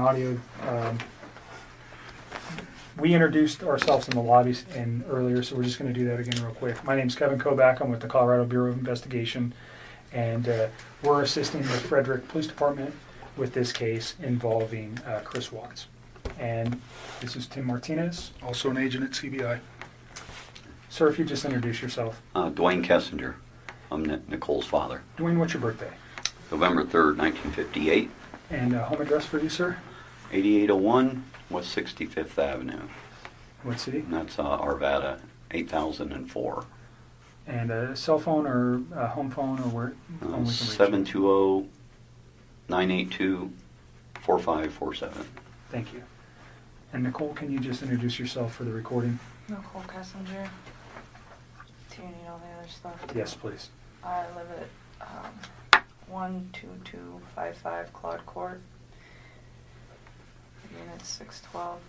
Audio. We introduced ourselves in the lobby earlier, so we're just going to do that again real quick. My name's Kevin Kovac. I'm with the Colorado Bureau of Investigation, and we're assisting the Frederick Police Department with this case involving Chris Watts. And this is Tim Martinez, also an agent at CBI. Sir, if you just introduce yourself. Dwayne Kessinger. I'm Nicole's father. Dwayne, what's your birthday? November 3rd, 1958. And home address for you, sir? 8801 West 65th Avenue. What city? And that's Arvada, 8004. And a cell phone or a home phone or where? 720-982-4547. Thank you. And Nicole, can you just introduce yourself for the recording? Nichol Kessinger. Do you need all the other stuff? Yes, please. I live at 12255 Claude Court. Unit 612.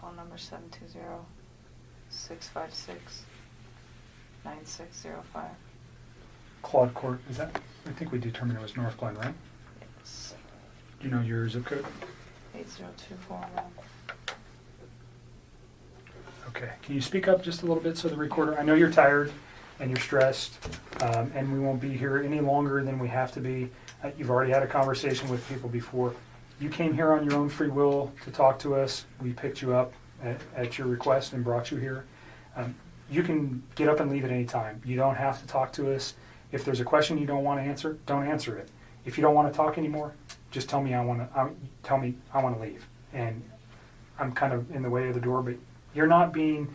Phone number 720-656-9605. Claude Court, is that? I think we determined it was North Glen, right? Yes. Do you know your zip code? 80241. Okay. Can you speak up just a little bit so the recorder, I know you're tired and you're stressed, and we won't be here any longer than we have to be. You've already had a conversation with people before. You came here on your own free will to talk to us. We picked you up at your request and brought you here. You can get up and leave at any time. You don't have to talk to us. If there's a question you don't want to answer, don't answer it. If you don't want to talk anymore, just tell me I want to leave. And I'm kind of in the way of the door, but you're not being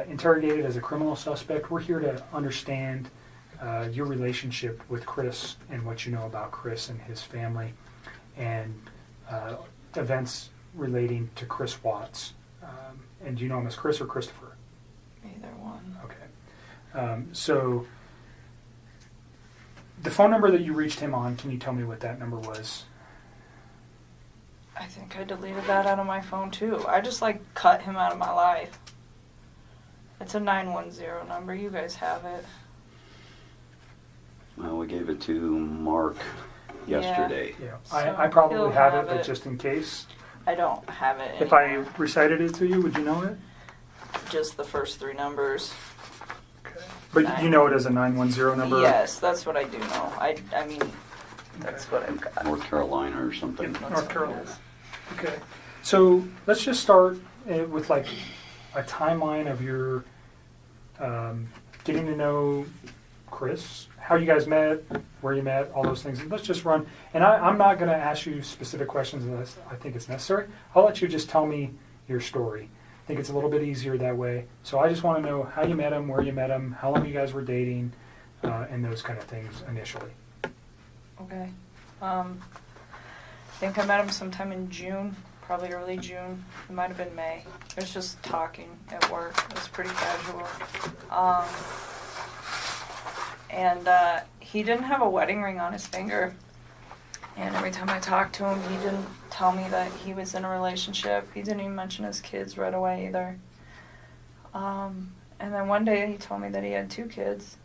interrogated as a criminal suspect. We're here to understand your relationship with Chris and what you know about Chris and his family, and events relating to Chris Watts. And do you know him as Chris or Christopher? Either one. Okay. So the phone number that you reached him on, can you tell me what that number was? I think I deleted that out of my phone too. I just cut him out of my life. It's a 910 number. You guys have it. Well, we gave it to Mark yesterday. Yeah, So I probably he'll have it, have but it. just in case. I don't have it If I anymore. recited it to you, would you know it? Just the first three numbers. Okay. But you know it as a 910 number? Yes, that's what I do know. I mean, that's what I've got. North Carolina or something. That's North what it Carolina. is. Okay. So let's just start with a timeline of your getting to know Chris, how you guys met, where you met, all those things. Let's just run. And I'm not going to ask you specific questions unless I think it's necessary. I'll let you just tell me your story. I think it's a little bit easier that way. So I just want to know how you met him, where you met him, how long you guys were dating, and those kind of things initially. Okay. I think I met him sometime in June, probably early June. It might have been May. It was just talking at work. It was pretty casual. And he didn't have a wedding ring on his finger. And every time I talked to him, he didn't tell me that he was in a relationship. He didn't even mention his kids right away either. And then one day he told me that he had 2 kids.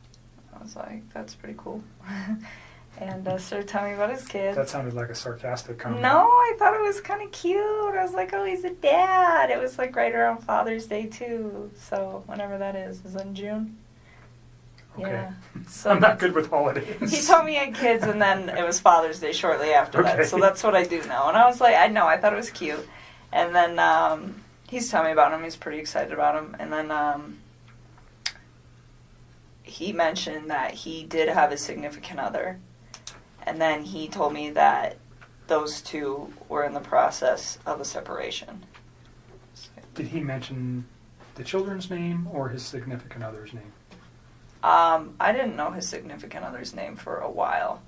I was like, that's pretty cool. And started telling me about his kids. That sounded like a sarcastic comment. No, I thought it was kind of cute. I was like, oh, he's a dad. It was right around Father's Day too. So whenever that is in June. Okay. Yeah. So I'm not good with holidays. he told me he had kids, and then it was Father's Day shortly after Okay. that. So that's what I do know. And I was like, I thought it was cute. And then he's telling me about him. He's pretty excited about him. And then he mentioned that he did have a significant other. And then he told me that those two were in the process of a separation. Did he mention the children's name or his significant other's name? I didn't know his significant other's name for a while.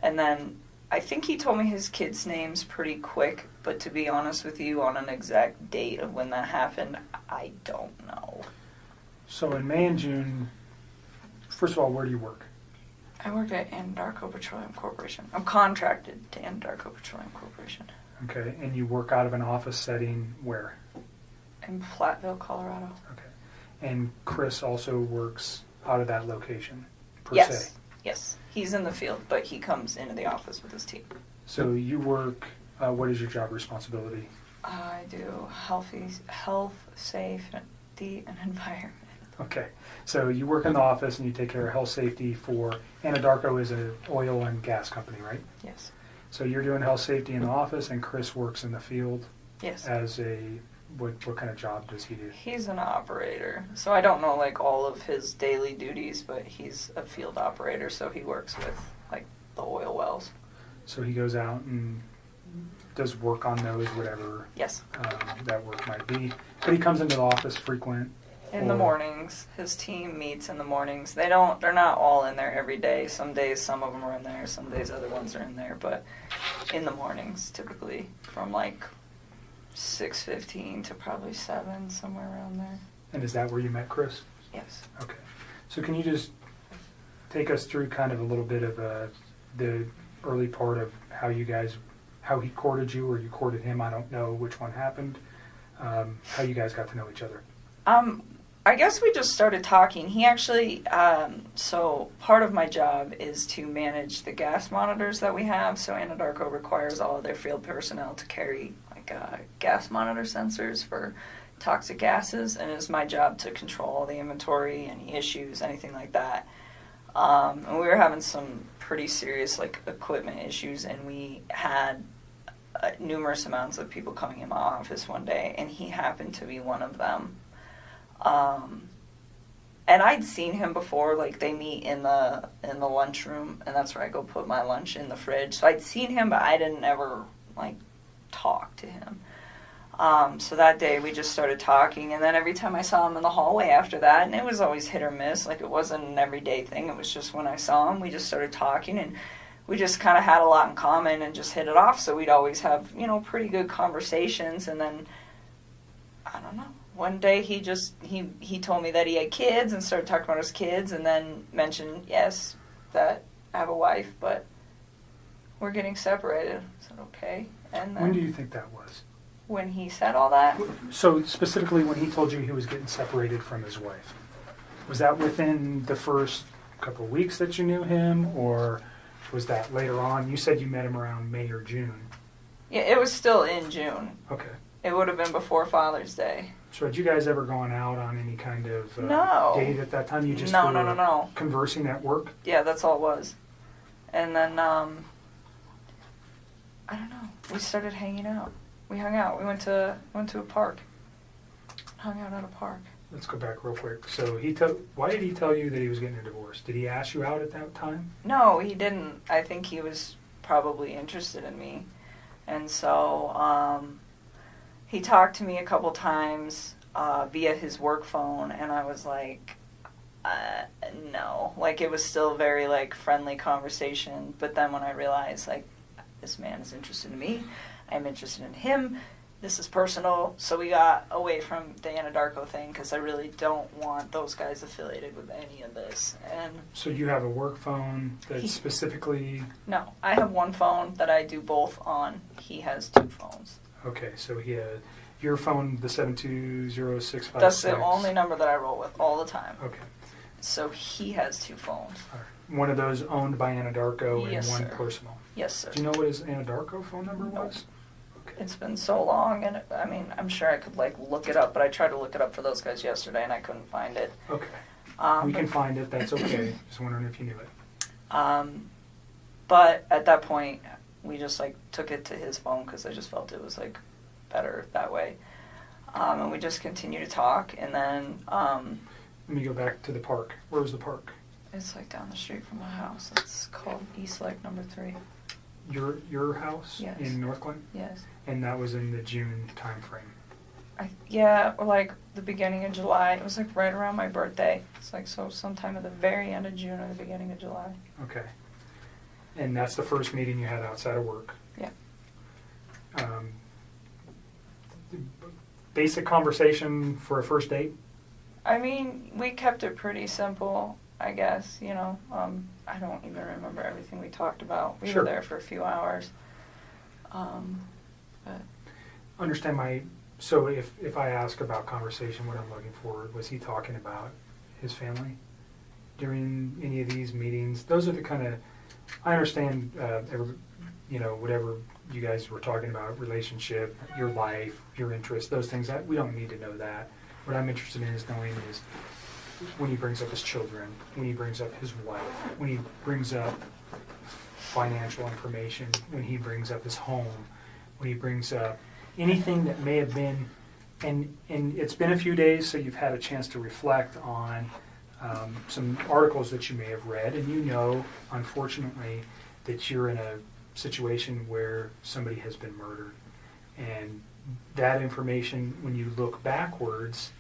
And then I think he told me his kids' names pretty quick, but to be honest with you, on an exact date of when that happened, I don't know. So in May and June, first of all, where do you work? I work at Anadarko Petroleum Corporation. I'm contracted to Anadarko Petroleum Corporation. Okay, and you work out of an office setting where? In Platteville, Colorado. Okay. And Chris also works out of that location, per Yes. se? Yes, he's in the field, but he comes into the office with his team. So you work, what is your job responsibility? I do health, safety, and environment. Okay, so you work in the office and you take care of health safety for, Anadarko is an oil and gas company, right? Yes. So you're doing health safety in the office and Chris works in the field Yes. as what kind of job does he do? He's an operator, so I don't know like all of his daily duties, but he's a field operator, so he works with like the oil wells. So he goes out and does work on those, whatever Yes. that work might be. But he comes into the office frequent. In the mornings, his team meets in the mornings. They're not all in there every day. Some days, some of them are in there. Some days, other ones are in there. But in the mornings, typically, from like 6:15 to probably 7, somewhere around there. And is that where you met Chris? Yes. Okay. So can you just take us through kind of a little bit of the early part of how he courted you or you courted him? I don't know which one happened. How you guys got to know each other? I guess we just started talking. He actually, so part of my job is to manage the gas monitors that we have. So Anadarko requires all of their field personnel to carry like gas monitor sensors for toxic gases, and it's my job to control the inventory, any issues, anything like that. And we were having some pretty serious like equipment issues, and we had numerous amounts of people coming in my office one day, and he happened to be one of them. And I'd seen him before, like they meet in the lunchroom, and that's where I go put my lunch in the fridge. So I'd seen him, but I didn't ever like talk to him. So that day we just started talking, and then every time I saw him in the hallway after that, and it was always hit or miss, like it wasn't an everyday thing, it was just when I saw him, we just started talking, and we just kind of had a lot in common and just hit it off, so we'd always have, pretty good conversations, and then, I don't know, one day he told me that he had kids and started talking about his kids, and then mentioned, yes, that I have a wife, but we're getting separated. I said, okay. And then When do you think that was? when he said all that, So specifically when he told you he was getting separated from his wife, was that within the first couple of weeks that you knew him, or was that later on? You said you met him around May or June. yeah, it was still in June. Okay. It would have been before Father's Day. So had you guys ever gone out on any kind of No. date at that time? You just No, were no. conversing at work? Yeah, that's all it was. And then, I don't know. We started hanging out. We hung out. We went to a park. Hung out at a park. Let's go back real quick. So why did he tell you that he was getting a divorce? Did he ask you out at that time? No, he didn't. I think he was probably interested in me. And so, he talked to me a couple times via his work phone, and I was like, no. Like, it was still very, like, friendly conversation. But then when I realized, like, this man is interested in me, I'm interested in him, this is personal, so we got away from the Anadarko thing, because I really don't want those guys affiliated with any of this. And So you have a work phone that's specifically... no, I have one phone that I do both on. He has 2 phones. Okay, so he had your phone, the 720-656. That's the only number that I roll with all the time. Okay. So he has 2 phones. All right. One of those owned by Anadarko Yes, and one sir. personal. Yes, sir. Do you know what his Anadarko phone number Nope. was? Okay. It's been so long, and I mean, I'm sure I could like look it up, but I tried to look it up for those guys yesterday, and I couldn't find it. Okay. We can find it. That's okay. Just wondering if you knew it. But at that point, we just like took it to his phone because I just felt it was like better that way. And we just continued to talk, and then Let me go back to the park. Where was the park? it's like down the street from my house. It's called East Lake Number 3. Your house Yes. in Northglenn? Yes. And that was in the June time frame. Yeah, or like the beginning of July. It was like right around my birthday. It's like so sometime at the very end of June or the beginning of July. Okay. And that's the first meeting you had outside of work? Yeah. Basic conversation for a first date? I mean, we kept it pretty simple, I guess, I don't even remember everything we talked about. We Sure. were there for a few hours. But Understand so if I ask about conversation, what I'm looking for, was he talking about his family? during any of these meetings? Those are the kind of, I understand, whatever you guys were talking about, relationship, your life, your interests, those things, we don't need to know that. What I'm interested in is knowing is when he brings up his children, when he brings up his wife, when he brings up financial information, when he brings up his home, when he brings up anything that may have been, and it's been a few days, so you've had a chance to reflect on some articles that you may have read, and you know, unfortunately, that you're in a situation where somebody has been murdered. And that information, when you look backwards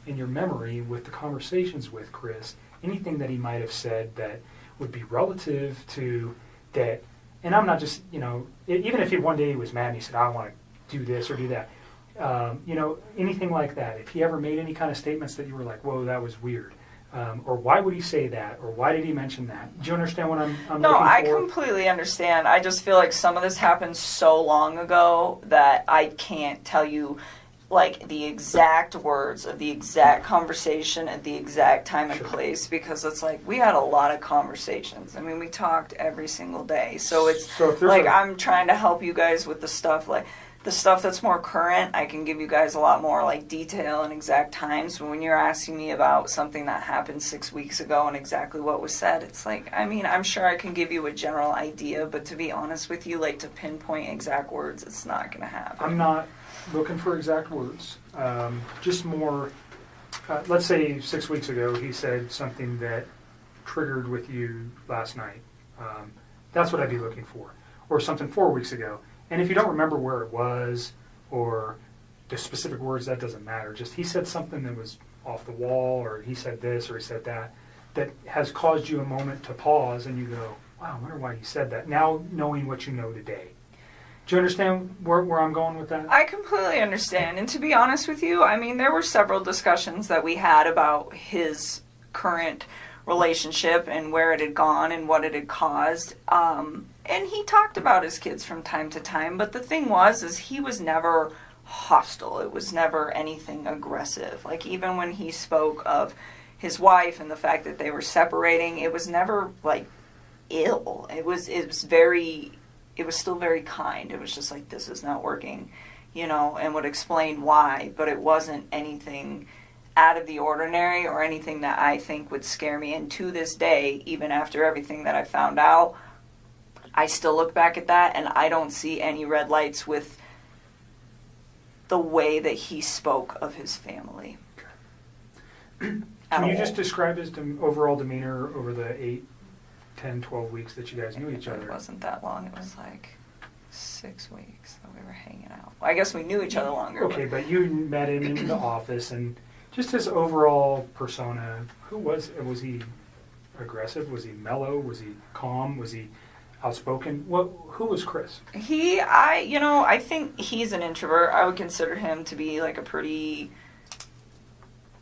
in your memory with the conversations with Chris, anything that he might have said that would be relative to that, and I'm not just, even if one day he was mad and he said, I want to do this or do that, anything like that, if he ever made any kind of statements that you were like, whoa, that was weird, or why would he say that, or why did he mention that? Do you understand what I'm No, looking I for? completely understand. I just feel like some of this happened so long ago that I can't tell you like the exact words of the exact conversation at the exact time and place, because it's like we had a lot of conversations. I mean, we talked every single day. So it's So if there's like a- I'm trying to help you guys with the stuff like the stuff that's more current. I can give you guys a lot more like detail and exact times. But when you're asking me about something that happened 6 weeks ago and exactly what was said, it's like, I mean, I'm sure I can give you a general idea, but to be honest with you, like to pinpoint exact words, it's not going to happen. I'm not looking for exact words, just more, let's say 6 weeks ago he said something that triggered with you last night. That's what I'd be looking for. Or something 4 weeks ago. And if you don't remember where it was or the specific words, that doesn't matter. Just he said something that was off the wall, or he said this or he said that, that has caused you a moment to pause and you go, wow, I wonder why he said that. Now knowing what you know today. Do you understand where I'm going with that? I completely understand. And to be honest with you, I mean, there were several discussions that we had about his current relationship and where it had gone and what it had caused. And he talked about his kids from time to time. But the thing is he was never hostile. It was never anything aggressive. Like even when he spoke of his wife and the fact that they were separating, it was never like ill. It was still very kind. It was just like, this is not working, and would explain why, but it wasn't anything out of the ordinary or anything that I think would scare me. And to this day, even after everything that I found out, I still look back at that and I don't see any red lights with the way that he spoke of his family. Can you just describe his overall demeanor over the 8, 10, 12 weeks that you guys knew each other? It wasn't that long. It was like 6 weeks that we were hanging out. Well, I guess we knew each other longer. Okay, but you met him in the office, and just his overall persona, who was he aggressive? Was he mellow? Was he calm? Was he outspoken? Who was Chris? I think he's an introvert. I would consider him to be like a pretty,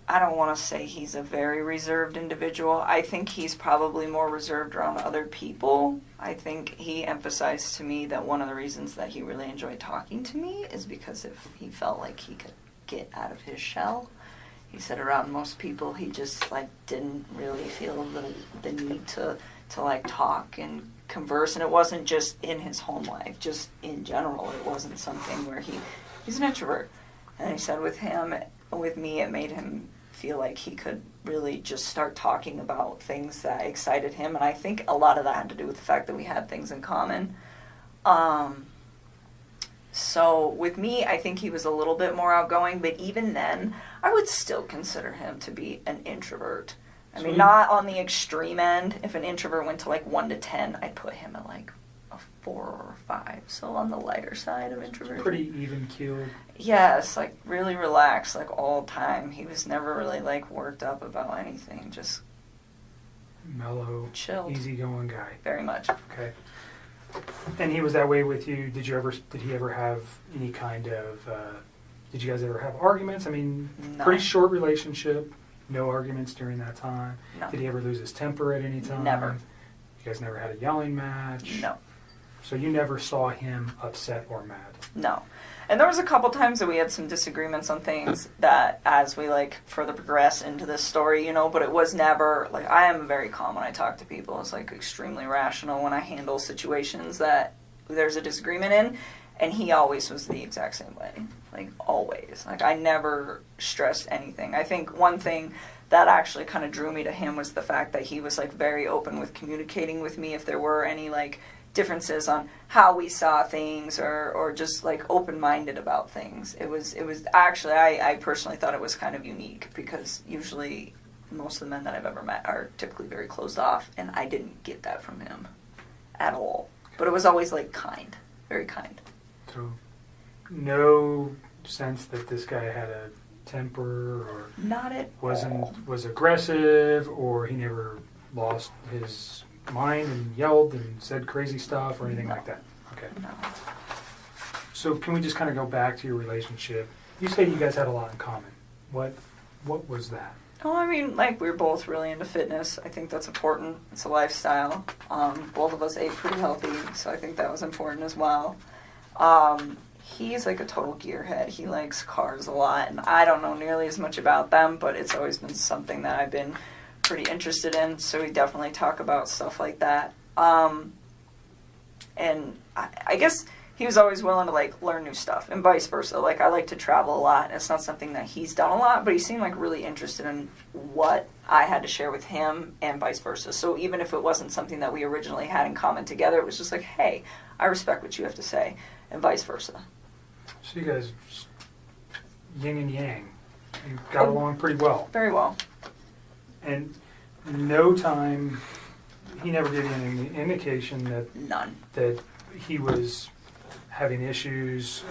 I don't want to say he's a very reserved individual. I think he's probably more reserved around other people. I think he emphasized to me that one of the reasons that he really enjoyed talking to me is because if he felt like he could get out of his shell. He said around most people he just like didn't really feel the need to like talk and converse, and it wasn't just in his home life, just in general. It wasn't something where he's an introvert. And he said with me, it made him feel like he could really just start talking about things that excited him. And I think a lot of that had to do with the fact that we had things in common. So with me, I think he was a little bit more outgoing, but even then, I would still consider him to be an introvert. I mean, not on the extreme end. If an introvert went to like 1 to 10, I'd put him at like a 4 or 5. So on the lighter side of introversion. Pretty even-keeled. Yes, like really relaxed, like all the time. He was never really like worked up about anything, just Mellow, chilled. easygoing guy. Very much. Okay. And he was that way with you. Did he ever have any kind of, did you guys ever have arguments? I mean, No. pretty short relationship, no arguments during that time. No. Did he ever lose his temper at any time? Never. You guys never had a yelling match? No. So you never saw him upset or mad? No. And there was a couple times that we had some disagreements on things that as we like further progress into this story, you know, but it was never like, I am very calm when I talk to people. It's like extremely rational when I handle situations that there's a disagreement in, and he always was the exact same way. Like always. Like I never stressed anything. I think one thing that actually kind of drew me to him was the fact that he was like very open with communicating with me if there were any like differences on how we saw things or just like open-minded about things. It was actually, I personally thought it was kind of unique because usually most of the men that I've ever met are typically very closed off, and I didn't get that from him at all. But it was always like kind, very kind. So no sense that this guy had a temper or Not at all. was aggressive, or he never lost his mind and yelled and said crazy stuff or anything like that? Okay. No. So can we just kind of go back to your relationship? You say you guys had a lot in common. What was that? Oh, I mean, like, we were both really into fitness. I think that's important. It's a lifestyle. Both of us ate pretty healthy, so I think that was important as well. He's like a total gearhead. He likes cars a lot, and I don't know nearly as much about them, but it's always been something that I've been pretty interested in, so we definitely talk about stuff like that. And I guess he was always willing to like learn new stuff, and vice versa. Like I like to travel a lot, and it's not something that he's done a lot, but he seemed like really interested in what I had to share with him, and vice versa. So even if it wasn't something that we originally had in common together, it was just like, hey, I respect what you have to say, and vice versa. So you guys, yin and yang, you got along pretty well. Very well. And no time, he never gave you any indication that None. that he was having issues.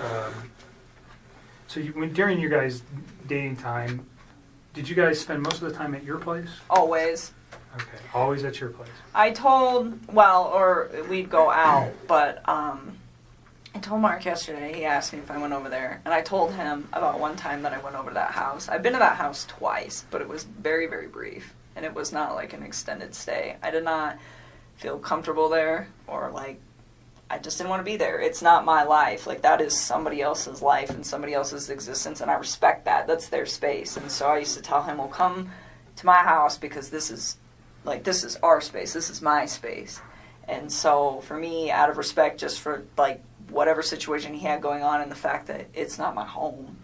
So during your guys' dating time, did you guys spend most of the time at your place? Always. Okay, always at your place. I told, or we'd go out, but I told Mark yesterday, he asked me if I went over there, and I told him about one time that I went over to that house. I've been to that house twice, but it was very, very brief, and it was not like an extended stay. I did not feel comfortable there, or like, I just didn't want to be there. It's not my life. Like, that is somebody else's life and somebody else's existence, and I respect that. That's their space. And so I used to tell him, well, come to my house because this is our space. This is my space. And so for me, out of respect just for, like, whatever situation he had going on and the fact that it's not my home,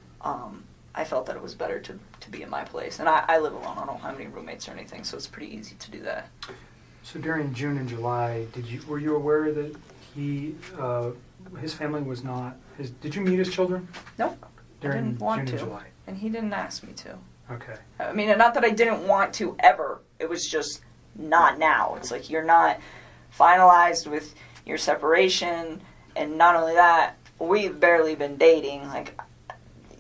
I felt that it was better to be in my place. And I live alone. I don't have any roommates or anything, so it's pretty easy to do that. So during June and July, were you aware that his family was not did you meet his children? Nope. During I didn't want June to. and July? And he didn't ask me to. Okay. I mean, not that I didn't want to ever. It was just not now. It's like you're not finalized with your separation. And not only that, we've barely been dating. Like,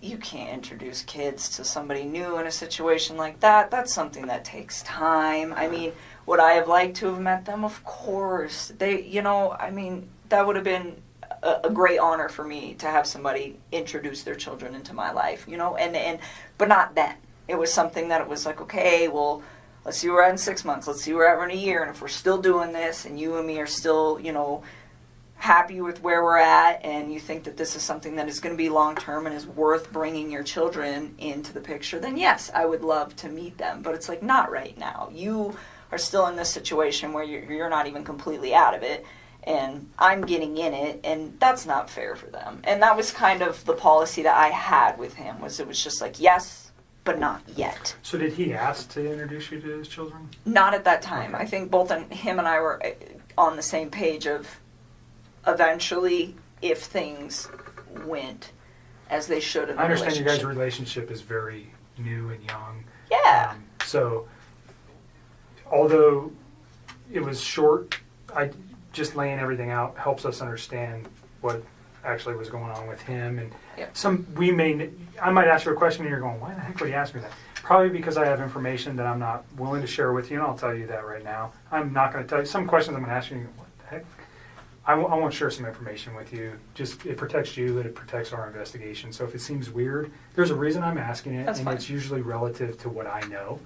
you can't introduce kids to somebody new in a situation like that. That's something that takes time. I mean, would I have liked to have met them? Of course. That would have been a great honor for me to have somebody introduce their children into my life, but not then. It was something that it was like, okay, well, let's see where we're at in 6 months. Let's see where we're at in a year. And if we're still doing this and you and me are still, happy with where we're at, and you think that this is something that is going to be long-term and is worth bringing your children into the picture, then yes, I would love to meet them. But it's like, not right now. You are still in this situation where you're not even completely out of it, and I'm getting in it, and that's not fair for them. And that was kind of the policy that I had with him, it was just like, yes, but not yet. So did he ask to introduce you to his children? Not at that time. Okay. I think both him and I were on the same page of eventually, if things went as they should in the I understand your guys' relationship. relationship is very new and young. Yeah. So, although it was short, just laying everything out helps us understand what actually was going on with him. And Yep. I might ask you a question and you're going, why the heck would he ask me that? Probably because I have information that I'm not willing to share with you, and I'll tell you that right now. I'm not going to tell you. Some questions I'm going to ask you, and you go, what the heck? I won't share some information with you. Just, it protects you and it protects our investigation. So if it seems weird, there's a reason I'm asking it, That's and fine. it's usually relative to what I know.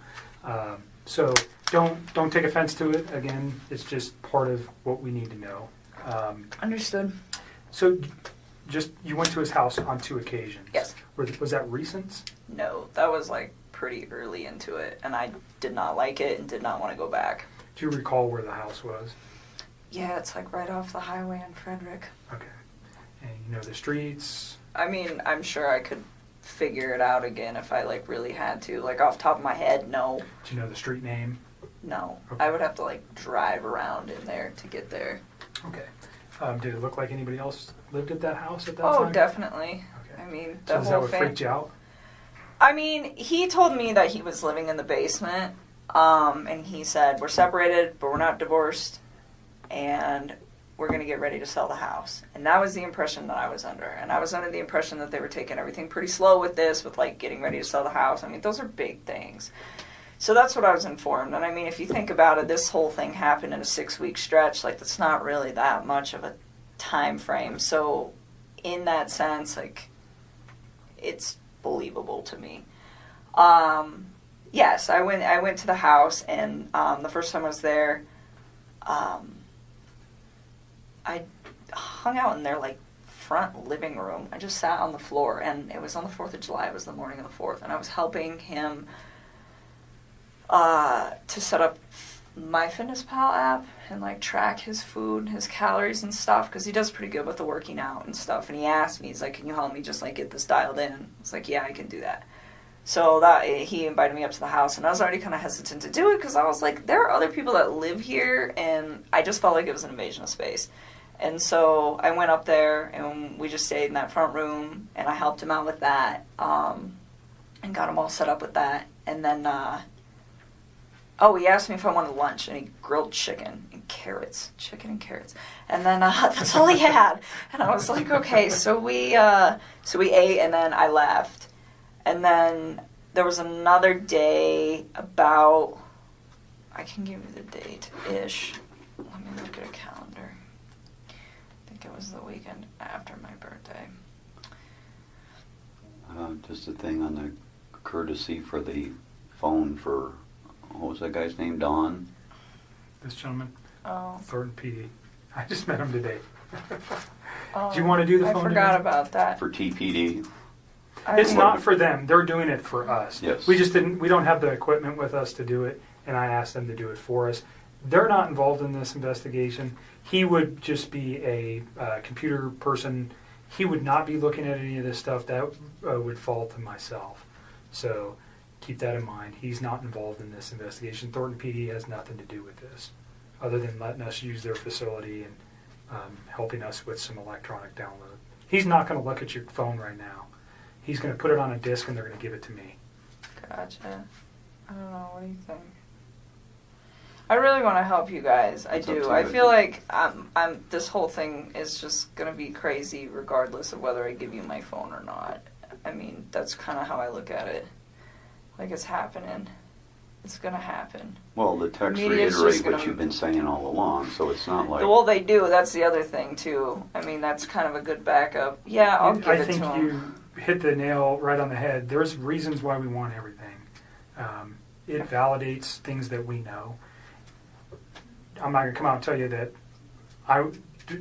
So don't take offense to it. Again, it's just part of what we need to know. Understood. So you went to his house on 2 occasions. Yes. Was that recent? No, that was like pretty early into it, and I did not like it and did not want to go back. Do you recall where the house was? Yeah, it's like right off the highway in Frederick. Okay. And you know the streets? I mean, I'm sure I could figure it out again if I like really had to. Like off the top of my head, no. Do you know the street name? No. Okay. I would have to like drive around in there to get there. Okay. Did it look like anybody else lived at that house at that Oh, time? definitely. Okay. I mean, So the is that whole what thing. freaked you out? I mean, he told me that he was living in the basement, and he said, we're separated, but we're not divorced, and we're going to get ready to sell the house. And that was the impression that I was under. And I was under the impression that they were taking everything pretty slow with this, with, like, getting ready to sell the house. I mean, those are big things. So that's what I was informed. And, I mean, if you think about it, this whole thing happened in a 6-week stretch. Like, that's not really that much of a time frame. So, in that sense, like, it's believable to me. Yes, I went to the house, and the first time I was there, I hung out in their like front living room. I just sat on the floor, and it was on the 4th of July. It was the morning of the 4th, and I was helping him to set up my MyFitnessPal app and like track his food, his calories and stuff, because he does pretty good with the working out and stuff. And he asked me, he's like, "Can you help me just like get this dialed in?" I was like, "Yeah, I can do that." So that he invited me up to the house, and I was already kind of hesitant to do it because I was like, there are other people that live here, and I just felt like it was an invasion of space. And so I went up there, and we just stayed in that front room, and I helped him out with that, and got him all set up with that. And then, he asked me if I wanted lunch, and he grilled chicken and carrots. And then that's all he had. And I was like, okay, so we ate, and then I left. And then there was another day about, I can give you the date-ish. Let me look at a calendar. I think it was the weekend after my birthday. Just a thing on the courtesy for the phone for, what was that guy's name, Don? This gentleman? Oh. Thornton PD. I just met him today. Oh, Do you want to do the phone? I forgot about that. For TPD. It's not for them. They're doing it for us. Yes. We don't have the equipment with us to do it, and I asked them to do it for us. They're not involved in this investigation. He would just be a computer person. He would not be looking at any of this stuff. That would fall to myself. So keep that in mind. He's not involved in this investigation. Thornton PD has nothing to do with this, other than letting us use their facility and helping us with some electronic download. He's not going to look at your phone right now. He's going to put it on a disc, and they're going to give it to me. Gotcha. I don't know. What do you think? I really want to help you guys. I It's up do. to I you. feel like I'm. This whole thing is just gonna be crazy, regardless of whether I give you my phone or not. I mean, that's kind of how I look at it. Like, it's happening. It's gonna happen. Well, the texts Media's just reiterate what gonna- you've been saying all along, so it's not like... Well, they do. That's the other thing too. I mean, that's kind of a good backup. Yeah, I'll give I it think to him. you hit the nail right on the head. There's reasons why we want everything. It validates things that we know. I'm not going to come out and tell you that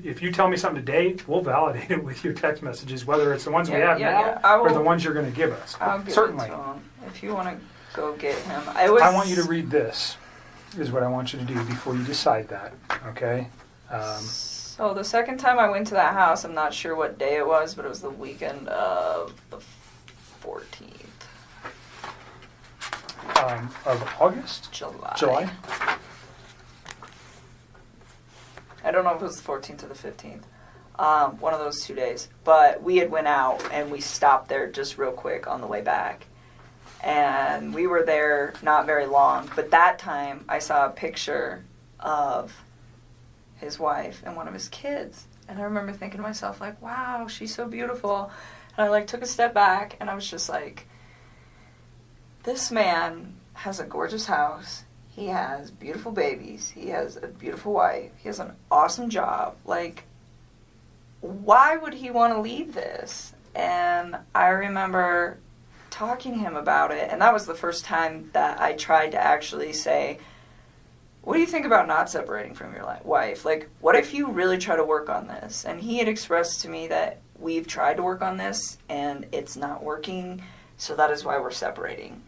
if you tell me something today, we'll validate it with your text messages, whether it's the ones we have now I or will- the ones you're going to give us. I'll give Certainly. it to him if you want to go get him. I want you to read this, is what I want you to do before you decide that, okay? So the second time I went to that house, I'm not sure what day it was, but it was the weekend of the 14th. Of August? July. I don't know if it was the 14th or the 15th. One of those 2 days. But we had went out and we stopped there just real quick on the way back. And we were there not very long. But that time I saw a picture of his wife and one of his kids. And I remember thinking to myself, like, wow, she's so beautiful. And I, like, took a step back and I was just like, this man has a gorgeous house. He has beautiful babies. He has a beautiful wife. He has an awesome job. Like, why would he want to leave this? And I remember talking to him about it, and that was the first time that I tried to actually say, what do you think about not separating from your wife? Like, what if you really try to work on this? And he had expressed to me that we've tried to work on this and it's not working, so that is why we're separating.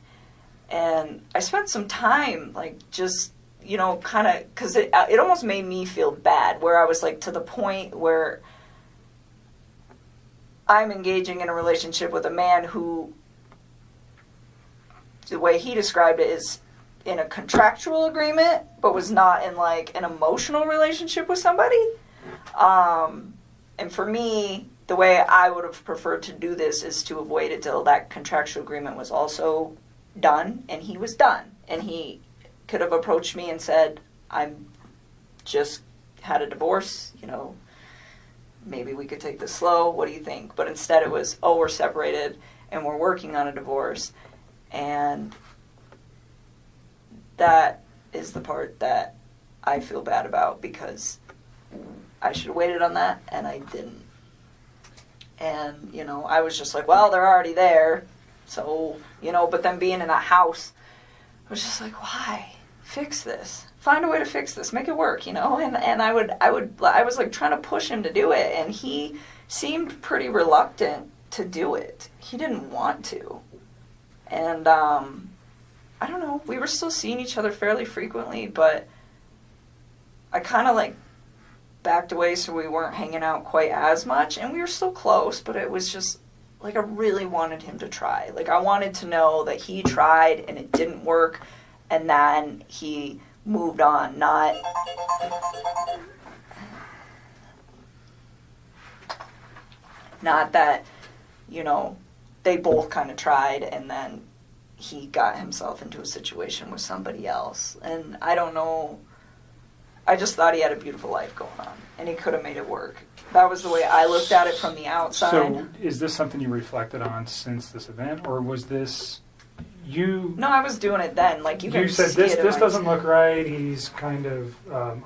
And I spent some time, like, just, you know, kind of, because it almost made me feel bad, where I was, like, to the point where I'm engaging in a relationship with a man who, the way he described it, is in a contractual agreement, but was not in, like, an emotional relationship with somebody. And for me, the way I would have preferred to do this is to have waited till that contractual agreement was also done, and he was done. And he could have approached me and said, I'm just had a divorce, you know, maybe we could take this slow, what do you think? But instead it was, oh, we're separated and we're working on a divorce. And that is the part that I feel bad about, because I should have waited on that, and I didn't. And, you know, I was just like, well, they're already there. So, you know, but then being in a house, I was just like, why? Fix this. Find a way to fix this. Make it work, you know? And I was like trying to push him to do it, and he seemed pretty reluctant to do it. He didn't want to. And, I don't know, we were still seeing each other fairly frequently, but I kind of like backed away so we weren't hanging out quite as much, and we were still close, but it was just like I really wanted him to try. Like, I wanted to know that he tried and it didn't work, and then he moved on, not that, you know, they both kind of tried and then he got himself into a situation with somebody else. And I don't know, I just thought he had a beautiful life going on, and he could have made it work. That was the way I looked at it from the outside. So is this something you reflected on since this event, or was this you? No, I was doing it then. Like, you said see this it in this my- doesn't look right. He's kind of,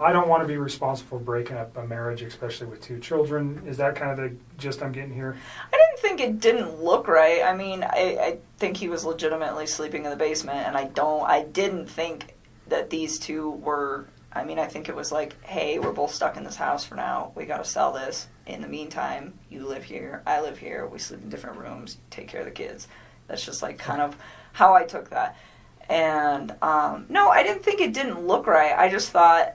I don't want to be responsible for breaking up a marriage, especially with 2 children. Is that kind of the gist I'm getting here? I didn't think it didn't look right. I mean, I think he was legitimately sleeping in the basement, and I didn't think that these two were, I mean, I think it was like, hey, we're both stuck in this house for now. We got to sell this. In the meantime, you live here, I live here. We sleep in different rooms, take care of the kids. That's just like kind of how I took that. And no, I didn't think it didn't look right. I just thought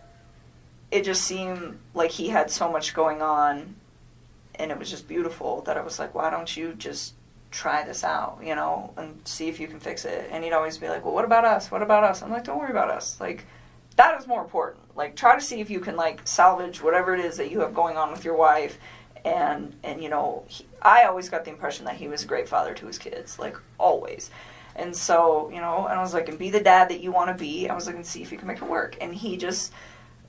it just seemed like he had so much going on, and it was just beautiful, that I was like, why don't you just try this out, you know, and see if you can fix it. And he'd always be like, well, what about us? What about us? I'm like, don't worry about us. Like, that is more important. Like, try to see if you can, like, salvage whatever it is that you have going on with your wife. And you know, I always got the impression that he was a great father to his kids, like, always. And so, you know, and I was like, and be the dad that you want to be. I was like, and see if you can make it work. And he just,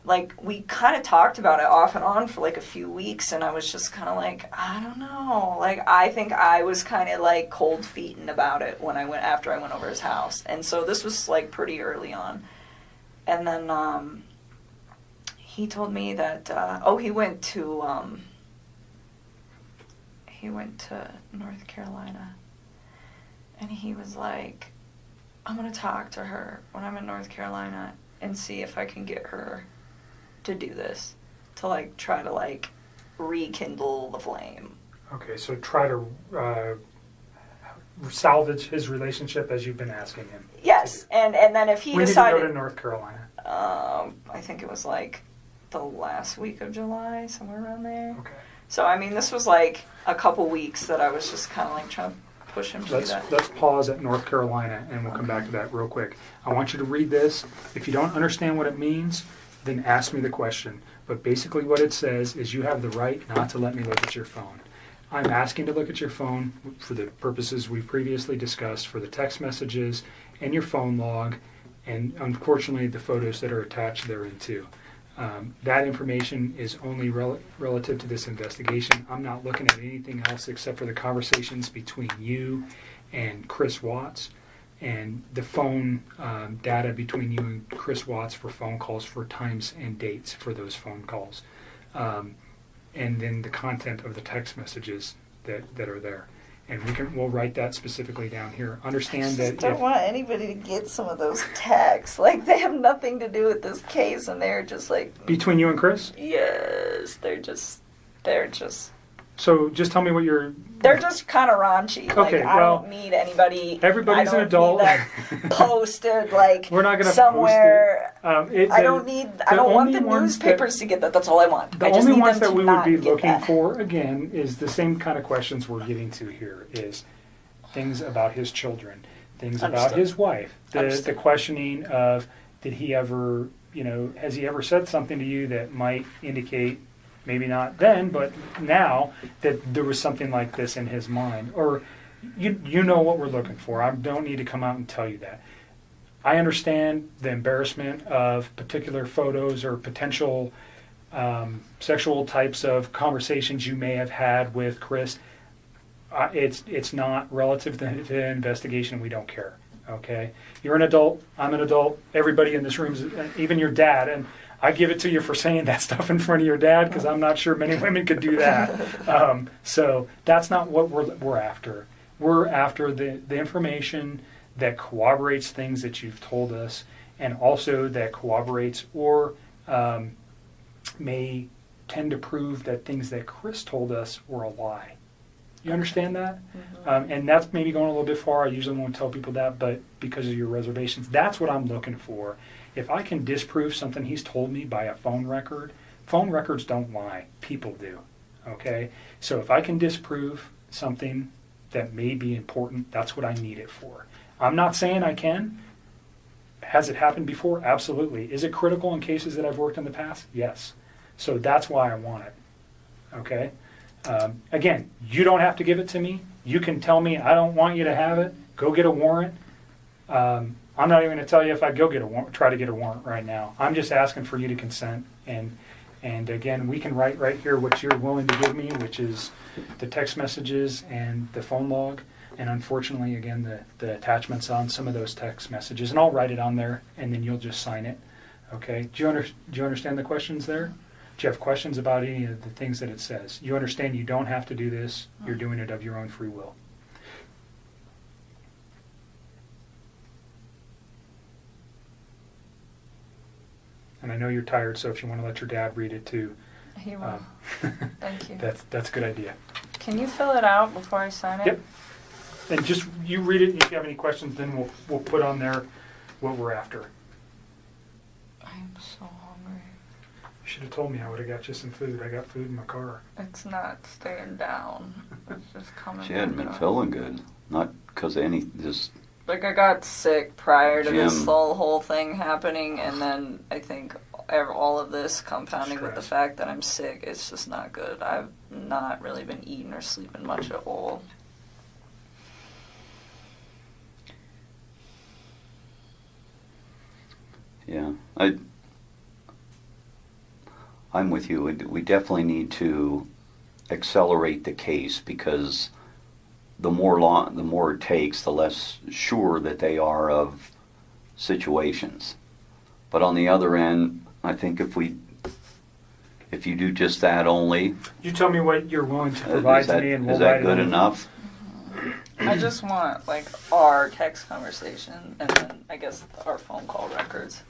like, we kind of talked about it off and on for, like, a few weeks, and I was just kind of like, I don't know. Like, I think I was kind of, like, cold feeting about it after I went over his house. And so this was, like, pretty early on. And then he told me that, he went to North Carolina. And he was like, I'm going to talk to her when I'm in North Carolina and see if I can get her to do this, to, like, try to, like, rekindle the flame. Okay, so try to salvage his relationship as you've been asking him. Yes, and then if he when decided... When did you go to North Carolina? I think it was, like, the last week of July, somewhere around there. Okay. So, I mean, this was, like, a couple weeks that I was just kind of, like, trying to push him to do that. Let's pause at North Carolina, and we'll come back to that real quick. I want you to read this. If you don't understand what it means, then ask me the question. But basically what it says is you have the right not to let me look at your phone. I'm asking to look at your phone for the purposes we previously discussed, for the text messages and your phone log, and unfortunately the photos that are attached therein too. That information is only relative to this investigation. I'm not looking at anything else except for the conversations between you and Chris Watts, and the phone data between you and Chris Watts for phone calls, for times and dates for those phone calls. And then the content of the text messages that are there. And we'll write that specifically down here. Understand that I don't want anybody to get some of those texts. Like, they have nothing to do with this case, and they're just like... Between you and Chris? Yes, they're just So just tell me what you're... They're just kind of raunchy. Like, Okay, I well, don't need anybody. everybody's I an don't adult. Need that posted like We're not going to somewhere. post it. I don't need. I don't want the newspapers to get that. That's all I want. The I just only need ones them that to we would not be get looking that. for, again, is the same kind of questions we're getting to here, is things about his children, things about Understood. his wife, the Understood. questioning of, did he ever, has he ever said something to you that might indicate, maybe not then, but now, that there was something like this in his mind? Or, you know what we're looking for. I don't need to come out and tell you that. I understand the embarrassment of particular photos or potential sexual types of conversations you may have had with Chris. It's not relative to the investigation. We don't care. Okay, you're an adult. I'm an adult. Everybody in this room is, even your dad. And I give it to you for saying that stuff in front of your dad, because I'm not sure many women could do that. So that's not what we're after. We're after the information that corroborates things that you've told us, and also that corroborates or may tend to prove that things that Chris told us were a lie. You understand that? Mm-hmm. And that's maybe going a little bit far. I usually won't tell people that, but because of your reservations, that's what I'm looking for. If I can disprove something he's told me by a phone records don't lie. People do. Okay? So if I can disprove something that may be important, that's what I need it for. I'm not saying I can. Has it happened before? Absolutely. Is it critical in cases that I've worked in the past? Yes. So that's why I want it. Okay? Again, you don't have to give it to me. You can tell me, I don't want you to have it. Go get a warrant. I'm not even going to tell you if I go get a warrant, try to get a warrant right now. I'm just asking for you to consent. And again, we can write right here what you're willing to give me, which is the text messages and the phone log. And unfortunately, again, the attachments on some of those text messages. And I'll write it on there, and then you'll just sign it. Okay? Do you understand the questions there? Do you have questions about any of the things that it says? You understand you don't have to do this. You're doing it of your own free will. And I know you're tired, so if you want to let your dad read it too. He will. Thank you. That's a good idea. Can you fill it out before I sign it? Yep. And just, you read it, and if you have any questions, then we'll put on there what we're after. I am so hungry. You should have told me. I would have got you some food. I got food in my car. It's not staying down. It's just coming. She hadn't back been up. feeling good. Not because of any, just Like, I got sick prior to this Jim. whole thing happening, and then I think all of this compounding with the Stress. fact that I'm sick, it's just not good. I've not really been eating or sleeping much at all. yeah. I'm with you. We definitely need to accelerate the case, because the more it takes, the less sure that they are of situations. But on the other end, I think if you do just that only, You tell me what you're willing to provide to me, and we'll is write that it good on. enough? I just want, like, our text conversation, and then, I guess, our phone call records.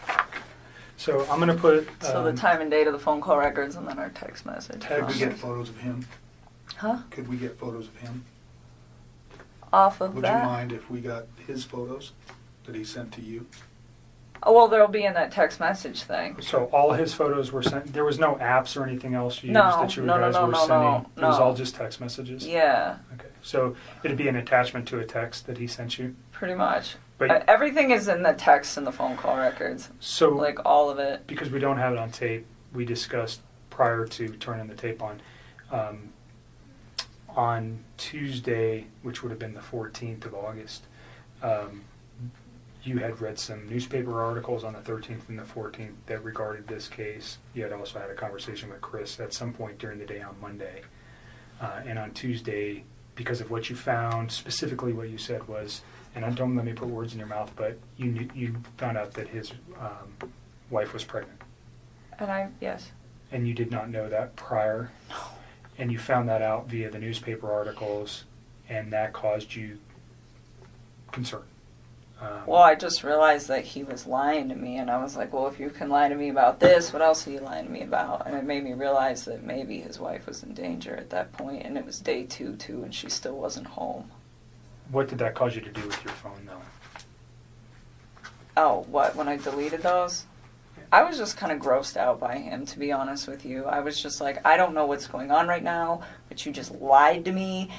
So I'm going to put... So the time and date of the phone call records, and then our text message. Tag Could we get photos of him? Huh? Could we get photos of him? Off of Would you that? mind if we got his photos that he sent to you? Oh, well, they'll be in that text message thing. So all his photos were sent. There was no apps or anything else you used No, that you no, guys no, were no, sending. no, It was no. all just text messages. Yeah, Okay. So it'd be an attachment to a text that he sent you. pretty much. But Everything is in the text and the phone call records. so Like, all of it. because we don't have it on tape, we discussed prior to turning the tape on Tuesday, which would have been the 14th of August. You had read some newspaper articles on the 13th and the 14th that regarded this case. You had also had a conversation with Chris at some point during the day on Monday. And on Tuesday, because of what you found, specifically what you said was, and don't let me put words in your mouth, but you found out that his wife was pregnant. And yes. And you did not know that prior. No. And you found that out via the newspaper articles, and that caused you concern. Well, I just realized that he was lying to me, and I was like, well, if you can lie to me about this, what else are you lying to me about? And it made me realize that maybe his wife was in danger at that point, and it was day 2, too, and she still wasn't home. What did that cause you to do with your phone, though? Oh, what, when I deleted those? I was just kind of grossed out by him, to be honest with you. I was just like, I don't know what's going on right now, but you just lied to me,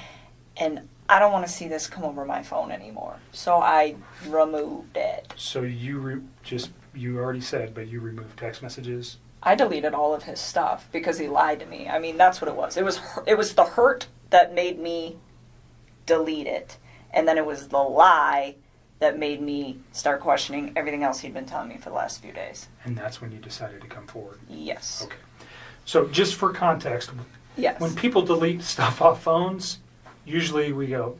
and I don't want to see this come over my phone anymore. So I removed it. So you you already said, but you removed text messages? I deleted all of his stuff because he lied to me. I mean, that's what it was. It was the hurt that made me delete it. And then it was the lie that made me start questioning everything else he'd been telling me for the last few days. And that's when you decided to come forward? Yes. Okay. So just for context, Yes. when people delete stuff off phones, usually we go,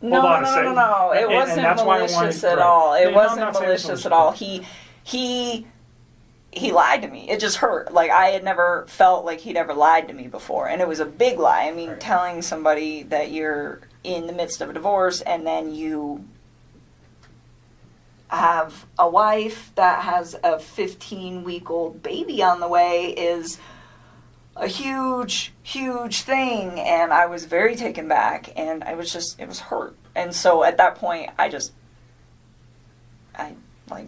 No. It and wasn't that's why I wanted- malicious at right. all. No, It I'm wasn't not saying it's malicious at malicious. all. He lied to me. It just hurt. Like, I had never felt like he'd ever lied to me before. And it was a big lie. I mean, Right. telling somebody that you're in the midst of a divorce and then you have a wife that has a 15-week-old baby on the way is a huge, huge thing. And I was very taken back. And it was hurt. And so at that point, I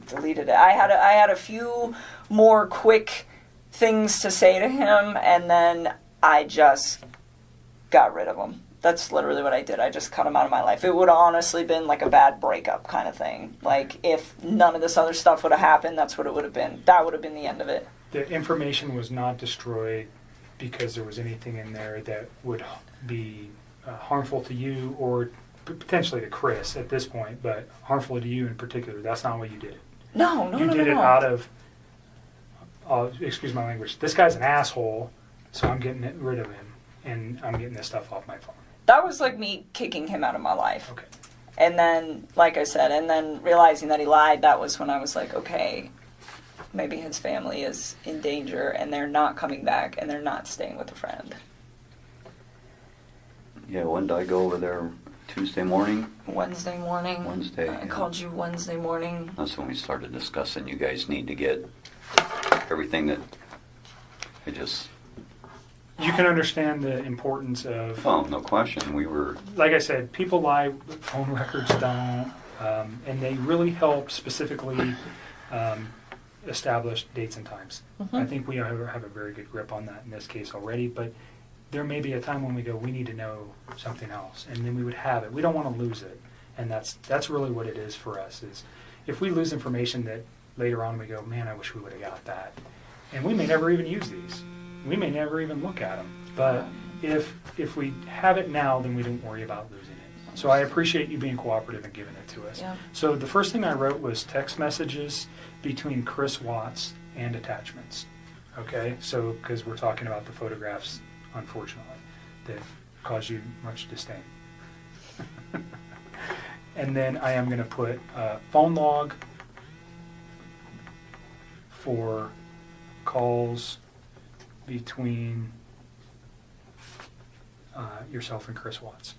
deleted it. I had a few more quick things to say to him, and then I just got rid of him. That's literally what I did. I just cut him out of my life. It would have honestly been like a bad breakup kind of thing. Like, if none of this other stuff would have happened, that's what it would have been. That would have been the end of it. The information was not destroyed because there was anything in there that would be harmful to you or potentially to Chris at this point, but harmful to you in particular. That's not what you did. No. You did it out of, excuse my language, this guy's an asshole, so I'm getting rid of him, and I'm getting this stuff off my phone. That was like me kicking him out of my life. Okay. And then, like I said, and then realizing that he lied, that was when I was like, okay, maybe his family is in danger and they're not coming back and they're not staying with a friend. Yeah, when did I go over there? Tuesday morning? Wednesday morning. Wednesday, I yeah. called you Wednesday morning. That's when we started discussing you guys need to get everything that I just... You can understand the importance of, Oh, no question. We were... like I said, people lie, phone records don't, and they really help specifically establish dates and times. Mm-hmm. I think we have a very good grip on that in this case already, but there may be a time when we go, we need to know something else, and then we would have it. We don't want to lose it, and that's really what it is for us, is if we lose information that later on we go, man, I wish we would have got that. And we may never even use these. We may never even look at them. But if we have it now, then we don't worry about losing it. So I appreciate you being cooperative and giving it to us. Yeah. So the first thing I wrote was text messages between Chris Watts and attachments. Okay? So, because we're talking about the photographs, unfortunately, that cause you much disdain. And then I am going to put phone log for calls between yourself and Chris Watts.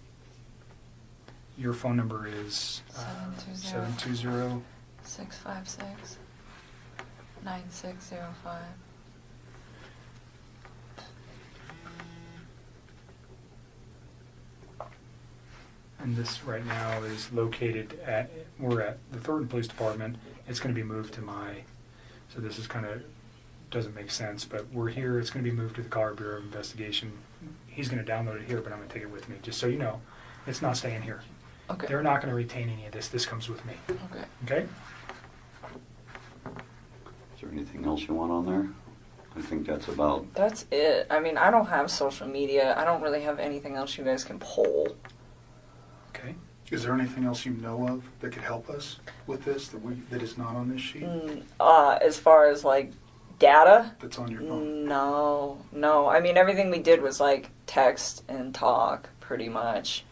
Your phone number is 720 656 9605. And this right now is located we're at the Thornton Police Department. It's going to be moved to so this is kind of, doesn't make sense, but we're here. It's going to be moved to the Colorado Bureau of Investigation. He's going to download it here, but I'm going to take it with me, just so you know. It's not staying here. Okay. They're not going to retain any of this. This comes with me. Okay. Okay? Is there anything else you want on there? I think that's about... That's it. I mean, I don't have social media. I don't really have anything else you guys can pull. Okay. Is there anything else you know of that could help us with this that is not on this sheet? As far as like data, That's on your phone? no. I mean, everything we did was like text and talk, pretty much.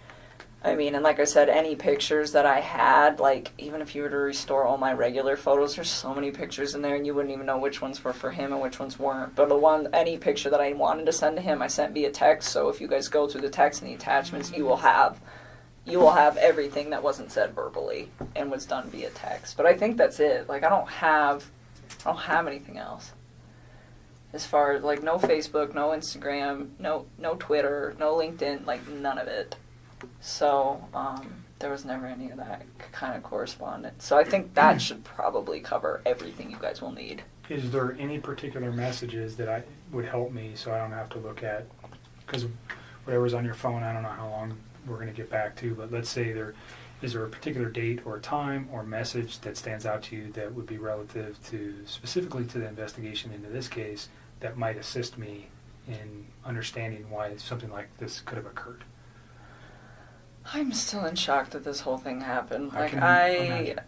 I mean, and like I said, any pictures that I had, like even if you were to restore all my regular photos, there's so many pictures in there, and you wouldn't even know which ones were for him and which ones weren't. But any picture that I wanted to send to him, I sent via text. So if you guys go through the text and the attachments, you will have you will have everything that wasn't said verbally and was done via text. But I think that's it. Like, I don't have anything else. As far as, like, no Facebook, no Instagram, no Twitter, no LinkedIn, like, none of it. So, there was never any of that kind of correspondence. So I think that should probably cover everything you guys will need. Is there any particular messages that would help me so I don't have to look at, because whatever's on your phone, I don't know how long we're going to get back to, but let's say is there a particular date or time or message that stands out to you that would be relative to, specifically to the investigation into this case, that might assist me in understanding why something like this could have occurred? I'm still in shock that this whole thing happened. I Like, can imagine.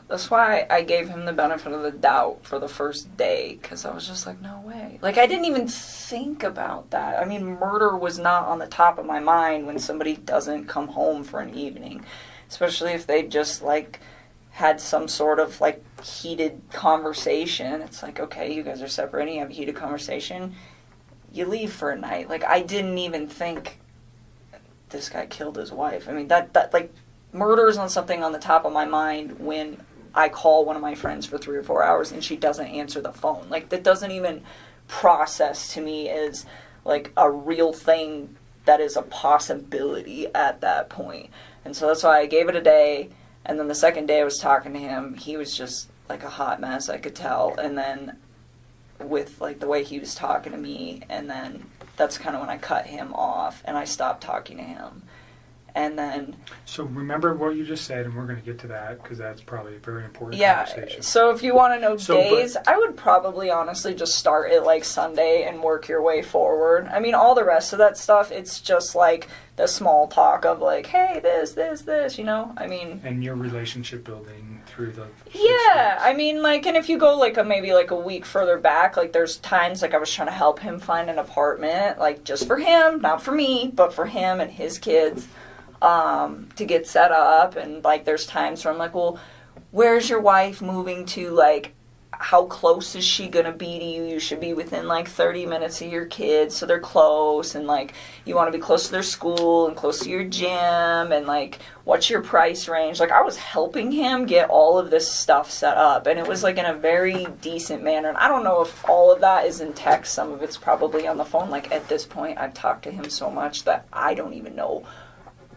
that's why I gave him the benefit of the doubt for the first day, because I was just like, no way. Like, I didn't even think about that. I mean, murder was not on the top of my mind when somebody doesn't come home for an evening, especially if they just, like, had some sort of, like, heated conversation. It's like, okay, you guys are separating, you have a heated conversation, you leave for a night. Like, I didn't even think this guy killed his wife. I mean, that like, murder is on something on the top of my mind when I call one of my friends for 3 or 4 hours and she doesn't answer the phone. Like, that doesn't even process to me as, like, a real thing that is a possibility at that point. And so that's why I gave it a day, and then the second day I was talking to him, he was just, like, a hot mess, I could tell. And then with, like, the way he was talking to me, and then that's kind of when I cut him off and I stopped talking to him. And then... So remember what you just said, and we're going to get to that, because that's probably a very important yeah, conversation. so if you want to know So, days, I would probably honestly just start at, like, Sunday and work your way forward. I mean, all the rest of that stuff, it's just, like, the small talk of, like, hey, this, you know? I mean... And your relationship building through the... Yeah, I mean, like, and if you go, like, maybe, like, a week further back, like, there's times, like, I was trying to help him find an apartment, like, just for him, not for me, but for him and his kids, to get set up, and, like, there's times where I'm like, well, where's your wife moving to, like, how close is she gonna be to you? You should be within, like, 30 minutes of your kids, so they're close, and, like, you want to be close to their school and close to your gym, and, like, what's your price range? Like, I was helping him get all of this stuff set up, and it was, like, in a very decent manner, and I don't know if all of that is in text. Some of it's probably on the phone. Like, at this point, I've talked to him so much that I don't even know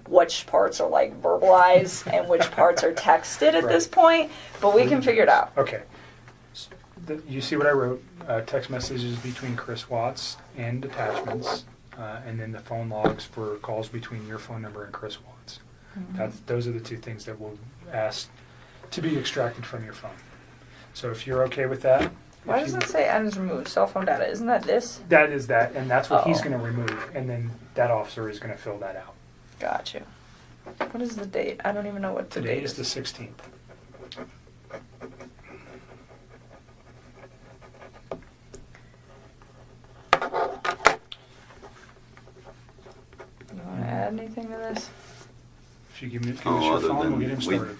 which parts are, like, verbalized and which parts are texted at this point, but we can figure it out. Okay. You see what I wrote? Text messages between Chris Watts and attachments, and then the phone logs for calls between your phone number and Chris Watts. Mm-hmm. Those are the two things that we'll ask to be extracted from your phone. So if you're okay with that. Why does it say items removed? Cell phone data. Isn't that this? That is that, and that's what he's Oh. going to remove, and then that officer is going to fill that out. Got you. What is the date? I don't even know what the Today date is the 16th. You want to add anything to this? If you give us your other phone, than we'll get him started.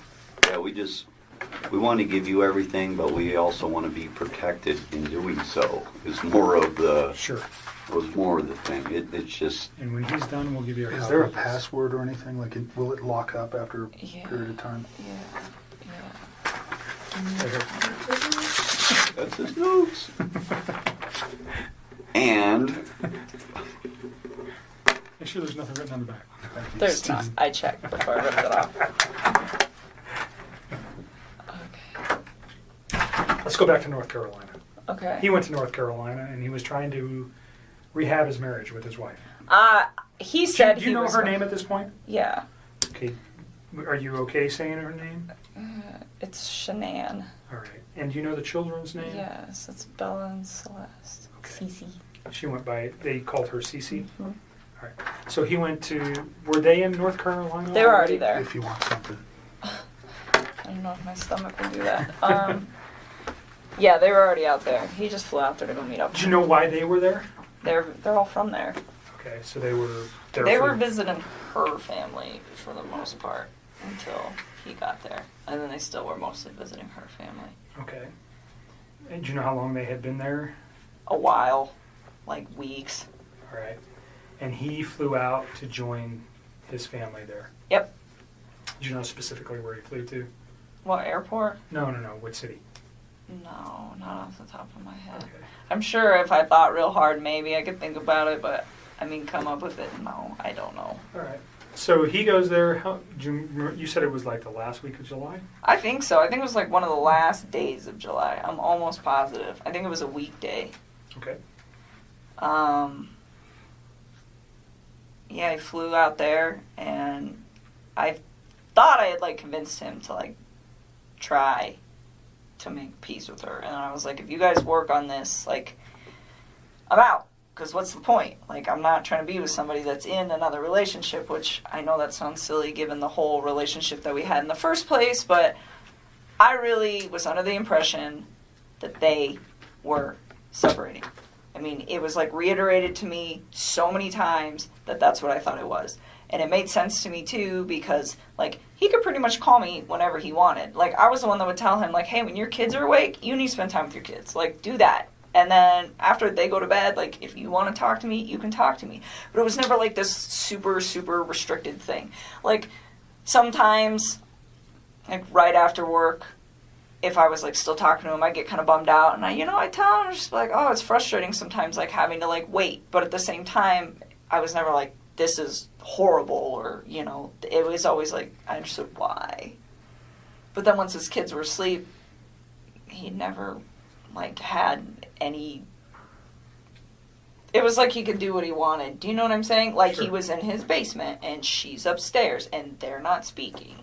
We want to give you everything, but we also want to be protected in doing so. Is more of the Sure. thing. It's just And when he's done, we'll give you a Is copy. there a password or anything? Like, will it lock up after a Yeah. period of time? Yeah. that's his notes. And Make sure there's nothing written on the back. There's not. I checked before I ripped it off. Let's go back to North Carolina. Okay. He went to North Carolina, and he was trying to rehab his marriage with his wife. He said Do he you know was her name at this point? Yeah. Okay. Are you okay saying her name? It's Shanann. All right. And do you know the children's name? Yes, it's Bella and Celeste. Okay. Cece. She went by, they called her Cece? Mhm. All right. So he went to, were they in North Carolina? They were already there. If you want something. I don't know if my stomach can do that. Yeah, they were already out there. He just flew out there to go meet up. Do you know why they were there? They're all from there. Okay, so they were there They for- were visiting her family for the most part until he got there, and then they still were mostly visiting her family. Okay. And do you know how long they had been there? A while, like weeks. All right. And he flew out to join his family there. Yep. Do you know specifically where he flew to? What, airport? No, what city? No, not off the top of my head. Okay. I'm sure if I thought real hard, maybe I could think about it, but I mean, come up with it. No, I don't know. All right. So he goes there. You said it was like the last week of July? I think so. I think it was like one of the last days of July. I'm almost positive. I think it was a weekday. Okay. Yeah, I flew out there, and I thought I had like convinced him to like try to make peace with her, and I was like, if you guys work on this, like, I'm out. Because what's the point? Like, I'm not trying to be with somebody that's in another relationship, which I know that sounds silly given the whole relationship that we had in the first place, but I really was under the impression that they were separating. I mean, it was like reiterated to me so many times that that's what I thought it was. And it made sense to me too, because like he could pretty much call me whenever he wanted. Like, I was the one that would tell him, like, hey, when your kids are awake, you need to spend time with your kids. Like, do that. And then after they go to bed, like, if you want to talk to me, you can talk to me. But it was never like this super, super restricted thing. Like, sometimes, like, right after work, if I was, like, still talking to him, I'd get kind of bummed out. And I tell him, just like, oh, it's frustrating sometimes, like, having to, like, wait. But at the same time, I was never like, this is horrible, or, it was always like, I understood why. But then once his kids were asleep, he never, like, had any... It was like he could do what he wanted. Do you know what I'm saying? Like, Sure. He was in his basement, and she's upstairs, and they're not speaking.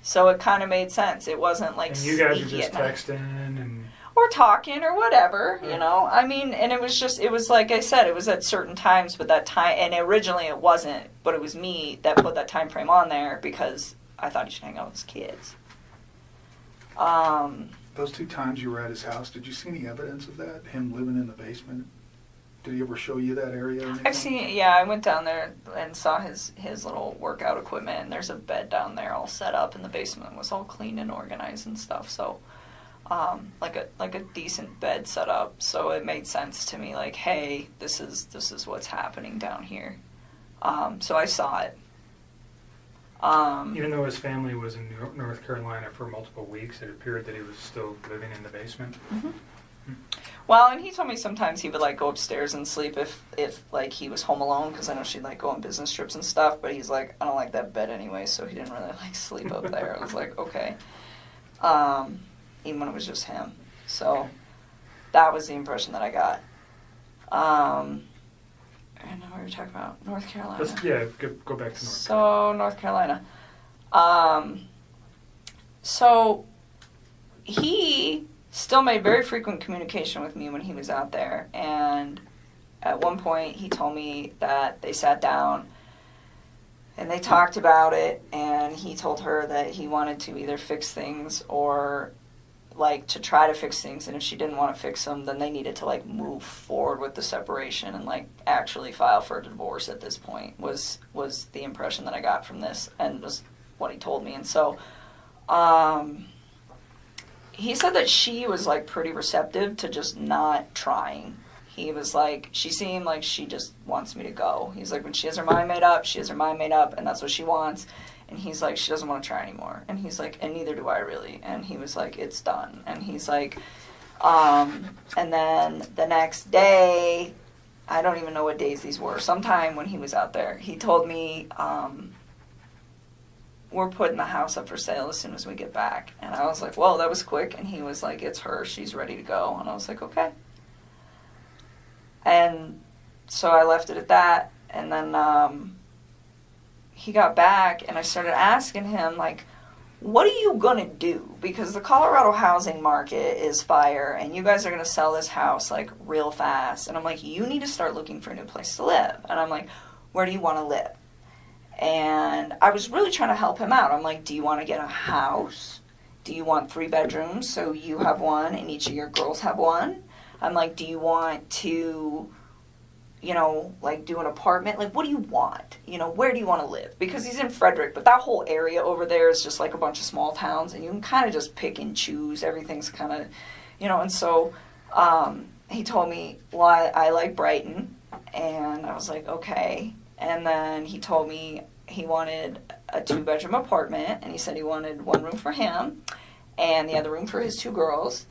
So it kind of made sense. It wasn't like... And you guys are sneaky just at night. texting and... Or talking or whatever, Yeah. I mean, and it was like I said, it was at certain times, but that time, and originally it wasn't, but it was me that put that time frame on there because I thought he should hang out with his kids. Those 2 times you were at his house, did you see any evidence of that? Him living in the basement? Did he ever show you that area or anything? I've seen, yeah, I went down there and saw his little workout equipment, and there's a bed down there all set up, and the basement was all clean and organized and stuff, so... like a decent bed set up, so it made sense to me. Like, hey, this is what's happening down here. So I saw it. Even though his family was in North Carolina for multiple weeks, it appeared that he was still living in the basement. Mm-hmm. Well, and he told me sometimes he would like go upstairs and sleep if like he was home alone, because I know she'd like go on business trips and stuff. But he's like, I don't like that bed anyway, so he didn't really like sleep up there. I was like, okay. Even when it was just him. So that was the impression that I got. I don't know what you're talking about. North Carolina. Go back to North Carolina. So, North Carolina. So he still made very frequent communication with me when he was out there. And at one point he told me that they sat down and they talked about it, and he told her that he wanted to either fix things or like to try to fix things, and if she didn't want to fix them, then they needed to like move forward with the separation and like actually file for a divorce at this point was the impression that I got from this, and was what he told me. And so he said that she was like pretty receptive to just not trying. He was like, she seemed like she just wants me to go. He's like, when she has her mind made up, she has her mind made up, and that's what she wants. And he's like, she doesn't want to try anymore. And he's like, and neither do I really. And he was like, it's done. And he's like, and then the next day, I don't even know what days these were. Sometime when he was out there, he told me, we're putting the house up for sale as soon as we get back. And I was like, well, that was quick. And he was like, it's her. She's ready to go. And I was like, okay. And so I left it at that. And then, he got back, and I started asking him, like, what are you going to do? Because the Colorado housing market is fire, and you guys are going to sell this house, like, real fast. And I'm like, you need to start looking for a new place to live. And I'm like, where do you want to live? And I was really trying to help him out. I'm like, do you want to get a house? Do you want 3 bedrooms so you have one and each of your girls have one? I'm like, do you want to... like do an apartment? Like, what do you want? Where do you want to live? Because he's in Frederick, but that whole area over there is just like a bunch of small towns, and you can kind of just pick and choose. Everything's kind of, and so he told me, well, I like Brighton, and I was like, okay. And then he told me he wanted a 2-bedroom apartment, and he said he wanted one room for him and the other room for his 2 girls.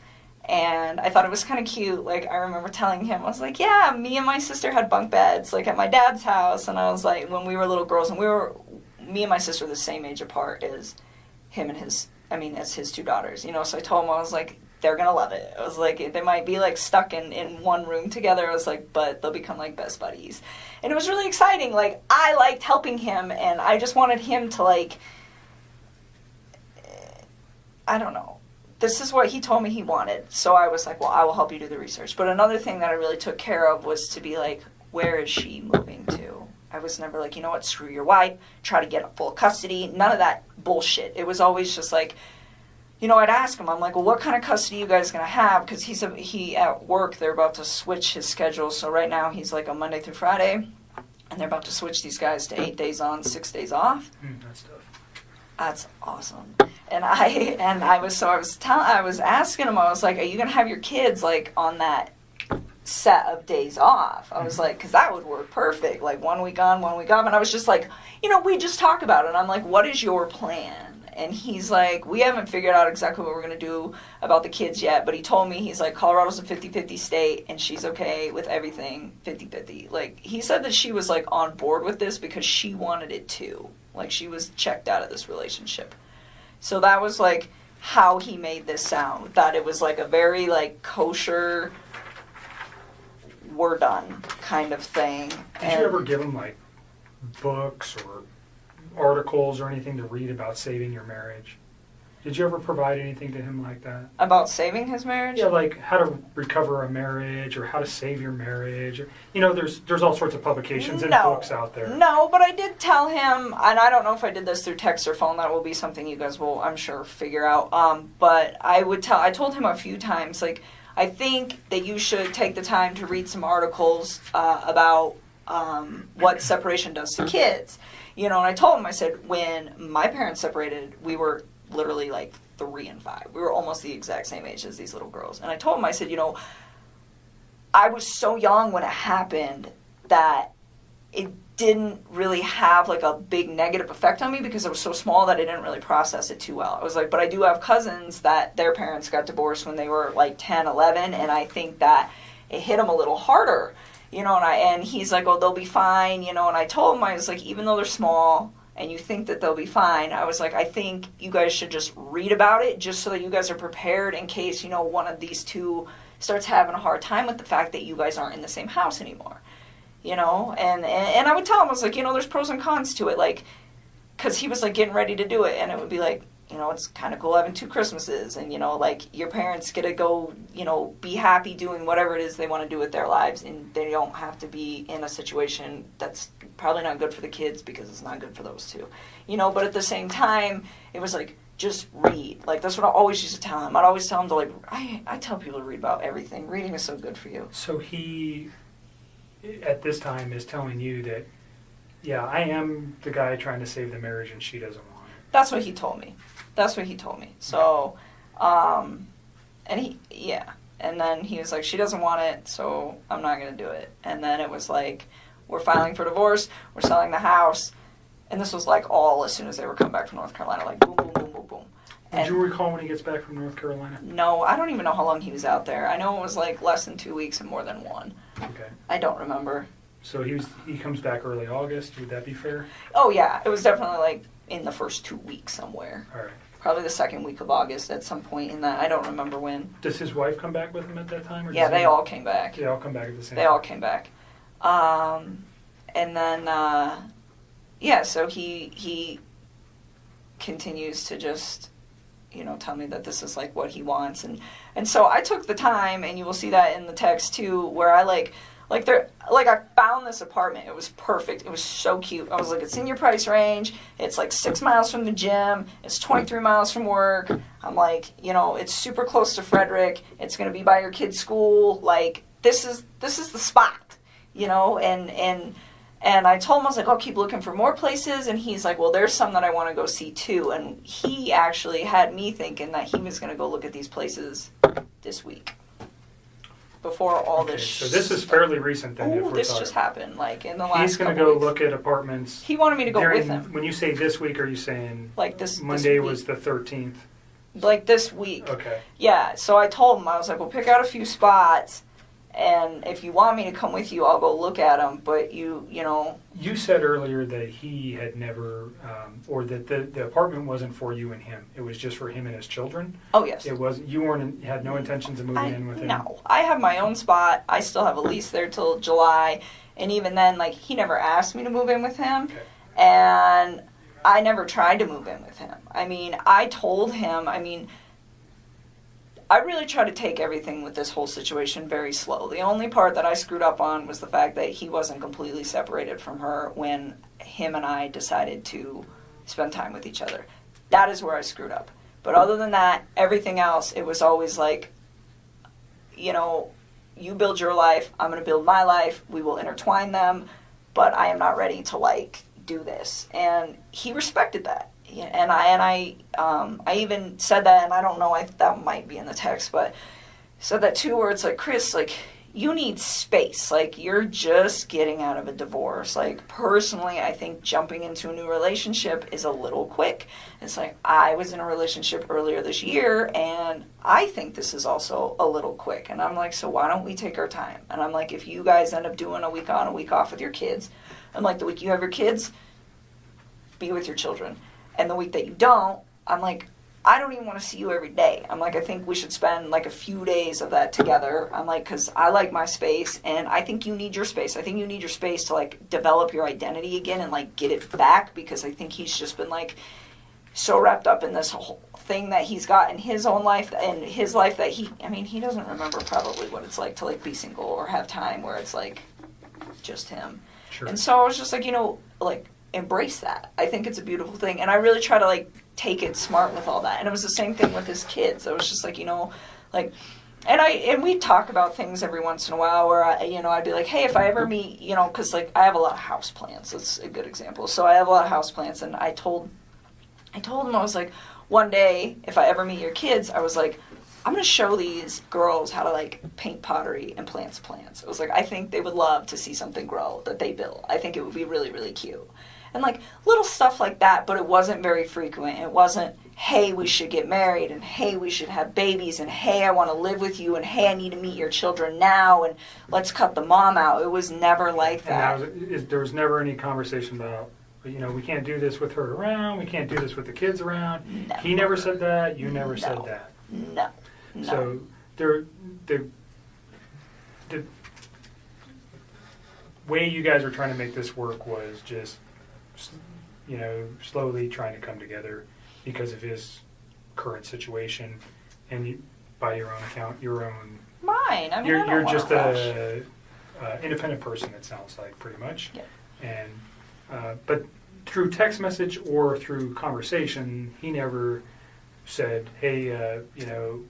And I thought it was kind of cute. Like, I remember telling him, I was like, yeah, me and my sister had bunk beds, like, at my dad's house. And I was like, when we were little girls, and me and my sister were the same age apart as him and as his 2 daughters, you know. So I told him, I was like, they're going to love it. I was like, they might be, like, stuck in one room together. I was like, but they'll become, like, best buddies. And it was really exciting. Like, I liked helping him, and I just wanted him to, like, I don't know. This is what he told me he wanted. So I was like, well, I will help you do the research. But another thing that I really took care of was to be like, where is she moving to? I was never like, you know what, screw your wife, try to get full custody. None of that bullshit. It was always just like, you know, I'd ask him, I'm like, well, what kind of custody you guys going to have? Because he at work, they're about to switch his schedule. So right now he's like on Monday through Friday, and they're about to switch these guys to 8 days on, 6 days off. That's tough. That's awesome. And I was asking him, I was like, are you gonna have your kids like on that set of days off? I was like, because that would work perfect, like 1 week on, 1 week off. And I was just like, you know, we just talk about it. And I'm like, what is your plan? And he's like, we haven't figured out exactly what we're gonna do about the kids yet, but he told me, he's like, Colorado's a 50-50 state, and she's okay with everything 50-50. Like, he said that she was like on board with this because she wanted it too. Like, she was checked out of this relationship. So that was, like, how he made this sound. That it was, like, a very, like, kosher, we're done kind of thing. Did you ever give him, like, books or articles or anything to read about saving your marriage? Did you ever provide anything to him like that? About saving his marriage? Yeah, like how to recover a marriage or how to save your marriage. You know, there's all sorts of publications and books out there. No, but I did tell him, and I don't know if I did this through text or phone. That will be something you guys will, I'm sure, figure out. But I told him a few times, like, I think that you should take the time to read some articles about what separation does to kids. You know, and I told him, I said, when my parents separated, we were literally like 3 and 5. We were almost the exact same age as these little girls. And I told him, I said, you know, I was so young when it happened that it didn't really have like a big negative effect on me because I was so small that I didn't really process it too well. I was like, but I do have cousins that their parents got divorced when they were like 10, 11, and I think that it hit them a little harder, you know, and he's like, oh, they'll be fine, you know, and I told him, I was like, even though they're small, and you think that they'll be fine, I was like, I think you guys should just read about it just so that you guys are prepared in case, you know, one of these two starts having a hard time with the fact that you guys aren't in the same house anymore, you know? And I would tell him, I was like, you know, there's pros and cons to it, like, because he was, like, getting ready to do it, and it would be like, you know, it's kind of cool having 2 Christmases, and, you know, like, your parents get to go, you know, be happy doing whatever it is they want to do with their lives, and they don't have to be in a situation that's probably not good for the kids because it's not good for those two, you know. But at the same time, it was like, just read. Like, that's what I always used to tell him. I'd always tell him to, like, I tell people to read about everything. Reading is so good for you. So he, at this time, is telling you that, yeah, I am the guy trying to save the marriage and she doesn't want it. That's what he told me. That's what he told me. So, and then he was like, she doesn't want it, so I'm not going to do it. And then it was like, we're filing for divorce, we're selling the house, and this was like all as soon as they were coming back from North Carolina, like boom, boom, boom, boom, boom. Did you recall when he gets back from North Carolina? No, I don't even know how long he was out there. I know it was like less than 2 weeks and more than 1. Okay. I don't remember. So he comes back early August, would that be fair? Oh yeah, it was definitely like in the first 2 weeks somewhere. All right. Probably the second week of August at some point in that. I don't remember when. Does his wife come back with him at that time? Or Yeah, they all came back. They all come back at the same time? They all came back. And then, so he continues to just, you know, tell me that this is like what he wants. And so I took the time, and you will see that in the text too, where I I found this apartment. It was perfect. It was so cute. I was like, it's in your price range. It's like 6 miles from the gym. It's 23 miles from work. I'm like, you know, it's super close to Frederick. It's going to be by your kid's school. Like, this is the spot, you know, and I told him, I was like, I'll keep looking for more places. And he's like, well, there's some that I want to go see too. And he actually had me thinking that he was going to go look at these places this week. before all Okay, this. so this is fairly recent then. if Oh, we're this talking. just happened, like in the last. He's going to couple go weeks. look at apartments. He wanted me to go during, with him, When you say this week, are you saying like this. Monday this week. was the 13th? Like this week. Okay. Yeah. So I told him, I was like, "We'll pick out a few spots, and if you want me to come with you, I'll go look at them. But you know." You said earlier that he had never, or that the apartment wasn't for you and him. It was just for him and his children. Oh yes. It wasn't. You weren't. Had no intentions of moving in with him. No, I have my own spot. I still have a lease there till July, and even then, like, he never asked me to move in with him, Okay. and I never tried to move in with him. I mean, I told him. I mean, I really try to take everything with this whole situation very slow. The only part that I screwed up on was the fact that he wasn't completely separated from her when him and I decided to spend time with each other. That is where I screwed up. But other than that, everything else, it was always like, you know, you build your life, I'm going to build my life, we will intertwine them, but I am not ready to, like, do this. And he respected that. And I even said that, and I don't know, that might be in the text, but said that too, where it's like, Chris, like, you need space. Like, you're just getting out of a divorce. Like, personally, I think jumping into a new relationship is a little quick. It's like, I was in a relationship earlier this year, and I think this is also a little quick. And I'm like, so why don't we take our time? And I'm like, if you guys end up doing a week on, a week off with your kids, I'm like, the week you have your kids, be with your children. And the week that you don't, I'm like, I don't even want to see you every day. I'm like, I think we should spend like a few days of that together. I'm like, because I like my space, and I think you need your space. I think you need your space to, like, develop your identity again and, like, get it back, because I think he's just been, like, so wrapped up in this whole thing that he's got in his own life and his life that he doesn't remember probably what it's like to, like, be single or have time where it's, like, just him. Sure. And so I was just like, you know, like, embrace that. I think it's a beautiful thing, and I really try to, like, take it smart with all that. And it was the same thing with his kids. I was just like, you know, like, and we talk about things every once in a while where I'd be like, hey, if I ever meet, you know, because, like, I have a lot of house plants. That's a good example. So I have a lot of house plants, and I told him, I was like, one day if I ever meet your kids, I was like, I'm going to show these girls how to, like, paint pottery and plants. I was like, I think they would love to see something grow that they built. I think it would be really, really cute. And, like, little stuff like that, but it wasn't very frequent. It wasn't, hey, we should get married, and hey, we should have babies, and hey, I want to live with you, and hey, I need to meet your children now, and let's cut the mom out. It was never like that. And there was never any conversation about, you know, we can't do this with her around, we can't do this with the kids around. Never. He never said that, you never said No. that. No. So the way you guys were trying to make this work was just, you know, slowly trying to come together because of his current situation, and you, by your own account, your own. Mine. I mean, You're I don't just want a independent person. It sounds like pretty much. Yeah. And but through text message or through conversation, he never said, "Hey, you know,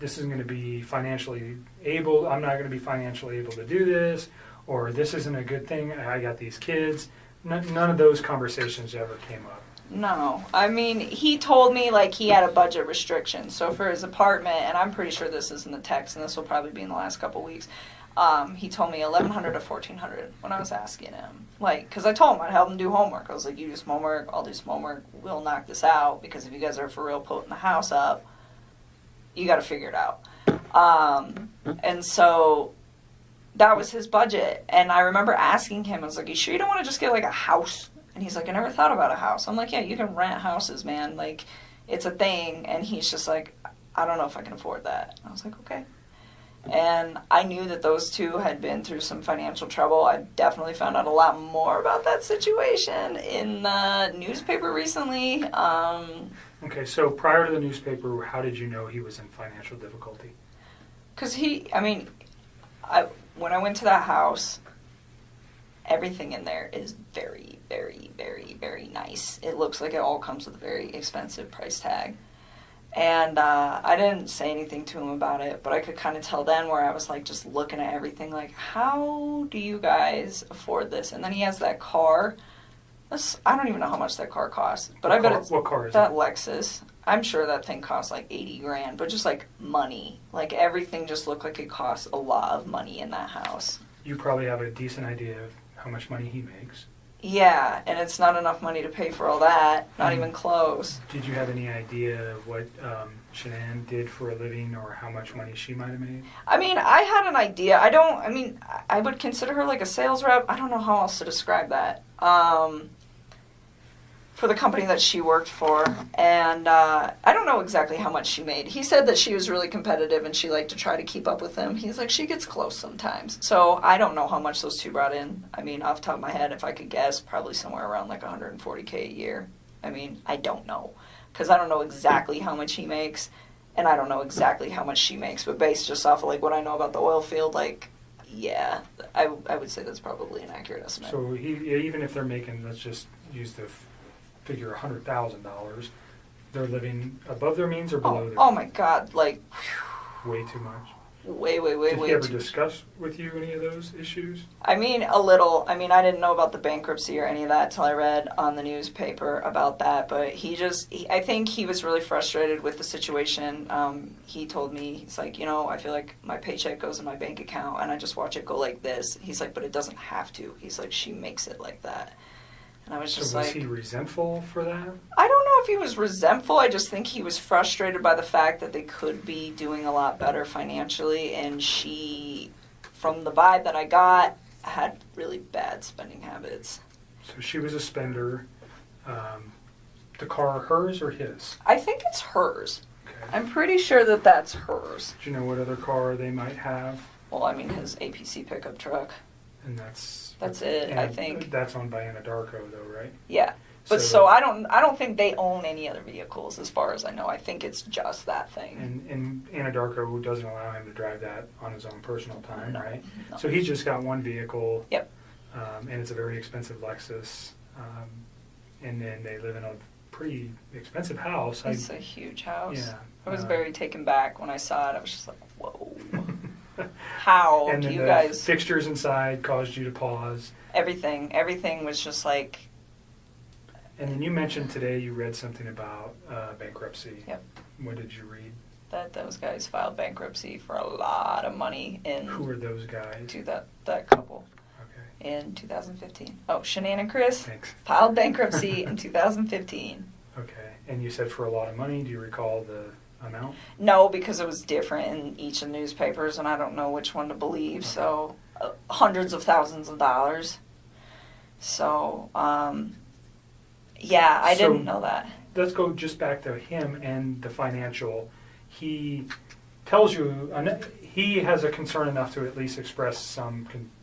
this isn't going to be financially able. I'm not going to be financially able to do this, or this isn't a good thing. I got these kids." None of those conversations ever came up. No. I mean, he told me, like, he had a budget restriction. So for his apartment, and I'm pretty sure this is in the text, and this will probably be in the last couple weeks, he told me $1,100 to $1,400 when I was asking him. Like, because I told him I'd help him do homework. I was like, you do some homework, I'll do some homework, we'll knock this out, because if you guys are for real putting the house up, you got to figure it out. And so that was his budget. And I remember asking him, I was like, you sure you don't want to just get, like, a house? And he's like, I never thought about a house. I'm like, yeah, you can rent houses, man. Like, it's a thing. And he's just like, I don't know if I can afford that. And I was like, okay. And I knew that those two had been through some financial trouble. I definitely found out a lot more about that situation in the newspaper recently. Okay, so prior to the newspaper, how did you know he was in financial difficulty? Because when I went to that house, everything in there is very, very, very, very nice. It looks like it all comes with a very expensive price tag. And I didn't say anything to him about it, but I could kind of tell then where I was, like, just looking at everything, like, how do you guys afford this? And then he has that car. I don't even know how much that car costs, but I bet it's What car is that it? Lexus. I'm sure that thing costs like 80 grand, but just like money. Like everything just looked like it costs a lot of money in that house. You probably have a decent idea of how much money he makes. Yeah, and it's not enough money to pay for all that. Not even close. Did you have any idea of what Shanann did for a living or how much money she might have made? I mean, I had an idea. I would consider her like a sales rep. I don't know how else to describe that. For the company that she worked for. And I don't know exactly how much she made. He said that she was really competitive and she liked to try to keep up with him. He's like, she gets close sometimes. So I don't know how much those two brought in. I mean, off the top of my head, if I could guess, probably somewhere around like $140K a year. I mean, I don't know. Because I don't know exactly how much he makes. And I don't know exactly how much she makes. But based just off of like what I know about the oil field, like, yeah, I would say that's probably an accurate estimate. So even if they're making, let's just use the figure $100,000, they're living above their means or below their Oh my God, like, way too much. way Did he ever too. discuss with you any of those issues? I mean, a little. I mean, I didn't know about the bankruptcy or any of that till I read on the newspaper about that. But I think he was really frustrated with the situation. He told me, he's like, I feel like my paycheck goes in my bank account and I just watch it go like this. He's like, but it doesn't have to. He's like, she makes it like that. And I was just So was like, he resentful for that? I don't know if he was resentful. I just think he was frustrated by the fact that they could be doing a lot better financially. And she, from the vibe that I got, had really bad spending habits. So she was a spender. The car, hers or his? I think it's hers. Okay. I'm pretty sure that that's hers. Do you know what other car they might have? Well, I mean, his APC pickup truck. And that's it, and I think. That's owned by Anadarko, though, right? Yeah. But so I don't think they own any other vehicles as far as I know. I think it's just that thing. And Anadarko doesn't allow him to drive that on his own personal time, No, right? no. So he's just got one vehicle. Yep. And it's a very expensive Lexus. And then they live in a pretty expensive house. It's a huge house. Yeah. I was very taken back when I saw it. I was just like, whoa. How And do then you the guys... fixtures inside caused you to pause. Everything was just like... And then you mentioned today you read something about bankruptcy. Yep. What did you read? That those guys filed bankruptcy for a lot of money Who are those guys? to that couple Okay, in 2015. Oh, Shanann and Chris thanks. filed bankruptcy in 2015. Okay, and you said for a lot of money. Do you recall the amount? No, because it was different in each of the newspapers, and I don't know which one to believe. So, hundreds of thousands of dollars. So, yeah, I didn't know that. Let's go just back to him and the financial. He tells you he has a concern enough to at least express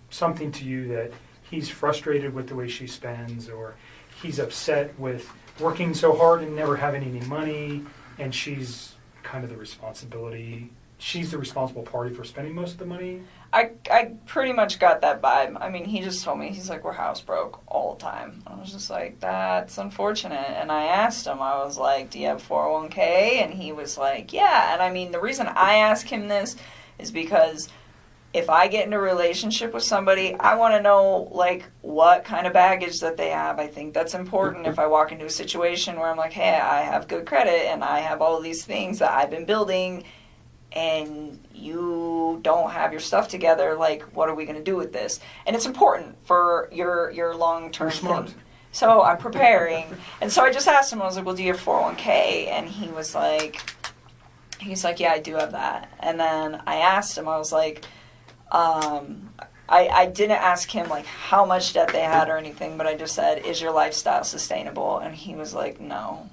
something to you that he's frustrated with the way she spends, or he's upset with working so hard and never having any money, and she's kind of the responsible party for spending most of the money. I pretty much got that vibe. I mean, he just told me, he's like, we're house broke all the time. I was just like, that's unfortunate. And I asked him, I was like, do you have 401k? And he was like, yeah. And I mean, the reason I ask him this is because if I get into a relationship with somebody, I want to know, like, what kind of baggage that they have. I think that's important if I walk into a situation where I'm like, hey, I have good credit and I have all of these things that I've been building, and you don't have your stuff together, like, what are we going to do with this? And it's important for your long-term You're smart. thing. So I'm preparing. And so I just asked him, I was like, well, do you have 401k? And he's like, yeah, I do have that. And then I asked him, I was like, I didn't ask him, like, how much debt they had or anything, but I just said, is your lifestyle sustainable? And he was like, no.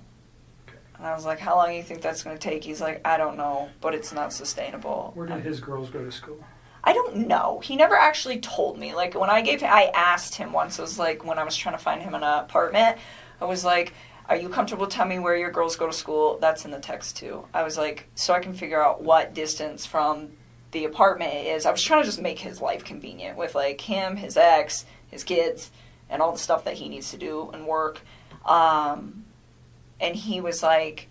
And I was like, how long do you think that's going to take? He's like, I don't know, but it's not sustainable. Where did his girls go to school? I don't know. He never actually told me. Like, when I asked him once, it was like when I was trying to find him an apartment, I was like, are you comfortable telling me where your girls go to school? That's in the text too. I was like, so I can figure out what distance from the apartment it is. I was trying to just make his life convenient with, like, him, his ex, his kids, and all the stuff that he needs to do and work. And he was like,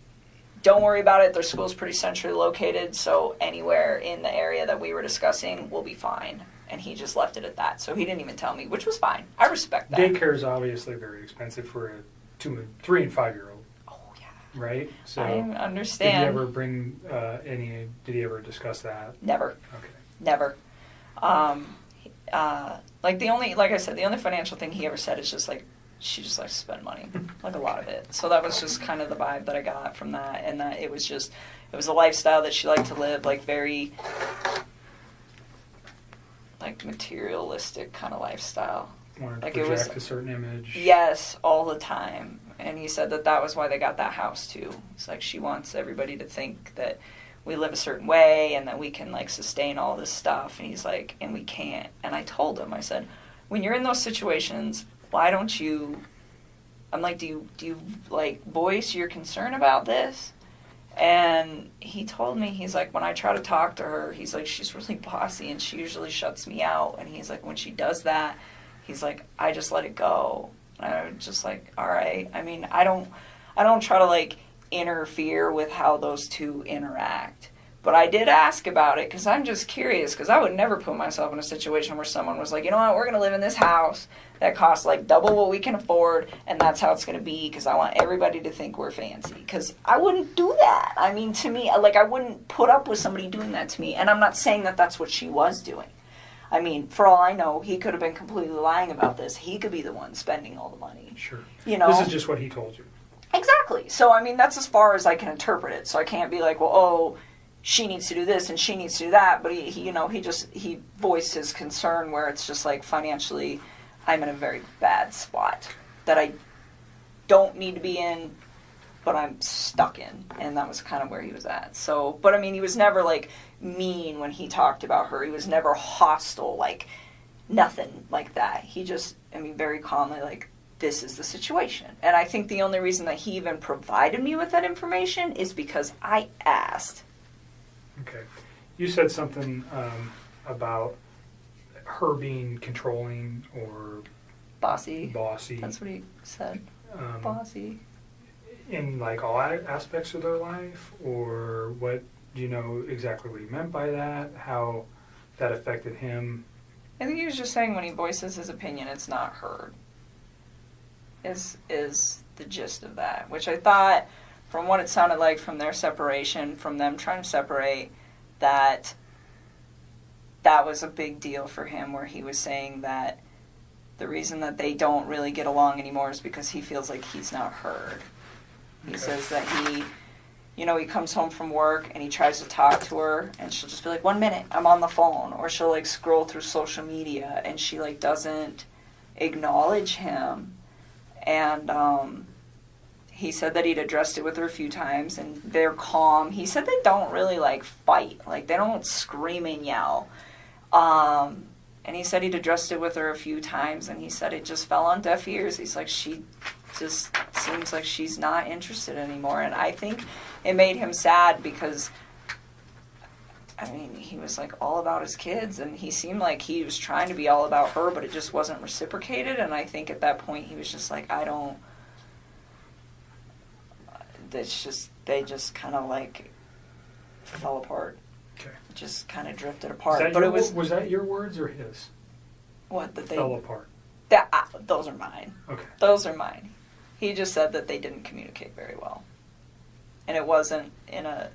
don't worry about it. Their school's pretty centrally located, so anywhere in the area that we were discussing will be fine. And he just left it at that. So he didn't even tell me, which was fine. I respect that. Daycare is obviously very expensive for a 3 and 5 year old. Oh, yeah. Right? So I did understand. he ever bring did he ever discuss that? Never. Okay. Never. Like I said, the only financial thing he ever said is just like, she just likes to spend money, like a lot of it. So that was just kind of the vibe that I got from that, and that it was a lifestyle that she liked to live, like very, like materialistic kind of lifestyle. Wanted to Like it project was- a certain image. Yes, all the time. And he said that was why they got that house too. It's like she wants everybody to think that we live a certain way and that we can like sustain all this stuff. And he's like, and we can't. And I told him, I said, when you're in those situations, why don't you, I'm like, do you like voice your concern about this? And he told me, he's like, when I try to talk to her, he's like, she's really bossy and she usually shuts me out. And he's like, when she does that, he's like, I just let it go. And I was just like, all right. I mean, I don't try to like interfere with how those two interact. But I did ask about it because I'm just curious, because I would never put myself in a situation where someone was like, you know what, we're going to live in this house that costs like double what we can afford, and that's how it's going to be because I want everybody to think we're fancy. Because I wouldn't do that. I mean, to me, like, I wouldn't put up with somebody doing that to me. And I'm not saying that that's what she was doing. I mean, for all I know, he could have been completely lying about this. He could be the one spending all the money. Sure. You know? This is just what he told you. Exactly. So, I mean, that's as far as I can interpret it. So I can't be like, well, oh, she needs to do this and she needs to do that. But he voiced his concern where it's just like financially, I'm in a very bad spot that I don't need to be in, but I'm stuck in. And that was kind of where he was at. So, but I mean, he was never like mean when he talked about her. He was never hostile, like nothing like that. He just, I mean, very calmly like, this is the situation. And I think the only reason that he even provided me with that information is because I asked. Okay. You said something about her being controlling or Bossy. bossy. That's what he said. Um, Bossy. in like all aspects of their life, or what? Do you know exactly what he meant by that? How that affected him? I think he was just saying when he voices his opinion, it's not heard. Is the gist of that, which I thought, from what it sounded like from their separation, from them trying to separate, that was a big deal for him, where he was saying that the reason that they don't really get along anymore is because he feels like he's not heard. He Okay. says that he comes home from work and he tries to talk to her and she'll just be like, 1 minute, I'm on the phone. Or she'll like scroll through social media and she like doesn't acknowledge him. And he said that he'd addressed it with her a few times and they're calm. He said they don't really like fight. Like they don't scream and yell. And he said he'd addressed it with her a few times and he said it just fell on deaf ears. He's like, she just seems like she's not interested anymore. And I think it made him sad because, I mean, he was like all about his kids and he seemed like he was trying to be all about her, but it just wasn't reciprocated. And I think at that point he was just like, they just kind of like fell apart. Okay. Just kind of drifted apart. But was that your words or his? What, that they Fell apart. those are mine. Okay. Those are mine. He just said that they didn't communicate very well. And it wasn't in a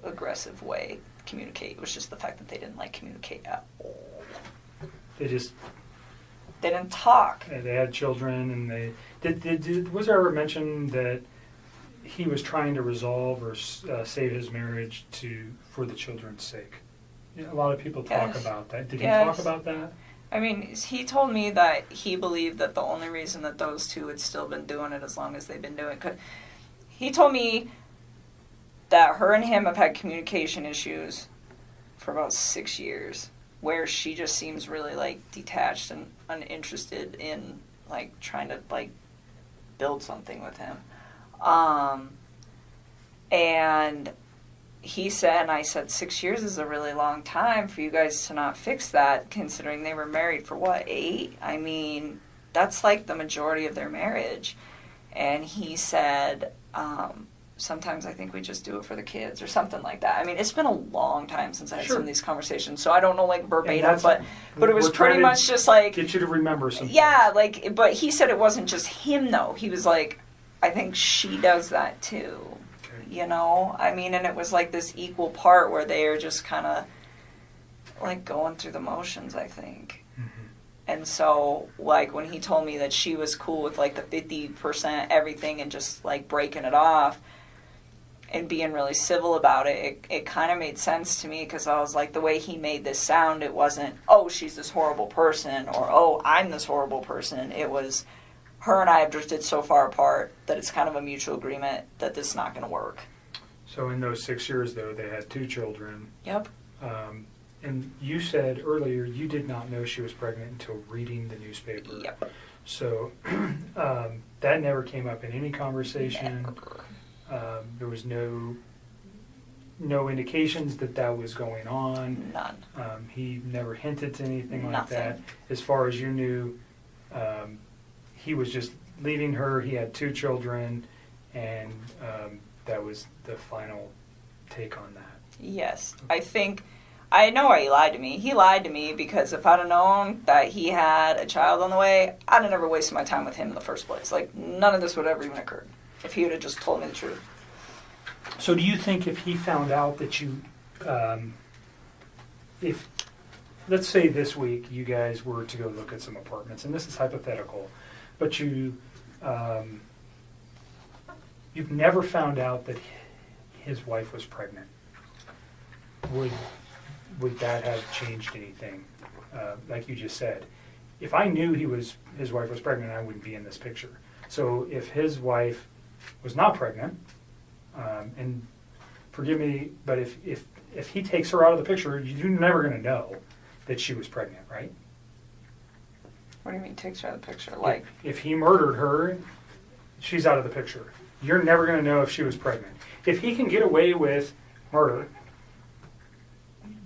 aggressive way communicate. It was just the fact that they didn't like communicate at all. They didn't talk. they had children, and they was there ever mention that he was trying to resolve or save his marriage for the children's sake? You know, a lot of people talk Yes. about that. Did he Yes. talk about that? I mean, he told me that he believed that the only reason that those two had still been doing it as long as they've been doing it, he told me that her and him have had communication issues for about 6 years, where she just seems really like detached and uninterested in like trying to like build something with him. And he said, and I said, 6 years is a really long time for you guys to not fix that, considering they were married for what, 8? I mean, that's like the majority of their marriage. And he said, sometimes I think we just do it for the kids or something like that. I mean, it's been a long time since I had Sure. some of these conversations, so I don't know like verbatim, that's- but it was we're trying pretty to much just like, Get you to remember some yeah, like, but he said it wasn't just him though. He was like, I think she does that too. Okay. You know? I mean, and it was like this equal part where they are just kind of like going through the motions, I think. Mhm. And so, like, when he told me that she was cool with like the 50% everything and just like breaking it off and being really civil about it, it kind of made sense to me, because I was like, the way he made this sound, it wasn't, oh, she's this horrible person, or oh, I'm this horrible person. It was, her and I have drifted so far apart that it's kind of a mutual agreement that this is not going to work. So in those 6 years, though, they had 2 children. Yep. And you said earlier you did not know she was pregnant until reading the newspaper. Yep. So that never came up in any conversation. Never. There was no indications that that was going on. None. He never hinted to anything like Nothing. that. As far as you knew, he was just leaving her. He had 2 children, and that was the final take on that. Yes. I know why he lied to me. He lied to me because if I'd have known that he had a child on the way, I'd have never wasted my time with him in the first place. Like, none of this would have ever even occurred if he would have just told me the truth. So do you think if he found out that you, if, let's say this week you guys were to go look at some apartments, and this is hypothetical, but you've never found out that his wife was pregnant, would that have changed anything? Like you just said, if I knew his wife was pregnant, I wouldn't be in this picture. So if his wife was not pregnant, and forgive me, but if he takes her out of the picture, you're never going to know that she was pregnant, right? What do you mean takes her out of the picture? Like, If he murdered her, she's out of the picture. You're never going to know if she was pregnant. If he can get away with murder,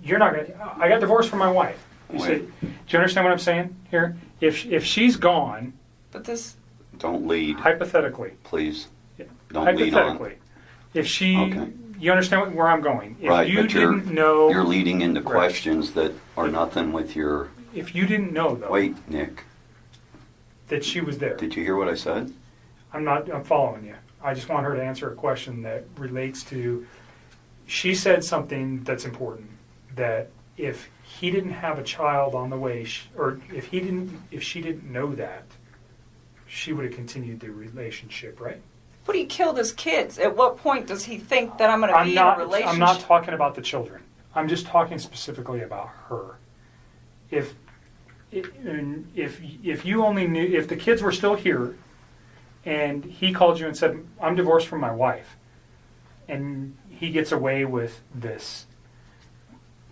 you're not going to... I got divorced from my wife. You see, do you understand what I'm saying here? If she's gone, but this... Don't lead, hypothetically, please. Don't lead on. hypothetically, if she... Okay. You understand where I'm going? If Right, you but you're, didn't know... you're leading into Right. questions that are nothing with your... If you didn't know, though, Wait, Nick, that she was there... did you hear what I said? I'm following you. I just want her to answer a question that relates to... She said something that's important, that if he didn't have a child on the way, or if she didn't know that, she would have continued the relationship, right? But he killed his kids. At what point does he think that I'm going to be in a relationship? I'm not talking about the children. I'm just talking specifically about her. If you only knew, if the kids were still here, and he called you and said, "I'm divorced from my wife," and he gets away with this,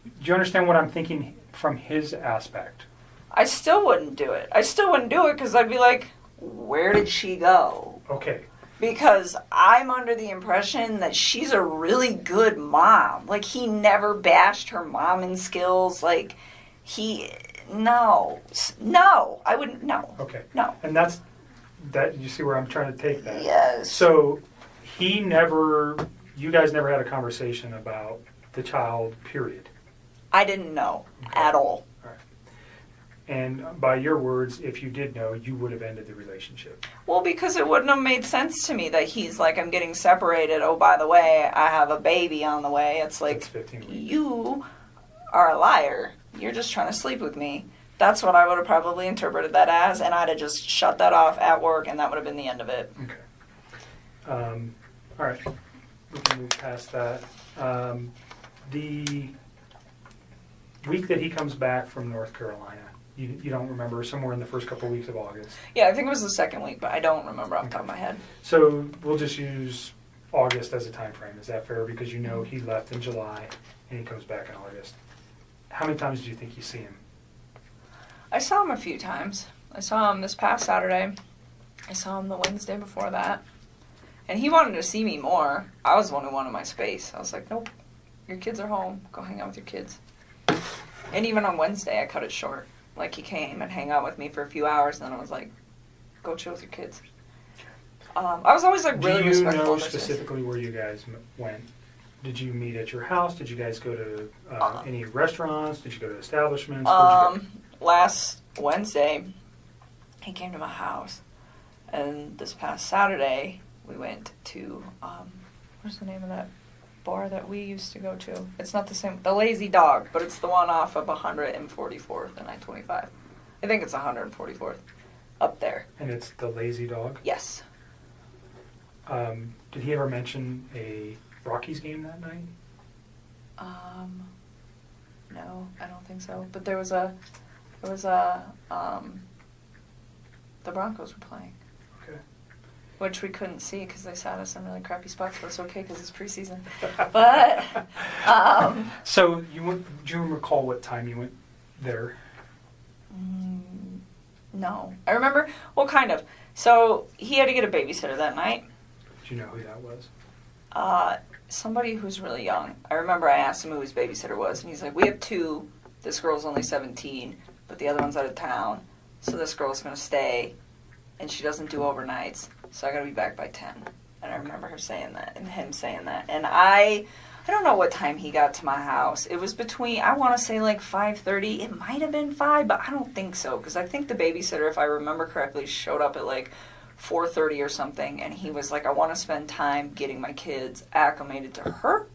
do you understand what I'm thinking from his aspect? I still wouldn't do it. I still wouldn't do it because I'd be like, where did she go? Okay. Because I'm under the impression that she's a really good mom. Like, he never bashed her momming skills. Like, no, I wouldn't, no. Okay. No. And that, you see where I'm trying to take that? Yes. So you guys never had a conversation about the child, period. I didn't know at all. All right. And by your words, if you did know, you would have ended the relationship. Well, because it wouldn't have made sense to me that he's like, I'm getting separated. Oh, by the way, I have a baby on the way. It's like, That's 15 weeks. you are a liar. You're just trying to sleep with me. That's what I would have probably interpreted that as, and I'd have just shut that off at work, and that would have been the end of it. Okay. All right. We can move past that. The week that he comes back from North Carolina, you don't remember, somewhere in the first couple of weeks of August. Yeah, I think it was the second week, but I don't remember off the top of my head. So we'll just use August as a time frame. Is that fair? Because you know he left in July and he comes back in August. How many times do you think you see him? I saw him a few times. I saw him this past Saturday. I saw him the Wednesday before that. And he wanted to see me more. I was the one who wanted my space. I was like, nope, your kids are home. Go hang out with your kids. And even on Wednesday, I cut it short. Like, he came and hang out with me for a few hours, and then I was like, go chill with your kids. I was always like really Do you respectful. know of their space. specifically where you guys went? Did you meet at your house? Did you guys go to any restaurants? Did you go to establishments? Where'd you go? Last Wednesday, he came to my house, and this past Saturday, we went to, what's the name of that bar that we used to go to? It's not the same, the Lazy Dog, but it's the one off of 144th and I-25. I think it's 144th, up there. And it's the Lazy Dog. Yes. Did he ever mention a Rockies game that night? No, I don't think so. But the Broncos were playing. Okay. Which we couldn't see because they sat us in really crappy spots, but it's okay because it's preseason. But, So do you recall what time you went there? no. I remember, well, kind of. So he had to get a babysitter that night. Do you know who that was? Somebody who's really young. I remember I asked him who his babysitter was, and he's like, we have two. This girl's only 17, but the other one's out of town. So this girl's going to stay, and she doesn't do overnights, so I got to be back by 10. And I remember her saying that, and him saying that. And I don't know what time he got to my house. It was between, I want to say like 5:30. It might have been 5, but I don't think so, because I think the babysitter, if I remember correctly, showed up at like 4:30 or something, and he was like, I want to spend time getting my kids acclimated to her,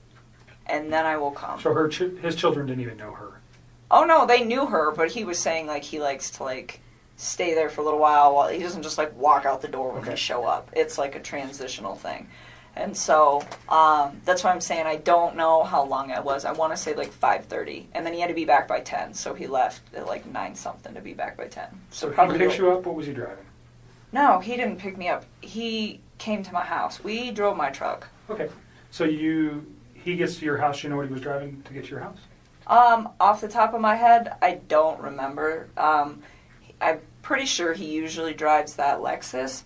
and then I will come. So his children didn't even know her. Oh no, they knew her, but he was saying like he likes to like stay there for a little while he doesn't just like walk out the door when they show up. It's like a transitional thing. And so that's why I'm saying I don't know how long it was. I want to say like 5:30, and then he had to be back by 10, so he left at like 9 something to be back by 10. So probably he picked like, you up. What was he driving? No, he didn't pick me up. He came to my house. We drove my truck. Okay. So he gets to your house. You know what he was driving to get to your house? Off the top of my head, I don't remember. I'm pretty sure he usually drives that Lexus,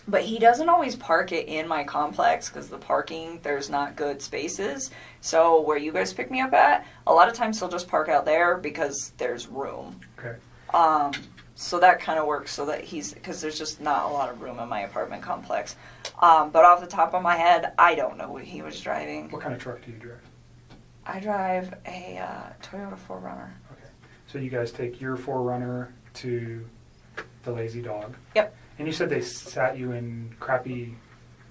but he doesn't always park it in my complex because the parking, there's not good spaces. So where you guys pick me up at, a lot of times he'll just park out there because there's room. Okay. So that kind of works so that because there's just not a lot of room in my apartment complex. But off the top of my head, I don't know what he was driving. What kind of truck do you drive? I drive a Toyota 4Runner. Okay. So you guys take your 4Runner to the Lazy Dog. Yep. And you said they sat you in crappy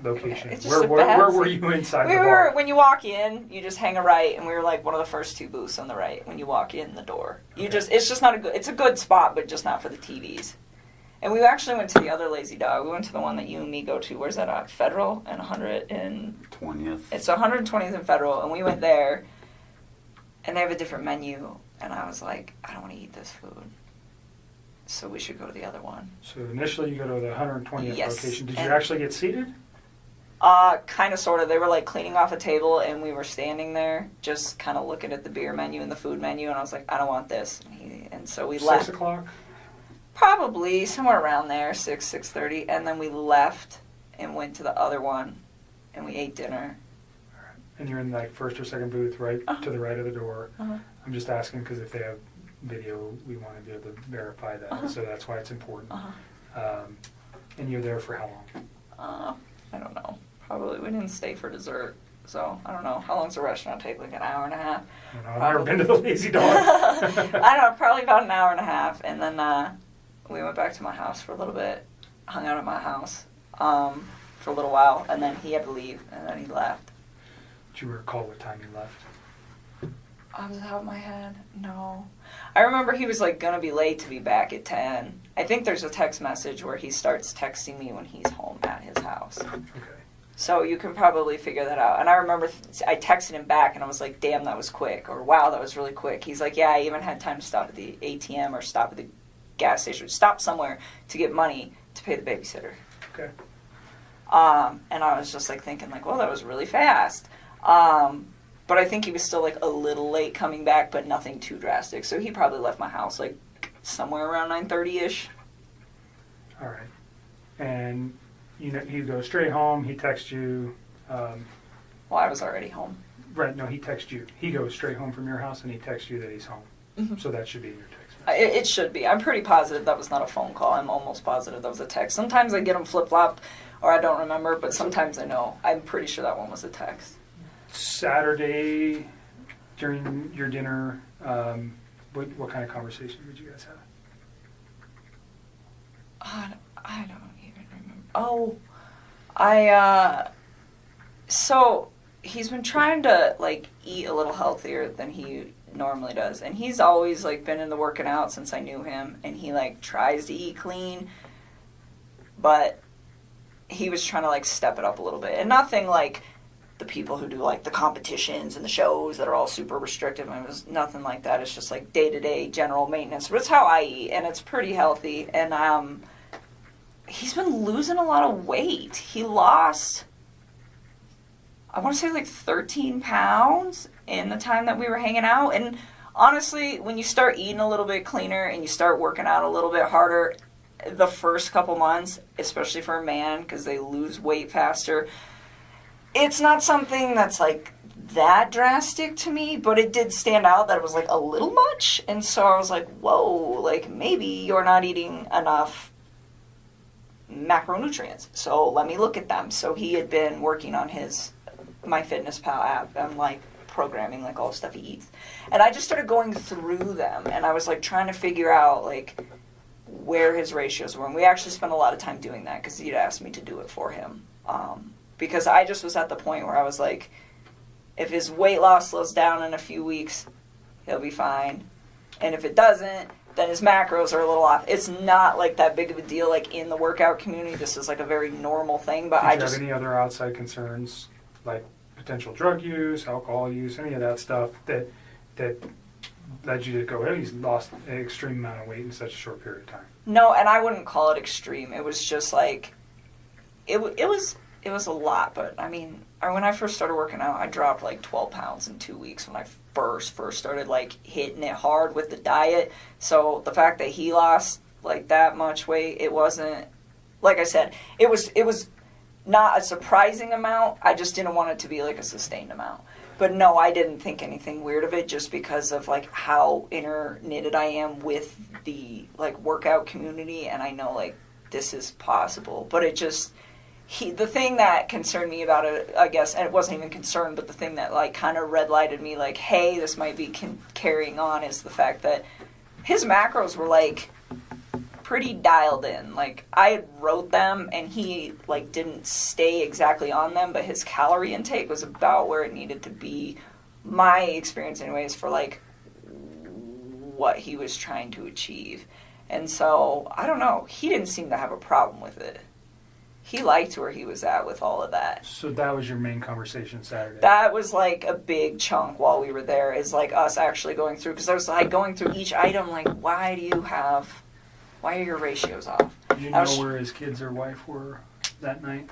locations. It's just Where were you inside the bar? When you walk in, you just hang a right, and we were like one of the first two booths on the right when you walk in the door. It's just not it's a good spot, but just not for the TVs. And we actually went to the other Lazy Dog. We went to the one that you and me go to. Where's that at? Federal and 20th. It's 120th and Federal, and we went there, and they have a different menu, and I was like, I don't want to eat this food, so we should go to the other one. So initially you go to the 120th Yes. location. Did you actually get seated? Kind of, sort of. They were like cleaning off a table, and we were standing there, just kind of looking at the beer menu and the food menu, and I was like, I don't want this. And so we left. 6 o'clock? Probably somewhere around there, 6:30, and then we left and went to the other one, and we ate dinner. And you're in like first or second booth, right to the right of the door. Uh-huh. I'm just asking because if they have video, we want to be able to verify that. So that's why it's important. And you're there for how long? I don't know. Probably we didn't stay for dessert, so I don't know. How long's the restaurant take? Like an hour and a half? I don't know. I've never been to the Lazy Dog. I don't know. Probably about an hour and a half, and then we went back to my house for a little bit, hung out at my house for a little while, and then he had to leave, and then he left. Do you recall what time you left? Off the top of my head, no. I remember he was like gonna be late to be back at 10. I think there's a text message where he starts texting me when he's home at his house. Okay. So you can probably figure that out. And I remember I texted him back and I was like, damn, that was quick. Or wow, that was really quick. He's like, yeah, I even had time to stop at the ATM or stop at the gas station, stop somewhere to get money to pay the babysitter. Okay. And I was just like thinking like, well, that was really fast. But I think he was still like a little late coming back, but nothing too drastic. So he probably left my house like somewhere around 9:30ish. All right. And you go straight home. He texts you. Well, I was already home. Right. No, he texts you. He goes straight home from your house and he texts you that he's home. Mm-hmm. So that should be in your text message. It should be. I'm pretty positive that was not a phone call. I'm almost positive that was a text. Sometimes I get them flip-flopped or I don't remember, but sometimes I know. I'm pretty sure that one was a text. Saturday, during your dinner, what kind of conversation did you guys have? I don't even remember. Oh, so he's been trying to, like, eat a little healthier than he normally does. And he's always, like, been in the working out since I knew him. And he, like, tries to eat clean. But he was trying to, like, step it up a little bit. And nothing like the people who do, like, the competitions and the shows that are all super restrictive. It was nothing like that. It's just, like, day-to-day general maintenance. But it's how I eat. And it's pretty healthy. And he's been losing a lot of weight. He lost, I want to say, like 13 pounds in the time that we were hanging out. And honestly, when you start eating a little bit cleaner and you start working out a little bit harder, the first couple months, especially for a man, because they lose weight faster, it's not something that's like that drastic to me, but it did stand out that it was like a little much. And so I was like, whoa, like maybe you're not eating enough macronutrients, so let me look at them. So he had been working on his MyFitnessPal app and like programming like all the stuff he eats, and I just started going through them, and I was like trying to figure out like where his ratios were. And we actually spent a lot of time doing that because he'd asked me to do it for him, because I just was at the point where I was like, if his weight loss slows down in a few weeks, he'll be fine, and if it doesn't, then his macros are a little off. It's not like that big of a deal like in the workout community. This is like a very normal thing. But Did you have any other outside concerns, like potential drug use, alcohol use, any of that stuff that led you to go, hey, he's lost an extreme amount of weight in such a short period of time? No, and I wouldn't call it extreme. It was just like, it was a lot. But I mean, when I first started working out, I dropped like 12 pounds in 2 weeks when I first started like hitting it hard with the diet. So the fact that he lost like that much weight, it wasn't, like I said, it was not a surprising amount. I just didn't want it to be like a sustained amount. But no, I didn't think anything weird of it just because of like how inter-knitted I am with the like workout community, and I know like this is possible. But it just, the thing that concerned me about it, I guess, and it wasn't even concern, but the thing that like kind of red lighted me like, hey, this might be carrying on, is the fact that his macros were like pretty dialed in. Like I wrote them and he like didn't stay exactly on them, but his calorie intake was about where it needed to be, my experience anyways, for like what he was trying to achieve. And so I don't know, he didn't seem to have a problem with it. He liked where he was at with all of that. So that was your main conversation Saturday? That was like a big chunk while we were there, is like us actually going through, because I was like going through each item like, why are your ratios off? Did you know where his kids or wife were that night?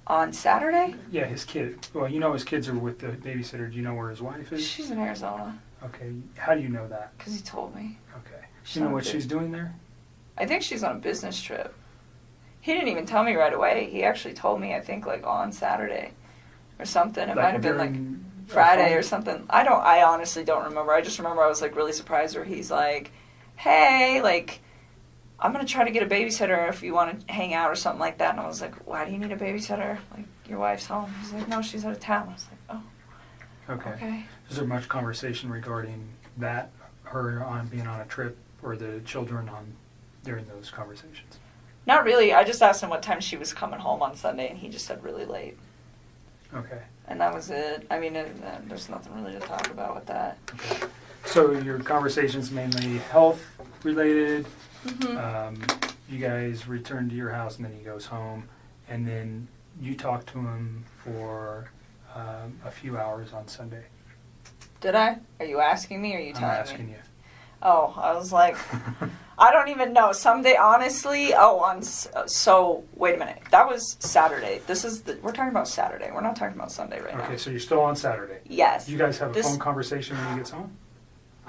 On Saturday? Yeah, his kid. Well, you know his kids are with the babysitter. Do you know where his wife is? She's in Arizona. Okay. How do you know that? Because he told me. Okay. Do you know what she's doing there? I think she's on a business trip. He didn't even tell me right away. He actually told me, I think, like on Saturday or something. It might have been like Friday or something. I honestly don't remember. I just remember I was like really surprised where he's like, hey, like, I'm going to try to get a babysitter if you want to hang out or something like that. And I was like, why do you need a babysitter? Like, your wife's home. He's like, no, she's out of town. I was like, oh, okay. Is there much conversation regarding that, her on being on a trip, or the children during those conversations? Not really. I just asked him what time she was coming home on Sunday, and he just said really late. Okay. And that was it. I mean, there's nothing really to talk about with that. Okay. So your conversation's mainly health related. Mm-hmm. You guys return to your house, and then he goes home, and then you talk to him for a few hours on Sunday. Did I? Are you asking me, or are you telling me? I'm asking you. Oh, I was like, I don't even know. Someday, honestly, so wait a minute. That was Saturday. We're talking about Saturday. We're not talking about Sunday right now. Okay, so you're still on Saturday. Yes. You guys have a phone conversation when he gets home?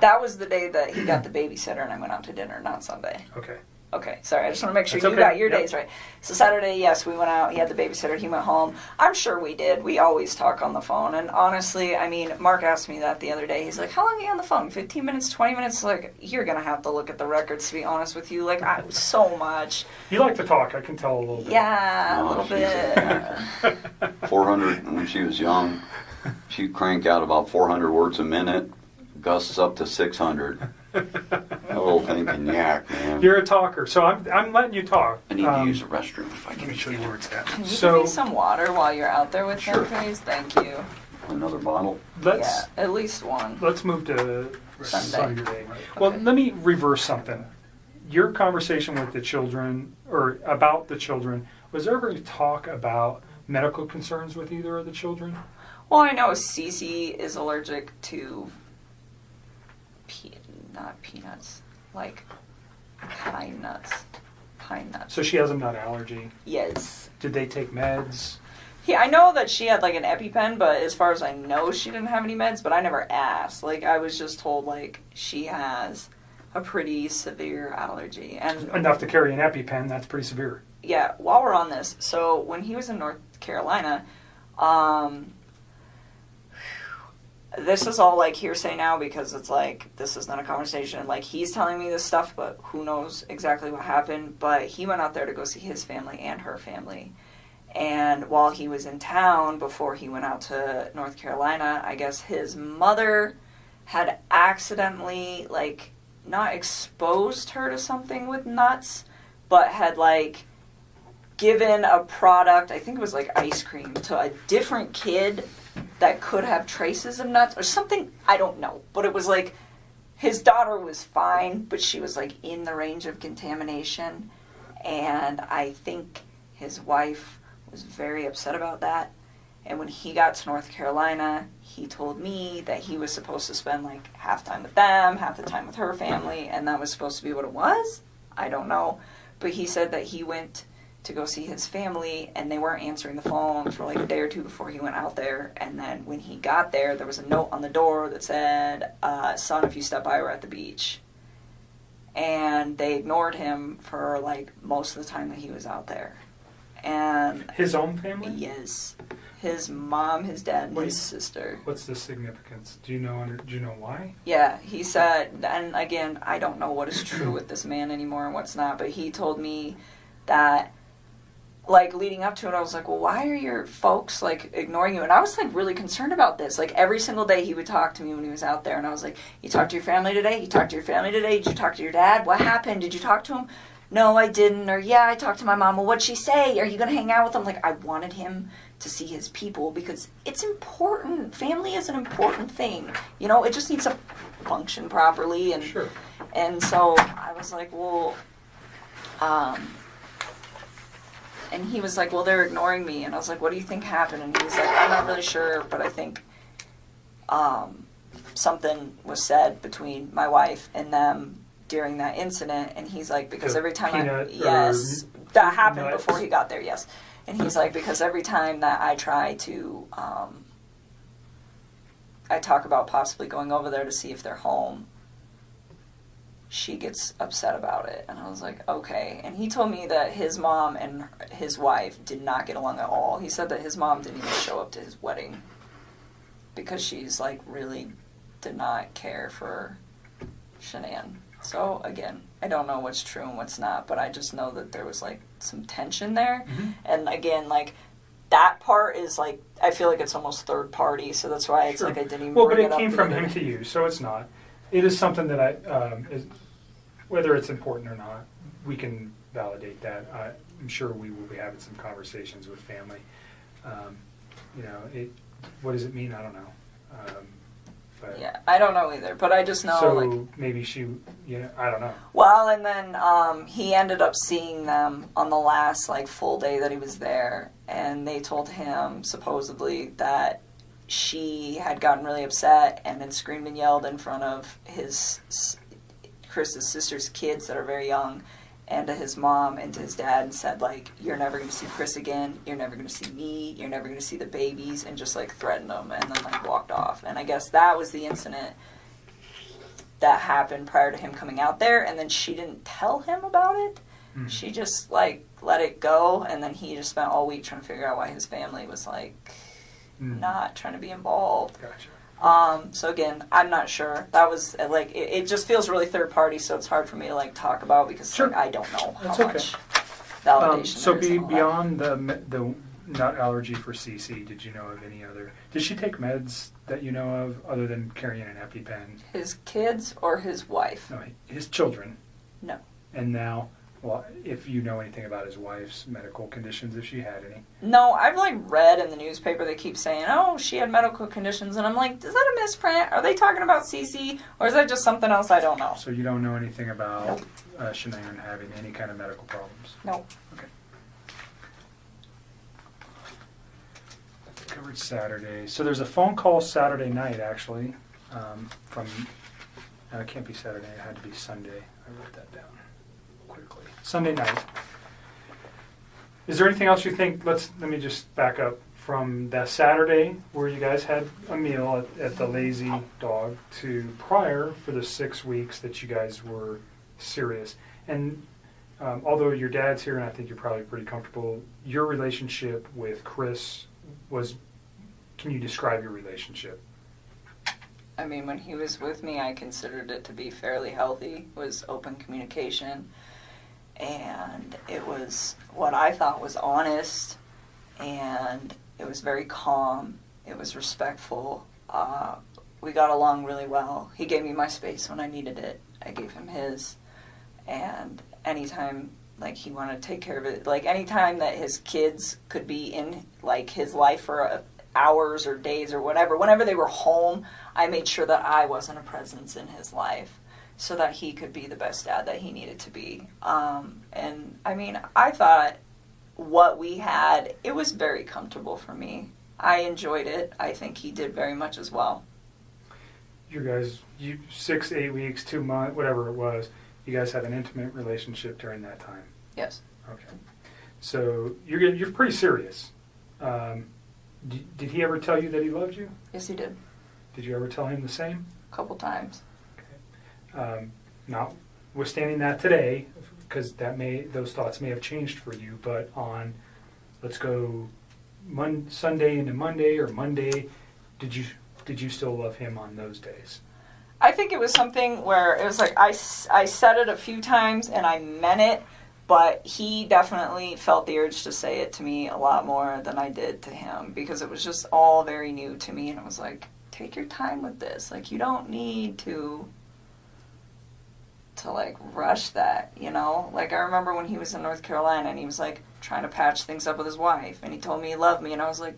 That was the day that he got the babysitter and I went out to dinner, not Sunday. Okay. Okay, sorry, I just want to make sure That's you okay. got your Yep. days right. So Saturday, yes, we went out. He had the babysitter. He went home. I'm sure we did. We always talk on the phone. And honestly, I mean, Mark asked me that the other day. He's like, how long are you on the phone? 15 minutes, 20 minutes? Like, you're going to have to look at the records, to be honest with you. Like, so much. You like to talk, I can tell a little bit. Yeah, a Oh, little she's bit. 400 when she was young. She'd crank out about 400 words a minute. Gusts up to 600. That little thing can yak, man. You're a talker, so I'm letting you talk. I need to use the restroom if I Let can. me show you where it's at. Can you So- give me some water while you're out there with Sure. them, please? Thank you. Another bottle. Let's Yeah, at least one. let's move to Sunday. Sunday. Well, Okay. let me reverse something. Your conversation with the children, or about the children, was there ever talk about medical concerns with either of the children? Well, I know Cece is allergic to not peanuts, like pine nuts. Pine nuts. So she has a nut allergy. Yes. Did they take meds? Yeah, I know that she had like an EpiPen, but as far as I know, she didn't have any meds, but I never asked. Like, I was just told, like, she has a pretty severe allergy. And Enough to carry an EpiPen, that's pretty severe. yeah, while we're on this, so when he was in North Carolina, this is all like hearsay now because it's like this is not a conversation. Like, he's telling me this stuff, but who knows exactly what happened. But he went out there to go see his family and her family. And while he was in town, before he went out to North Carolina, I guess his mother had accidentally, like, not exposed her to something with nuts, but had, like, given a product, I think it was like ice cream, to a different kid that could have traces of nuts or something. I don't know. But it was like his daughter was fine, but she was like in the range of contamination. And I think his wife was very upset about that. And when he got to North Carolina, he told me that he was supposed to spend like half time with them, half the time with her family, and that was supposed to be what it was. I don't know. But he said that he went to go see his family, and they weren't answering the phone for like a day or two before he went out there. And then when he got there, there was a note on the door that said, son, if you step by, we're at the beach. And they ignored him for like most of the time that he was out there. And His own family? yes, his mom, his dad, and Wait. his sister. What's the significance? Do you know why? Yeah, he said, and again, I don't know what is true with this man anymore and what's not, but he told me that, like, leading up to it, I was like, well, why are your folks, like, ignoring you? And I was, like, really concerned about this. Like, every single day he would talk to me when he was out there, and I was like, you talked to your family today? You talked to your family today? Did you talk to your dad? What happened? Did you talk to him? No, I didn't. Or, yeah, I talked to my mom. Well, what'd she say? Are you going to hang out with him? Like, I wanted him to see his people because it's important. Family is an important thing. You know, it just needs to function properly. And Sure. and so I was like, well, and he was like, well, they're ignoring me. And I was like, what do you think happened? And he was like, I'm not really sure, but I think something was said between my wife and them during that incident. And he's like, because The every time peanut yes, or that happened nuts? before he got there, yes. And he's like, because every time that I try to, I talk about possibly going over there to see if they're home, she gets upset about it. And I was like, okay. And he told me that his mom and his wife did not get along at all. He said that his mom didn't even show up to his wedding because she's like really did not care for Shanann. So again, I don't know what's true and what's not, but I just know that there was like some tension there. Mhm. And again, like that part is like, I feel like it's almost third party. So that's why it's Sure. like I didn't even Well, but bring it up came the from other- him to you, so it's not. It is something that whether it's important or not, we can validate that. I'm sure we will be having some conversations with family. What does it mean? I don't know. But Yeah, I don't know either, but I just know so like. maybe I don't know. Well, and then he ended up seeing them on the last like full day that he was there, and they told him supposedly that she had gotten really upset and had screamed and yelled in front of Chris's sister's kids that are very young, and to his mom and to his dad, and said like, you're never going to see Chris again, you're never going to see me, you're never going to see the babies, and just like threatened them, and then like walked off. And I guess that was the incident that happened prior to him coming out there, and then she didn't tell him about it. Mm. She just, like, let it go, and then he just spent all week trying to figure out why his family was, like, not trying to be involved. Gotcha. So again, I'm not sure. That was, like, it just feels really third party, so it's hard for me to, like, talk about because Sure. like, I don't know how That's okay. much validation So there is and all that. beyond the nut allergy for Cece, did you know of any other? Did she take meds that you know of other than carrying an EpiPen? His kids or his wife? No, his children. No. And now, well, if you know anything about his wife's medical conditions, if she had any. No, I've like read in the newspaper they keep saying, oh, she had medical conditions, and I'm like, is that a misprint? Are they talking about Cece, or is that just something else I don't know? So you don't know anything about Nope. Shanann having any kind of medical problems? No. Okay. Covered Saturday. So there's a phone call Saturday night, actually, from, it can't be Saturday, it had to be Sunday. I wrote that down quickly. Sunday night. Is there anything else you think, let me just back up, from that Saturday where you guys had a meal at the Lazy Dog to prior for the 6 weeks that you guys were serious? And although your dad's here and I think you're probably pretty comfortable, your relationship with Chris was, can you describe your relationship? I mean, when he was with me, I considered it to be fairly healthy. It was open communication, and it was what I thought was honest, and it was very calm. It was respectful. We got along really well. He gave me my space when I needed it. I gave him his, and anytime like he wanted to take care of it, like anytime that his kids could be in like his life for hours or days or whatever, whenever they were home, I made sure that I wasn't a presence in his life so that he could be the best dad that he needed to be. And I mean, I thought what we had, it was very comfortable for me. I enjoyed it. I think he did very much as well. You guys, 6, 8 weeks, 2 months, whatever it was, you guys had an intimate relationship during that time. Yes. Okay. So you're pretty serious. Did he ever tell you that he loved you? Yes, he did. Did you ever tell him the same? A couple times. Notwithstanding that today, because those thoughts may have changed for you, but on, let's go Sunday into Monday or Monday, did you still love him on those days? I think it was something where it was like I said it a few times and I meant it, but he definitely felt the urge to say it to me a lot more than I did to him because it was just all very new to me, and it was like, take your time with this. Like, you don't need to like rush that, you know? Like, I remember when he was in North Carolina and he was like trying to patch things up with his wife and he told me he loved me, and I was like,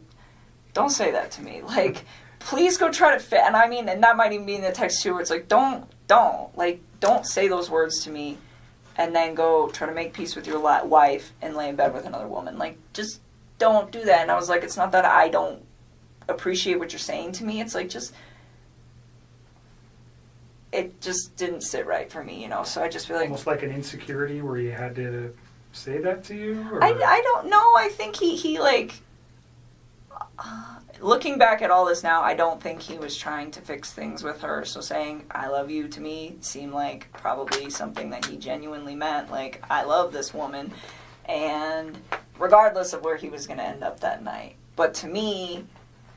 don't say that to me. Like, please go try to fit. And I mean, and that might even be in the text too, where it's like, don't say those words to me and then go try to make peace with your wife and lay in bed with another woman. Like, just don't do that. And I was like, it's not that I don't appreciate what you're saying to me. It's like, it just didn't sit right for me, you know? So I just feel like... Almost like an insecurity where you had to say that to you? Or? I don't know. I think he like... looking back at all this now, I don't think he was trying to fix things with her. So saying, I love you to me seemed like probably something that he genuinely meant. Like, I love this woman. And regardless of where he was going to end up that night. But to me,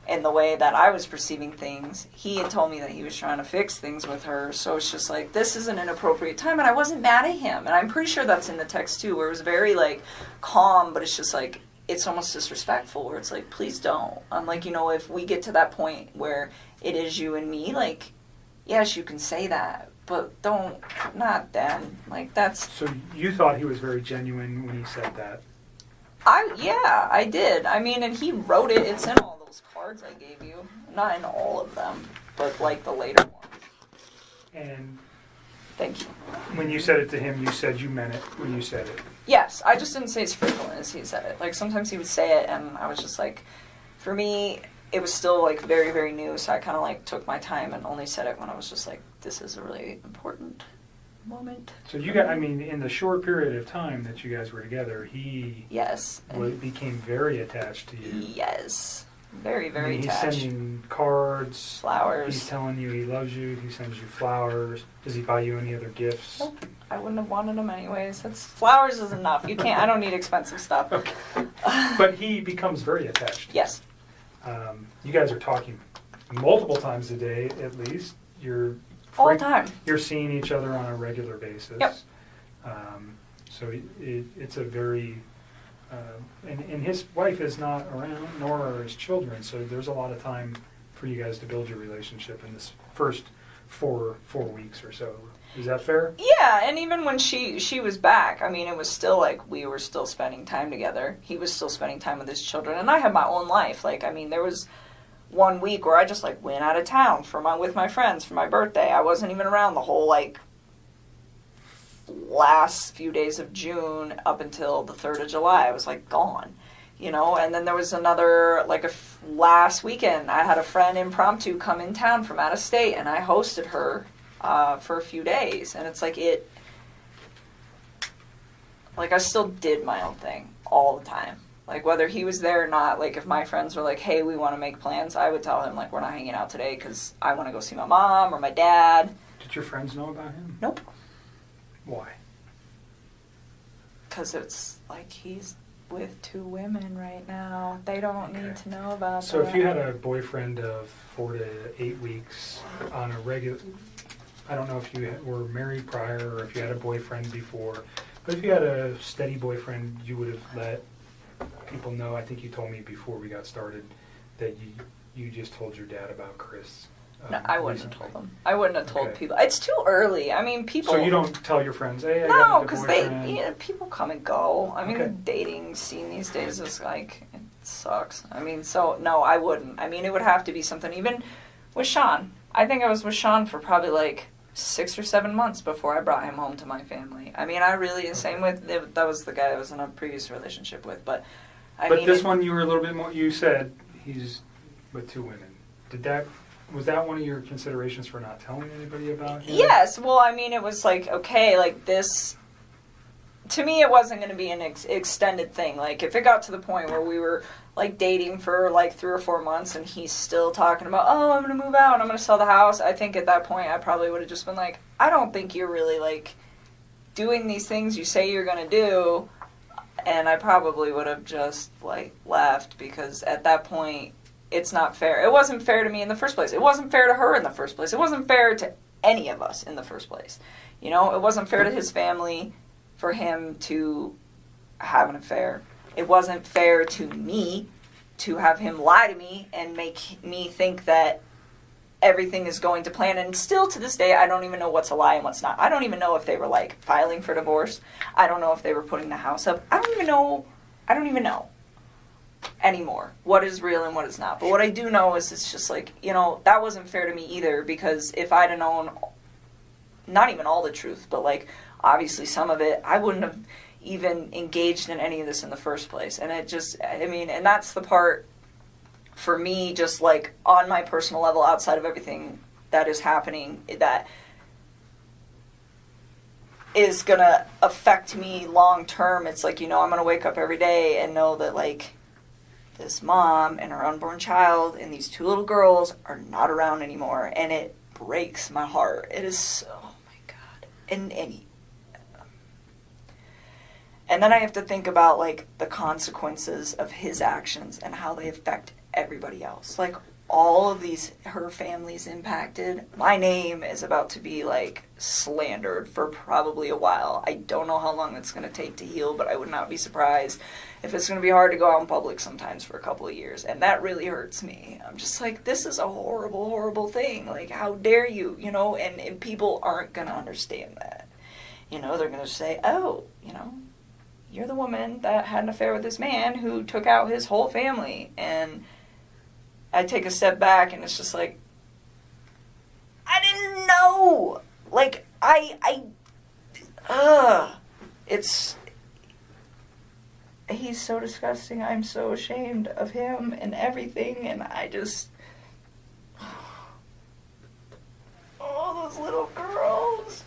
in the way that I was perceiving things, he had told me that he was trying to fix things with her. So it's just like, this is an inappropriate time. And I wasn't mad at him. And I'm pretty sure that's in the text too, where it was very like calm, but it's just like, it's almost disrespectful, where it's like, please don't. I'm like, you know, if we get to that point where it is you and me, like, yes, you can say that, but not then. Like, that's... So you thought he was very genuine when he said that? Yeah, I did. I mean, and he wrote it. It's in all those cards I gave you. Not in all of them, but like the later ones. And thank you. When you said it to him, you said you meant it when you said it. Yes, I just didn't say as frequently as he said it. Like, sometimes he would say it, and I was just like, for me, it was still like very, very new, so I kind of like took my time and only said it when I was just like, this is a really important moment. So you got, I mean, in the short period of time that you guys were together, he Yes. became very attached to you. Yes. Very, very He's attached. sending cards. Flowers. He's telling you he loves you. He sends you flowers. Does he buy you any other gifts? Nope. I wouldn't have wanted them anyways. Flowers is enough. You can't. I don't need expensive stuff. Okay. But he becomes very attached. Yes. You guys are talking multiple times a day, at least. You're All the time. You're seeing each other on a regular basis. Yep. So it's a very, and his wife is not around, nor are his children. So there's a lot of time for you guys to build your relationship in this first four weeks or so. Is that fair? Yeah, and even when she was back, I mean, it was still like we were still spending time together. He was still spending time with his children, and I had my own life. Like, I mean, there was one week where I just like went out of town with my friends for my birthday. I wasn't even around the whole like last few days of June up until the 3rd of July. I was like gone, you know. And then there was another like last weekend. I had a friend impromptu come in town from out of state, and I hosted her for a few days. And it's like I still did my own thing all the time. Like, whether he was there or not, like, if my friends were like, hey, we want to make plans, I would tell him, like, we're not hanging out today because I want to go see my mom or my dad. Did your friends know about him? Nope. Why? Because it's like he's with 2 women right now. They don't need to know about So that. if you had a boyfriend of 4 to 8 weeks on a regular, I don't know if you were married prior or if you had a boyfriend before, but if you had a steady boyfriend, you would have let people know. I think you told me before we got started that you just told your dad about Chris. No, I wouldn't have recently. told them. I wouldn't have told Okay. people. It's too early. I mean, people... So you don't tell your friends, hey, I No, got a because boyfriend. people come and go. I mean, Okay. the dating scene these days is like, it sucks. I mean, so, no, I wouldn't. I mean, it would have to be something, even with Sean. I think I was with Sean for probably like 6 or 7 months before I brought him home to my family. I mean, I really, same with, that was the guy I was in a previous relationship with, but I But mean... this one you were a little bit more, you said he's with 2 women. Was that one of your considerations for not telling anybody about him? Yes, well, I mean, it was like, okay, like this, to me, it wasn't going to be an extended thing. Like, if it got to the point where we were, like, dating for, like, 3 or 4 months and he's still talking about, oh, I'm going to move out, I'm going to sell the house, I think at that point I probably would have just been like, I don't think you're really, like, doing these things you say you're going to do, and I probably would have just, like, left, because at that point, it's not fair. It wasn't fair to me in the first place. It wasn't fair to her in the first place. It wasn't fair to any of us in the first place. You know, it wasn't fair to his family for him to have an affair. It wasn't fair to me to have him lie to me and make me think that everything is going to plan. And still to this day, I don't even know what's a lie and what's not. I don't even know if they were, like, filing for divorce. I don't know if they were putting the house up. I don't even know anymore what is real and what is not. But what I do know is it's just like, you know, that wasn't fair to me either, because if I'd have known not even all the truth, but like obviously some of it, I wouldn't have even engaged in any of this in the first place. And it just, I mean, and that's the part for me, just like on my personal level, outside of everything that is happening, that is gonna affect me long term. It's like, you know, I'm gonna wake up every day and know that, like, this mom and her unborn child and these 2 little girls are not around anymore, and it breaks my heart. It is so, oh my God. And then I have to think about, like, the consequences of his actions and how they affect everybody else. Like, all of these, her family's impacted. My name is about to be, like, slandered for probably a while. I don't know how long it's going to take to heal, but I would not be surprised if it's going to be hard to go out in public sometimes for a couple of years. And that really hurts me. I'm just like, this is a horrible, horrible thing. Like, how dare you, you know? And people aren't going to understand that. You know, they're going to say, oh, you know, you're the woman that had an affair with this man who took out his whole family. And I take a step back and it's just like, I didn't know. Like, he's so disgusting. I'm so ashamed of him and everything. And I just, oh, those little girls.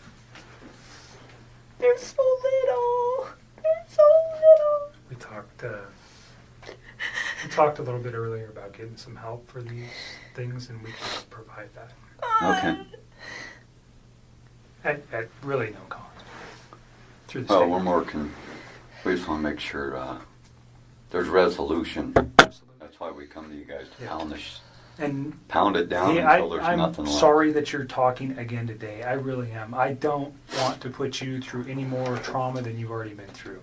They're so little. They're so little. We talked a little bit earlier about getting some help for these things, and we can provide that Okay. at really no cost through the Well, state. we're working, we just want to make sure there's resolution. Absolutely. That's why we come to you guys to Yeah. pound it down Hey, until there's I'm nothing left. sorry that you're talking again today. I really am. I don't want to put you through any more trauma than you've already been through.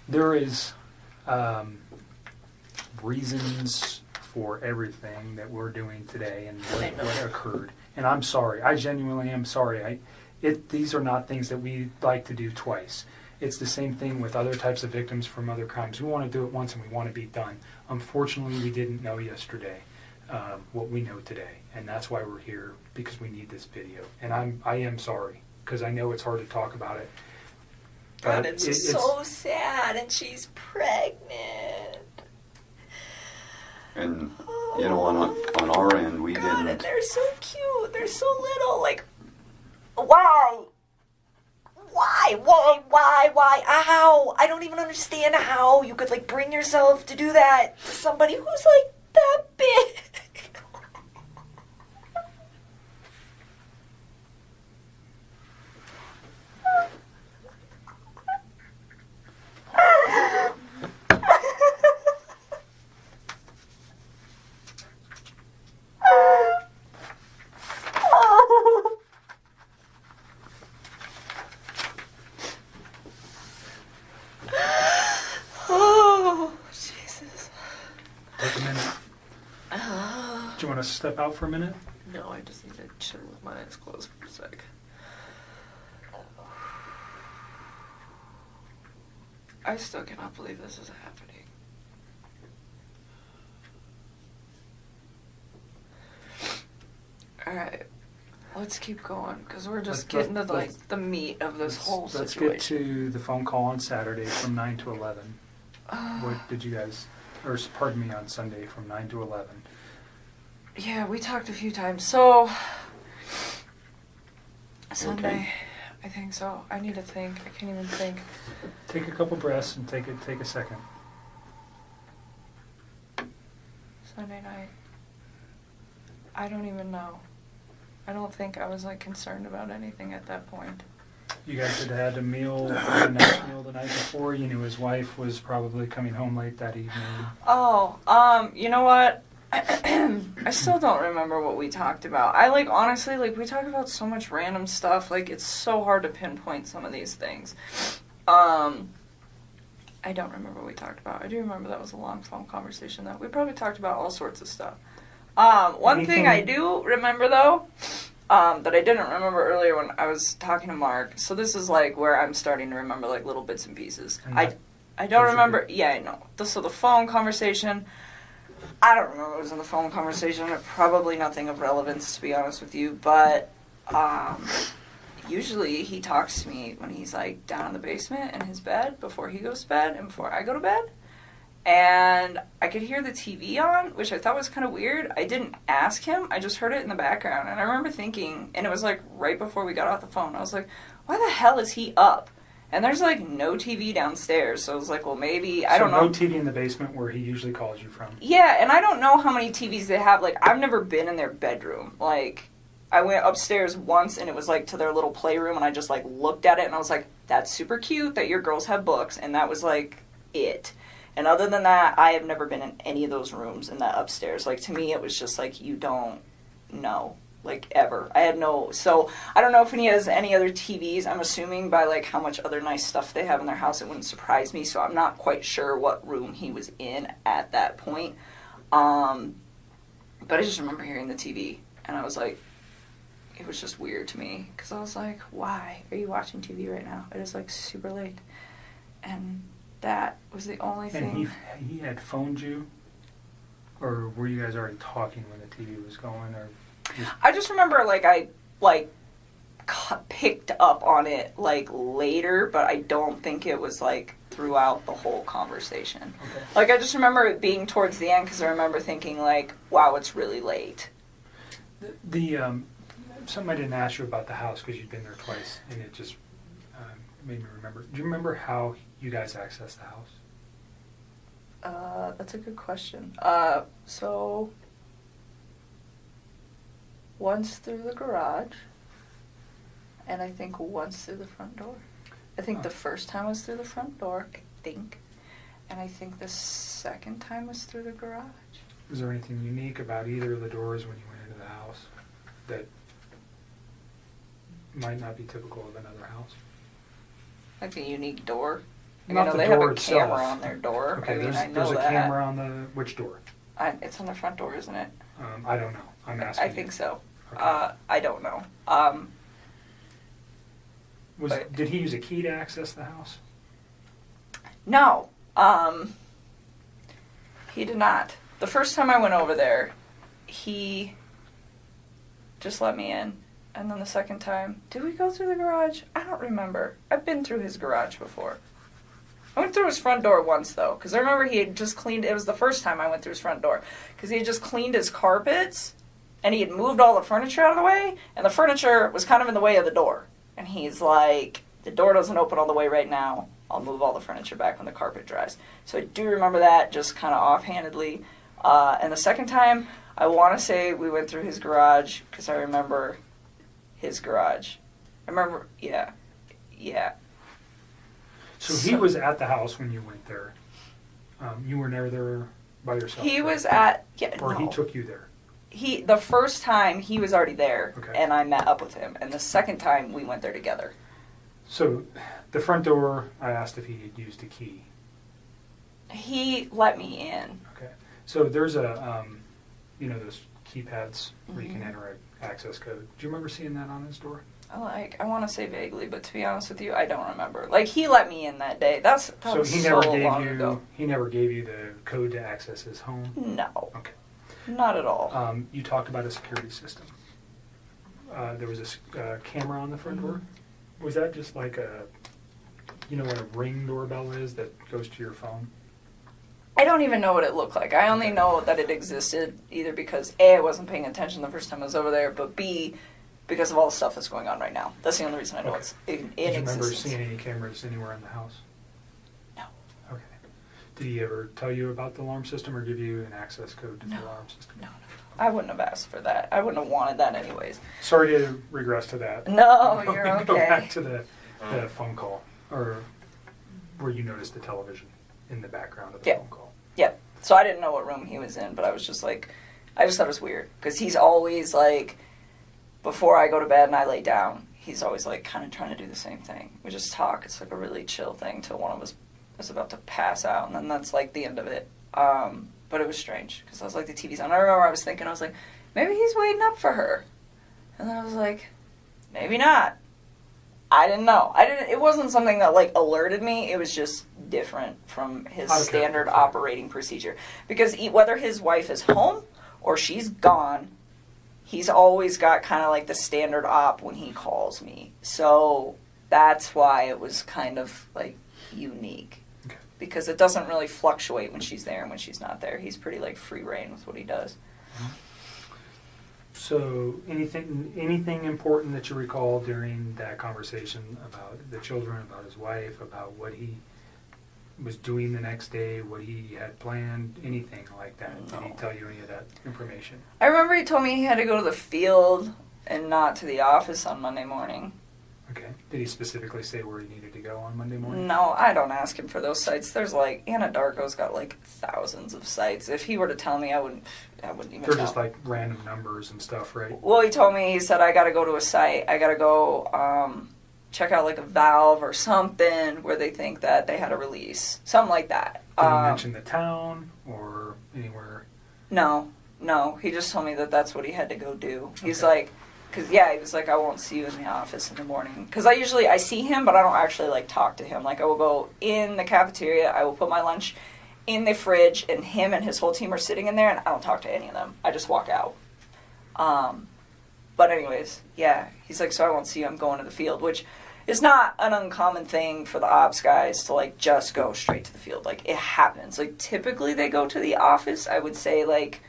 There is reasons for everything that we're doing today and what occurred. And I'm sorry. I genuinely am sorry. These are not things that we like to do twice. It's the same thing with other types of victims from other crimes. We want to do it once and we want to be done. Unfortunately, we didn't know yesterday what we know today, and that's why we're here, because we need this video. And I am sorry, because I know it's hard to talk about it. God, But it's so sad, and she's pregnant. And, you know, on our end, we God, and didn't. they're so cute. They're so little. Like, why? Why? Ow! I don't even understand how you could, like, bring yourself to do that to somebody who's, like, that big. Oh, Jesus. Take a minute. Do you want to step out for a minute? No, I just need to chill with my eyes closed for a sec. I still cannot believe this is happening. Alright, let's keep going, because we're just Let's- getting to, let's- like, the meat of this whole Let's situation. get to the phone call on Saturday from 9 to 11. What did you guys, or pardon me, on Sunday from 9 to 11? Yeah, we talked a few times. So, Sunday, Okay. I think so. I need to think. I can't even think. Take a couple breaths and take a second. Sunday night. I don't even know. I don't think I was, like, concerned about anything at that point. You guys had had a meal, a nice meal the night before. You knew his wife was probably coming home late that evening. Oh, you know what? I still don't remember what we talked about. I, like, honestly, like, we talk about so much random stuff. Like, it's so hard to pinpoint some of these things. I don't remember what we talked about. I do remember that was a long phone conversation, though. We probably talked about all sorts of stuff. One thing I do remember, though, that I didn't remember earlier when I was talking to Mark. So this is, like, where I'm starting to remember, like, little bits and pieces. And I those don't are remember. Yeah, I know. So the phone conversation, I don't remember what was in the phone conversation. Probably nothing of relevance, to be honest with you. But usually he talks to me when he's, like, down in the basement in his bed before he goes to bed and before I go to bed. And I could hear the TV on, which I thought was kind of weird. I didn't ask him. I just heard it in the background. And I remember thinking, and it was, like, right before we got off the phone, I was like, why the hell is he up? And there's, like, no TV downstairs. So I was like, well, maybe, I don't know. No TV in the basement where he usually calls you from. Yeah, and I don't know how many TVs they have. Like, I've never been in their bedroom. Like, I went upstairs once, and it was, like, to their little playroom, and I just, like, looked at it, and I was like, that's super cute that your girls have books, and that was, like, it. And other than that, I have never been in any of those rooms in that upstairs. Like, to me, it was just, like, you don't know. Like, ever. I had no... So, I don't know if he has any other TVs. I'm assuming by, like, how much other nice stuff they have in their house, it wouldn't surprise me. So, I'm not quite sure what room he was in at that point. But I just remember hearing the TV. And I was like... It was just weird to me. Because I was like, why are you watching TV right now? It is, like, super late. And that was the only thing... And he had phoned you? Or were you guys already talking when the TV was going? Or I just remember, like, I, like, picked up on it, like, later, but I don't think it was, like, throughout the whole conversation. Okay. Like, I just remember it being towards the end, because I remember thinking, like, wow, it's really late. The something I didn't ask you about the house, because you'd been there twice, and it just made me remember. Do you remember how you guys accessed the house? That's a good question. So once through the garage, and I think once through the front door. I think the first time was through the front door, I think. And I think the second time was through the garage. Was there anything unique about either of the doors when you went into the house that might not be typical of another house? Like a unique door. Like, Not I know the they have door a itself. camera on their door. Okay, I mean, there's I know there's a that. camera on the which door? It's on the front door, isn't it? I don't know. I'm asking. I think so. Okay. I don't know. Did he use a key to access the house? No. He did not. The first time I went over there, he just let me in. And then the second time, did we go through the garage? I don't remember. I've been through his garage before. I went through his front door once, though, because I remember he had just cleaned, it was the first time I went through his front door, because he had just cleaned his carpets, and he had moved all the furniture out of the way, and the furniture was kind of in the way of the door. And he's like, the door doesn't open all the way right now. I'll move all the furniture back when the carpet dries. So I do remember that, just kind of offhandedly. And the second time, I want to say we went through his garage, because I remember his garage. I remember, yeah. So he was at the house when you went there. You were never there by yourself. He right? was at, yeah, Or no. he took you there. The first time he was already there, Okay. and I met up with him. And the second time we went there together. So the front door, I asked if he had used a key. He let me in. Okay. So there's a, those keypads where you can Mhm. enter an access code. Do you remember seeing that on his door? I want to say vaguely, but to be honest with you, I don't remember. Like, he let me in that day. That So was he never so gave long you. ago. He never gave you the code to access his home. No. Okay. Not at all. You talked about a security system. There was a camera on the front door. Was that just like what a Ring doorbell is that goes to your phone? I don't even know what it looked like. I only know that it existed either because A, I wasn't paying attention the first time I was over there, but B, because of all the stuff that's going on right now. That's the only reason I know Okay. it's in Did you remember existence. seeing any cameras anywhere in the house? No. Okay. Did he ever tell you about the alarm system or give you an access code to No. the alarm system? No. I wouldn't have asked for that. I wouldn't have wanted that anyways. Sorry to regress to that. No, you're okay. Go back to the phone call, or where you noticed the television in the background of the Yeah. phone call. Yeah. So I didn't know what room he was in, but I was just like, I just thought it was weird. Because he's always like, before I go to bed and I lay down, he's always like kind of trying to do the same thing. We just talk. It's like a really chill thing till one of us is about to pass out, and then that's like the end of it. But it was strange because I was like, the TV's on. I remember I was thinking, I was like, maybe he's waiting up for her. And then I was like, maybe not. I didn't know. It wasn't something that like alerted me. It was just different from his Okay. standard operating procedure. Because whether his wife is home or she's gone, he's always got kind of like the standard op when he calls me. So that's why it was kind of like unique. Okay. Because it doesn't really fluctuate when she's there and when she's not there. He's pretty like free reign with what he does. So anything important that you recall during that conversation about the children, about his wife, about what he was doing the next day, what he had planned, anything like that? Did he No. tell you any of that information? I remember he told me he had to go to the field and not to the office on Monday morning. Okay. Did he specifically say where he needed to go on Monday morning? No, I don't ask him for those sites. There's like, Anadarko's got like thousands of sites. If he were to tell me, I wouldn't even They're know. just like random numbers and stuff, right? Well, he told me, he said, I gotta go to a site. I gotta go check out like a valve or something where they think that they had a release. Something like that. Did he mention the town or anywhere? No. He just told me that that's what he had to go do. He's Okay. like, he was like, I won't see you in the office in the morning. Because I see him, but I don't actually like talk to him. Like, I will go in the cafeteria, I will put my lunch in the fridge, and him and his whole team are sitting in there, and I don't talk to any of them. I just walk out. But anyways, yeah, he's like, so I won't see you, I'm going to the field, which is not an uncommon thing for the ops guys to like just go straight to the field. Like, it happens. Like, typically they go to the office, I would say like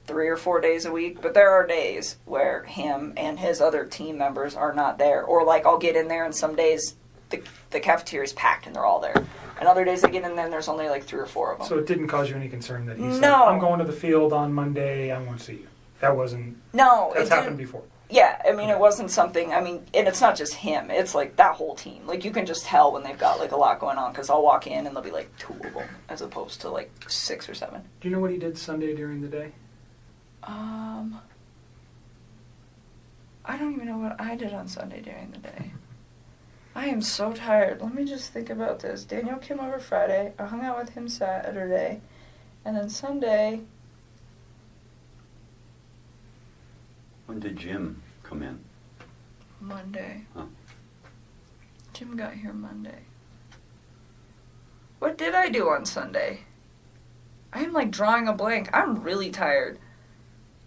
3 or 4 days a week, but there are days where him and his other team members are not there. Or like, I'll get in there and some days the cafeteria's packed and they're all there. And other days I get in there and there's only like 3 or 4 of them. So it didn't cause you any concern that he said, No. I'm going to the field on Monday, I won't see you. That wasn't, No, that's it happened didn't. before. Yeah, I mean, it wasn't something, I mean, and it's not just him, it's like that whole team. Like, you can just tell when they've got like a lot going on, because I'll walk in and there'll be like 2 of them, as opposed to like 6 or 7. Do you know what he did Sunday during the day? I don't even know what I did on Sunday during the day. I am so tired. Let me just think about this. Daniel came over Friday. I hung out with him Saturday. And then Sunday, When did Jim come in? Monday. Huh. Jim got here Monday. What did I do on Sunday? I am like drawing a blank. I'm really tired.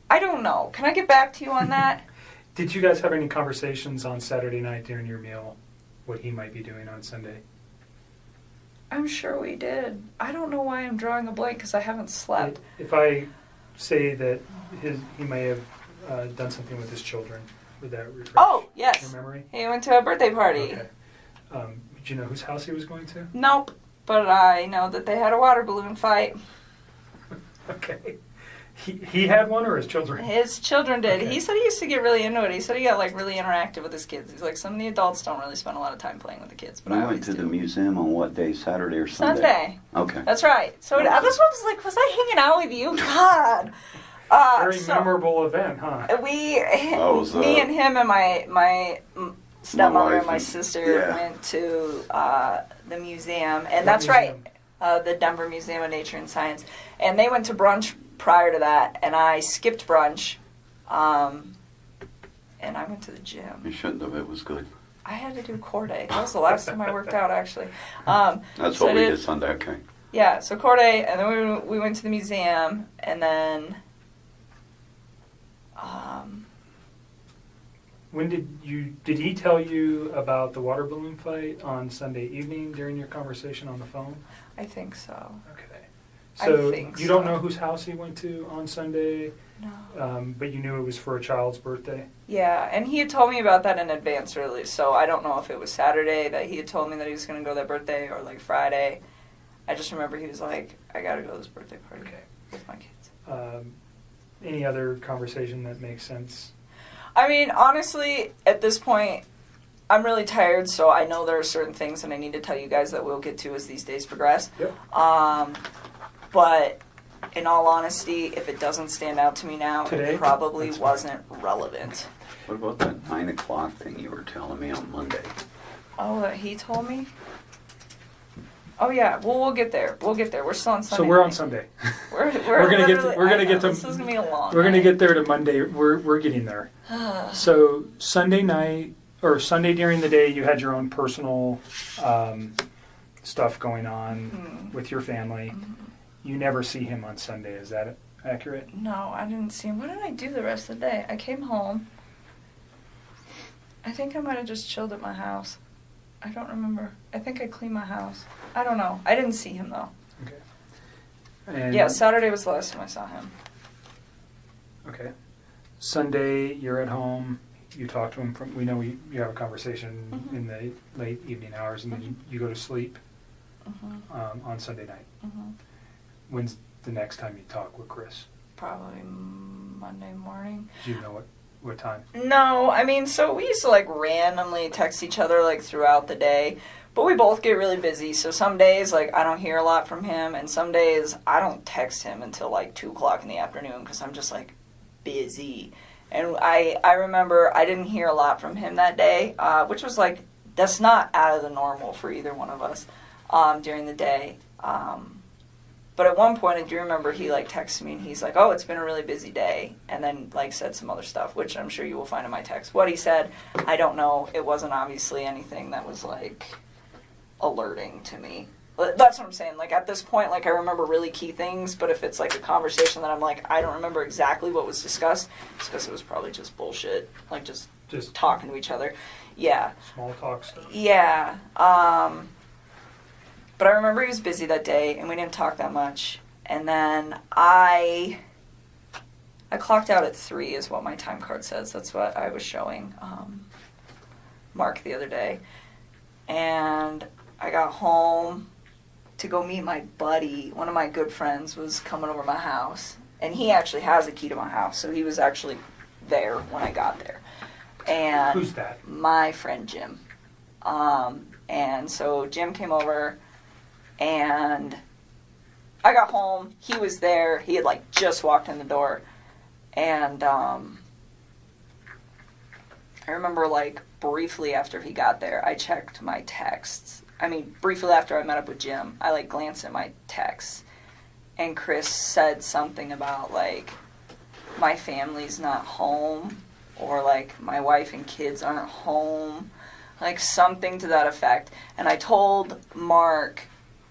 I don't know. Can I get back to you on that? Did you guys have any conversations on Saturday night during your meal, what he might be doing on Sunday? I'm sure we did. I don't know why I'm drawing a blank because I haven't slept. If I say that he may have done something with his children, would that refresh Oh, yes. your memory? He went to a birthday party. Okay. Did you know whose house he was going to? Nope. But I know that they had a water balloon fight. Okay. He had one, or his children? His children did. Okay. He said he used to get really into it. He said he got like really interactive with his kids. He's like, some of the adults don't really spend a lot of time playing with the kids, but We I went always to do. the museum on what day? Saturday or Sunday? Sunday. Okay. That's right. So that's what I was like, was I hanging out with you? God. Very memorable event, huh? Me and him and my stepmother and my wife sister yeah. went to the museum, and What that's museum? right, the Denver Museum of Nature and Science. And they went to brunch prior to that, and I skipped brunch, and I went to the gym. You shouldn't have. It was good. I had to do core day. That was the last time I worked out, actually. That's so what I we did Sunday. Okay. Yeah, so core day, and then we went to the museum, and then When did he tell you about the water balloon fight on Sunday evening during your conversation on the phone? I think so. Okay. I So think you don't so. know whose house he went to on Sunday, No. but you knew it was for a child's birthday? Yeah, and he had told me about that in advance, really. So I don't know if it was Saturday that he had told me that he was going to go to that birthday, or like Friday. I just remember he was like, "I got to go to this birthday party Okay. with my kids." Any other conversation that makes sense? I mean, honestly, at this point, I'm really tired, so I know there are certain things that I need to tell you guys that we'll get to as these days progress. Yep. But in all honesty, if it doesn't stand out to me now, Today? it probably That's fine. wasn't relevant. What about that 9 o'clock thing you were telling me on Monday? Oh, that he told me? Oh yeah, well we'll get there. We'll get there. We're still on Sunday. So we're on night. Sunday. We're gonna get to- literally- we're gonna I get know, to- This is gonna be a long. We're going to night. get there to Monday. We're getting there. So Sunday night, or Sunday during the day, you had your own personal stuff going on with your family. You never see him on Sunday. Is that accurate? No, I didn't see him. What did I do the rest of the day? I came home. I think I might have just chilled at my house. I don't remember. I think I cleaned my house. I don't know. I didn't see him though. Okay. And, Yeah, Saturday was the last time I saw him. Okay. Sunday, you're at home. You talk to him. We know you have a conversation in the late evening hours, and then you go to sleep on Sunday night. When's the next time you talk with Chris? Probably Monday morning. Do you know what time? No, I mean, so we used to like randomly text each other like throughout the day, but we both get really busy. So some days like I don't hear a lot from him, and some days I don't text him until like 2:00 in the afternoon because I'm just like busy. And I remember I didn't hear a lot from him that day, which was like that's not out of the normal for either one of us during the day. But at one point, I do remember he like texted me and he's like, "Oh, it's been a really busy day," and then like said some other stuff, which I'm sure you will find in my text. What he said, I don't know. It wasn't obviously anything that was like alerting to me. But that's what I'm saying. Like at this point, like I remember really key things, but if it's like a conversation that I'm like, I don't remember exactly what was discussed, it's because it was probably just bullshit, like just talking to each other. Yeah. Small talk stuff. Yeah. But I remember he was busy that day, and we didn't talk that much. And then I clocked out at 3 is what my time card says. That's what I was showing Mark the other day. And I got home, to go meet my buddy. One of my good friends was coming over to my house, and he actually has a key to my house, so he was actually there when I got there. And Who's that? my friend Jim. And so Jim came over, and I got home. He was there. He had like just walked in the door, and I remember like briefly after he got there, I checked my texts. I mean, briefly after I met up with Jim, I like glanced at my texts, and Chris said something about like my family's not home, or like my wife and kids aren't home, like something to that effect. And I told Mark,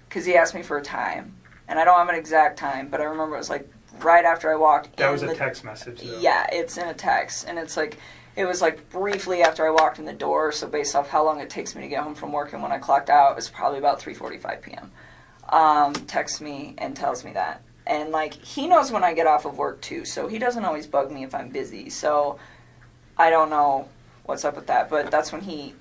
because he asked me for a time, and I don't have an exact time, but I remember it was like right after I walked in. That was a text message, though. Yeah, it's in a text, and it's like, it was like briefly after I walked in the door, so based off how long it takes me to get home from work and when I clocked out, it was probably about 3:45 p.m. Texts me and tells me that. And like, he knows when I get off of work too, so he doesn't always bug me if I'm busy, so I don't know what's up with that, but that's when he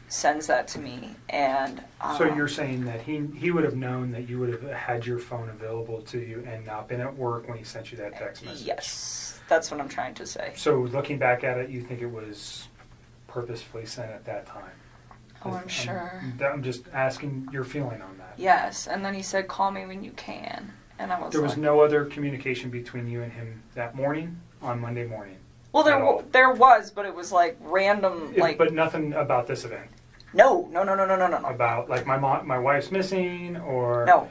sends that to me. And So you're saying that he would have known that you would have had your phone available to you and not been at work when he sent you that text message? Yes, that's what I'm trying to say. So looking back at it, you think it was purposefully sent at that time? Oh, I'm sure. I'm just asking your feeling on that. Yes, and then he said, call me when you can. And I was There was like, no other communication between you and him that morning, on Monday morning? well, at all? there was, but it was like random, like, But nothing about this event? no. About, like, my wife's missing, or No,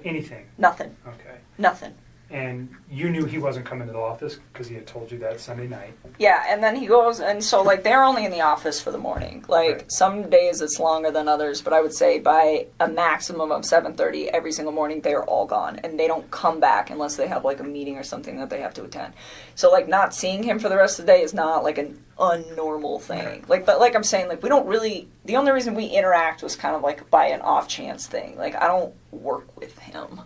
anything? nothing. Okay. Nothing. And you knew he wasn't coming to the office because he had told you that Sunday night. Yeah, and then he goes, and so, like, they're only in the office for the morning. Like, Right. some days it's longer than others, but I would say by a maximum of 7:30 every single morning, they are all gone. And they don't come back unless they have, like, a meeting or something that they have to attend. So, like, not seeing him for the rest of the day is not, like, an unnormal thing. Okay. Like, but like I'm saying, like, we don't really, the only reason we interact was kind of, like, by an off-chance thing. Like, I don't work with him.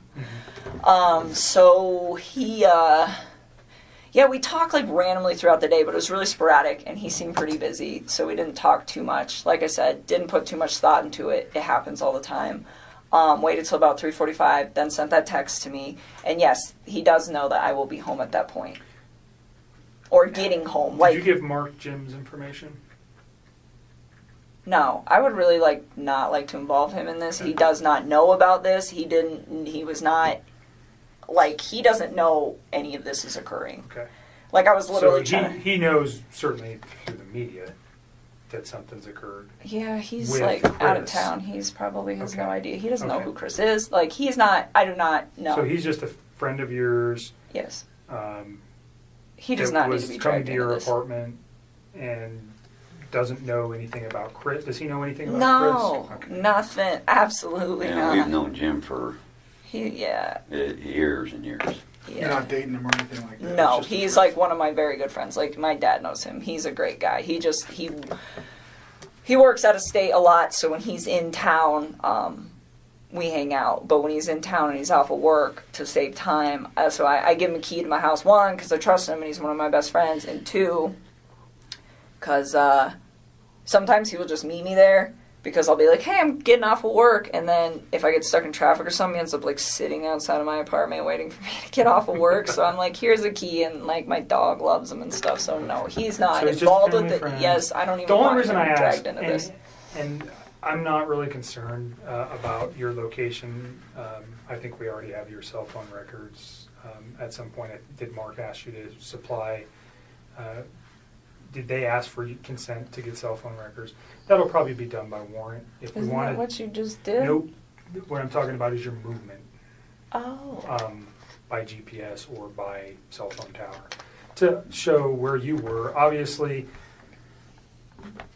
So he, yeah, we talked like randomly throughout the day, but it was really sporadic, and he seemed pretty busy, so we didn't talk too much. Like I said, didn't put too much thought into it. It happens all the time. Waited till about 3:45, then sent that text to me, and yes, he does know that I will be home at that point. Or getting home. Did Like, you give Mark Jim's information? no, I would really not like to involve him in this. He does not know about this. He was not, like, he doesn't know any of this is occurring. Okay. Like, I was literally So trying to... he knows, certainly through the media, that something's occurred. Yeah, he's, with like, out of Chris. town. He's probably has Okay. no idea. He doesn't know Okay. who Chris is. Like, he's not... I do not know. So he's just a friend of yours. Yes. Um, He does that not need was to be coming dragged to into your this. apartment and doesn't know anything about Chris. Does he know anything about No, Chris? Okay. nothing. Absolutely Yeah, not. we've known Jim for Yeah. years and years. You're not dating him or anything like that? No, It's just a he's friend. like one of my very good friends. Like, my dad knows him. He's a great guy. He works out of state a lot, so when he's in town, we hang out. But when he's in town and he's off of work, to save time, so I give him a key to my house, one, because I trust him and he's one of my best friends, and two, because sometimes he will just meet me there, because I'll be like, hey, I'm getting off of work, and then if I get stuck in traffic or something, he ends up like sitting outside of my apartment waiting for me to get off of work. So I'm like, here's a key, and like my dog loves him and stuff. So no, he's not So he's just a involved with family it. friend. Yes, I don't even The only want reason him I dragged asked, into this. and I'm not really concerned about your location. I think we already have your cell phone records. At some point, did Mark ask you to supply? Did they ask for consent to get cell phone records? That'll probably be done by warrant. If we Isn't wanted, that what you just did? nope. What I'm talking about is your movement Oh. by GPS or by cell phone tower to show where you were. Obviously,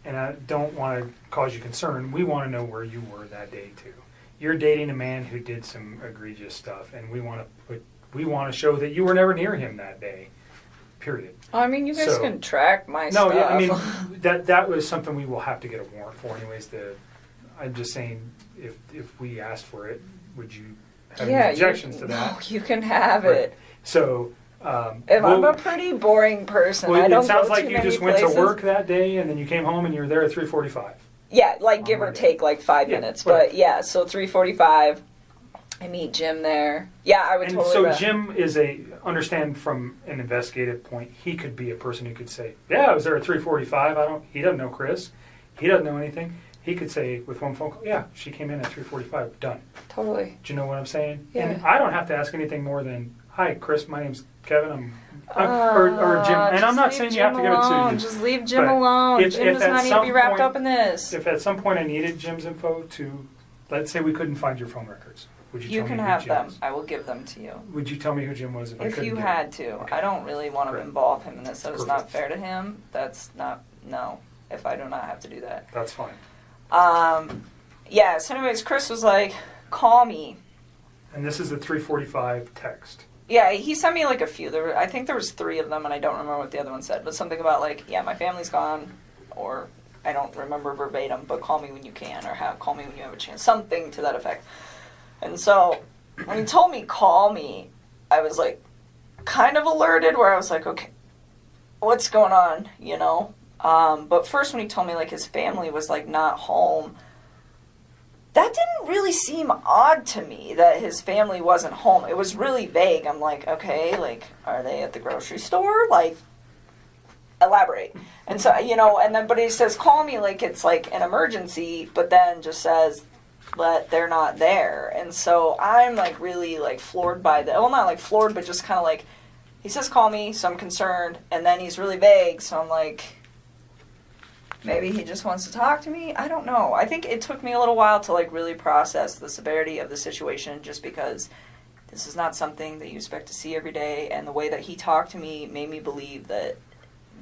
and I don't want to cause you concern, we want to know where you were that day too. You're dating a man who did some egregious stuff, and we want to show that you were never near him that day. Period. I mean, you guys So- can track my No, stuff. yeah, I mean that was something we will have to get a warrant for, anyways. I'm just saying, if we asked for it, would you have any objections to that? No, you can have Right. it. So, If I'm a pretty boring person, I don't it sounds go like too you many just went places. to work that day, and then you came home and you were there at 3:45. Yeah, like give On or Monday. take like 5 Yeah, minutes. whatever. But yeah, so 3:45, I meet Jim there. Yeah, I would And totally. so Jim is understand from an investigative point, he could be a person who could say, yeah, I was there at 3:45. He doesn't know Chris. He doesn't know anything. He could say with one phone call, yeah, she came in at 3:45. Done. Totally. Do you know what I'm saying? Yeah. And I don't have to ask anything more than, hi, Chris, my name's Kevin. Or Jim. And I'm not saying you have to give it to Jim. Just leave Jim But alone. if Jim does at not need to some be wrapped point- up in this. If at some point I needed Jim's info to, let's say we couldn't find your phone records, would you You tell can me who have Jim them. is? I will give them to you. Would you tell me who Jim was if I If couldn't you get had it? to. Okay. I don't really want to Great. involve him in this. That is not Perfect. fair to him. That's not, no, if I do not have to do that. That's fine. Yeah, so anyways, Chris was like, call me. And this is the 3:45 text. Yeah, he sent me like a few. I think there was 3 of them, and I don't remember what the other one said. But something about like, yeah, my family's gone, or I don't remember verbatim, but call me when you can, or call me when you have a chance. Something to that effect. And so when he told me call me, I was like kind of alerted, where I was like, okay, what's going on, you know? But first when he told me like his family was like not home, that didn't really seem odd to me that his family wasn't home. It was really vague. I'm like, okay, like, are they at the grocery store? Like, elaborate. And so, you know, and then, but he says, call me like it's like an emergency, but then just says that they're not there. And so I'm like really like floored by that. Well, not like floored, but just kind of like, he says, call me, so I'm concerned. And then he's really vague, so I'm like, maybe he just wants to talk to me. I don't know. I think it took me a little while to like really process the severity of the situation, just because this is not something that you expect to see every day, and the way that he talked to me made me believe that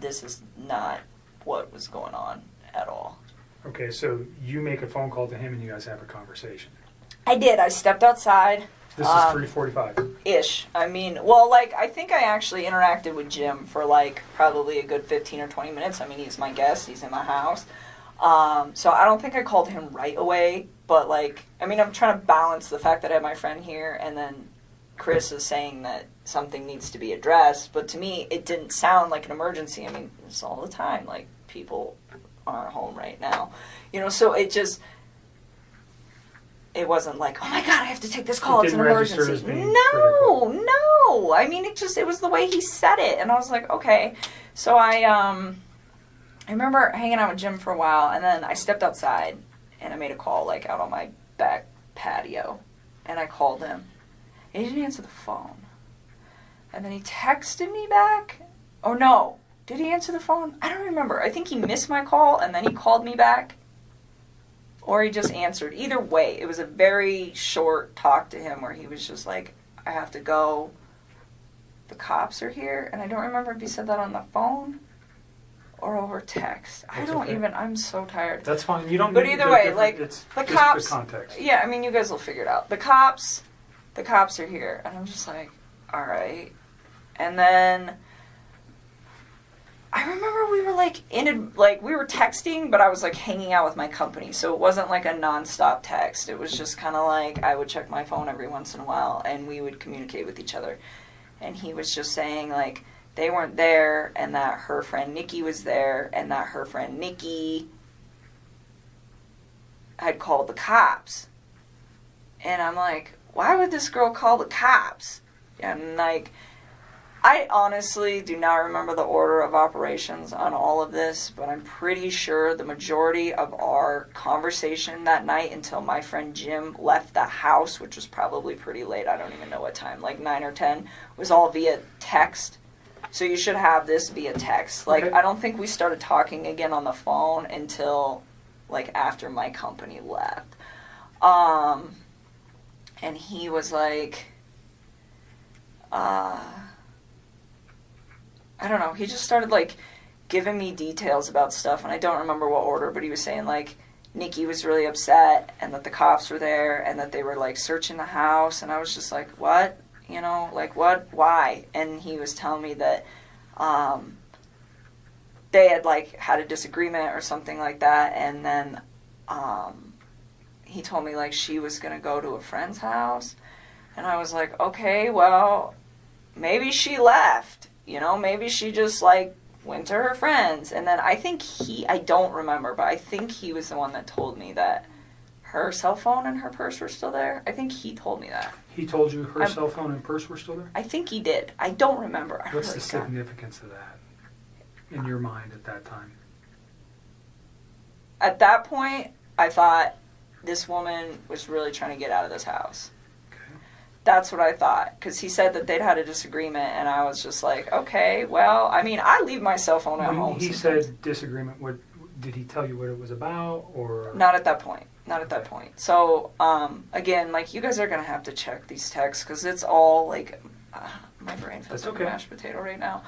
this is not what was going on at all. Okay, so you make a phone call to him and you guys have a conversation. I did. I stepped outside. This is 3:45. Ish. I mean, well, like, I think I actually interacted with Jim for, like, probably a good 15 or 20 minutes. I mean, he's my guest. He's in my house. So I don't think I called him right away. But, like, I mean, I'm trying to balance the fact that I have my friend here, and then Chris is saying that something needs to be addressed. But to me, it didn't sound like an emergency. I mean, it's all the time. Like, people aren't home right now. You know, so it just... It wasn't like, oh my God, I have to take this call. It It's an didn't register emergency. as being No, critical. no. I mean, it was the way he said it. And I was like, okay. So I remember hanging out with Jim for a while, and then I stepped outside and I made a call, like, out on my back patio. And I called him. And he didn't answer the phone. And then he texted me back. Oh, no. Did he answer the phone? I don't remember. I think he missed my call, and then he called me back. Or he just answered. Either way, it was a very short talk to him where he was just like, I have to go. The cops are here. And I don't remember if he said that on the phone or over text. I That's don't okay. even, I'm so tired. That's fine. You don't But need either the way, different- like, it's the just cops, the context. yeah, I mean, you guys will figure it out. The cops are here. And I'm just like, all right. And then I remember we were we were texting, but I was like hanging out with my company, so it wasn't like a nonstop text. It was just kind of like I would check my phone every once in a while, and we would communicate with each other. And he was just saying like they weren't there, and that her friend Nikki was there, and that her friend Nikki had called the cops. And I'm like, why would this girl call the cops? And like, I honestly do not remember the order of operations on all of this, but I'm pretty sure the majority of our conversation that night until my friend Jim left the house, which was probably pretty late, I don't even know what time, like 9 or 10, was all via text. So you should have this via text. Like, Okay. I don't think we started talking again on the phone until, like, after my company left. And he was like, I don't know, he just started, like, giving me details about stuff, and I don't remember what order, but he was saying, like, Nikki was really upset, and that the cops were there, and that they were, like, searching the house, and I was just like, what? You know, like, what? Why? And he was telling me that, they had, like, had a disagreement or something like that, and then, he told me, like, she was gonna go to a friend's house, and I was like, okay, well, maybe she left. You know, maybe she just, like, went to her friends, and then I think I don't remember, but I think he was the one that told me that her cell phone and her purse were still there. I think he told me that. He told you her cell phone and purse were still there? I think he did. I don't remember. What's really the significance of that in your mind at that time? At that point, I thought this woman was really trying to get out of this house. Okay. That's what I thought, because he said that they'd had a disagreement, and I was just like, okay, well, I mean, I leave my cell phone at When home. he sometimes. said disagreement, what did he tell you what it was about, or? Not at that point. Not at that point. So, again, like, you guys are going to have to check these texts, because it's all, like, my brain feels That's like okay. a mashed potato right now.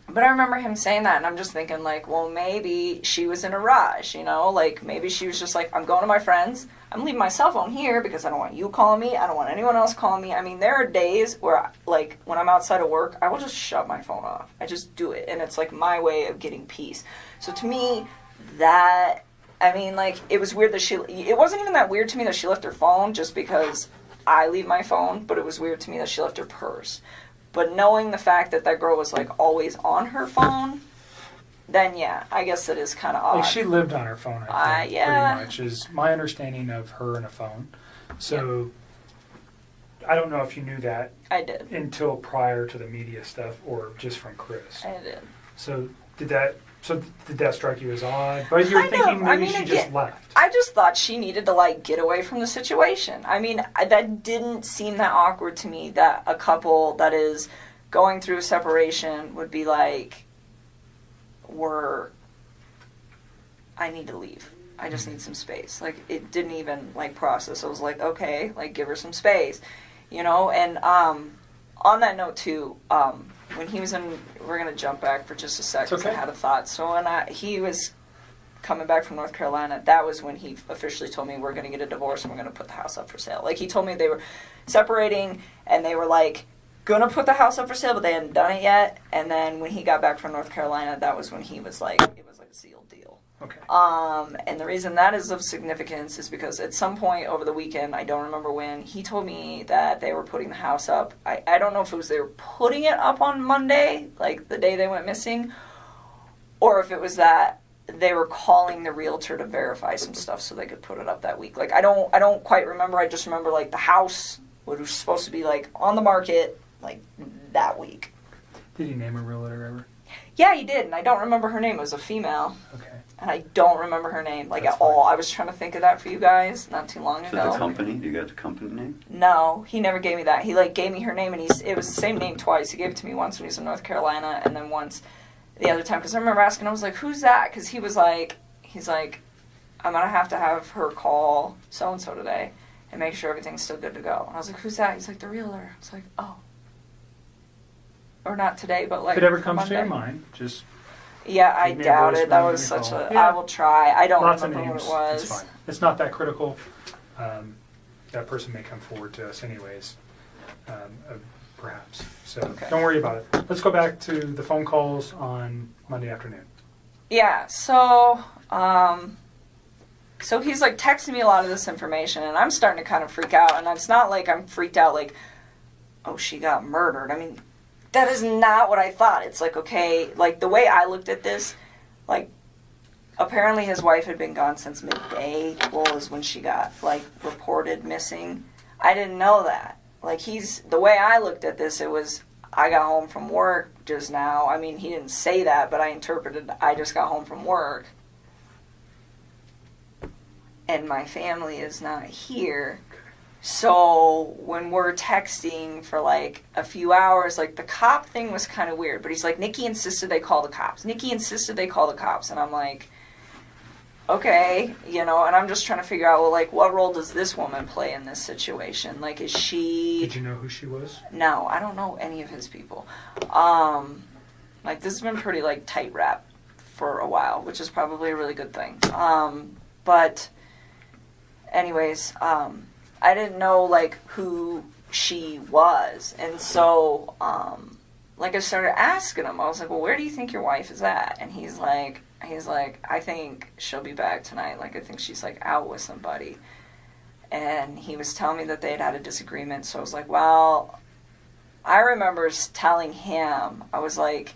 But I remember him saying that, and I'm just thinking, like, well, maybe she was in a rush, you know? Like, maybe she was just like, I'm going to my friends. I'm leaving my cell phone here because I don't want you calling me. I don't want anyone else calling me. I mean, there are days where, like, when I'm outside of work, I will just shut my phone off. I just do it, and it's, like, my way of getting peace. So to me, that, I mean, like, it was weird that it wasn't even that weird to me that she left her phone just because I leave my phone, but it was weird to me that she left her purse. But knowing the fact that that girl was, like, always on her phone, then, yeah, I guess it is kind of odd. Like, she lived on her phone, I think, yeah. pretty much, is my understanding of her and a phone. So, I don't know if you knew that I did. until prior to the media stuff, or just from Chris. I did. So, did that strike you as odd? But you're Kind thinking of. maybe I mean, she again, just left. I just thought she needed to, like, get away from the situation. I mean, that didn't seem that awkward to me, that a couple that is going through a separation would be like, I need to leave. I just need some space. Like, it didn't even, like, process. I was like, okay, like, give her some space, you know? And on that note, too, when he was in, we're going to jump back for just a sec because Okay. I had a thought. So when he was coming back from North Carolina, that was when he officially told me we're going to get a divorce and we're going to put the house up for sale. Like, he told me they were separating and they were, like, going to put the house up for sale, but they hadn't done it yet. And then when he got back from North Carolina, that was when he was like, it was like a sealed deal. Okay. And the reason that is of significance is because at some point over the weekend, I don't remember when, he told me that they were putting the house up. I don't know if it was they were putting it up on Monday, like the day they went missing, or if it was that they were calling the realtor to verify some stuff so they could put it up that week. Like, I don't quite remember. I just remember, like, the house was supposed to be, like, on the market, like, that week. Did he name a realtor ever? Yeah, he did, and I don't remember her name. It was a female. Okay. And I don't remember her name, like, That's at all. fine. I was trying to think of that for you guys not too long Is it ago. the company? Do you got the company name? No, he never gave me that. He, like, gave me her name, and it was the same name twice. He gave it to me once when he was in North Carolina, and then once the other time. Because I remember asking, I was like, who's that? Because he's like, I'm going to have her call so-and-so today and make sure everything's still good to go. And I was like, who's that? He's like, the realtor. I was like, oh. Or not today, but, like, If it ever for comes to your Monday. mind, just Yeah, I Give me a doubt voice it. That when was you such call. a... Yeah. I will try. I don't lots of remember names. what it was. It's fine. It's not that critical. That person may come forward to us anyways, perhaps. So Okay. don't worry about it. Let's go back to the phone calls on Monday afternoon. Yeah, so he's, like, texting me a lot of this information, and I'm starting to kind of freak out, and it's not like I'm freaked out like, oh, she got murdered. I mean, that is not what I thought. It's like, okay, like, the way I looked at this, like, apparently his wife had been gone since midday, was when she got, like, reported missing. I didn't know that. Like, the way I looked at this, it was, I got home from work just now. I mean, he didn't say that, but I interpreted, I just got home from work. And my family is not here. So when we're texting for, like, a few hours, like, the cop thing was kind of weird. But he's like, Nikki insisted they call the cops. Nikki insisted they call the cops. And I'm like, okay, you know, and I'm just trying to figure out, well, like, what role does this woman play in this situation? Like, is she... Did you know who she was? No, I don't know any of his people. Like, this has been pretty, like, tight wrap for a while, which is probably a really good thing. But anyways, I didn't know, like, who she was. And so, like, I started asking him. I was like, well, where do you think your wife is at? And he's like, I think she'll be back tonight. Like, I think she's, like, out with somebody. And he was telling me that they had had a disagreement. So I was like, well, I remember telling him, I was like,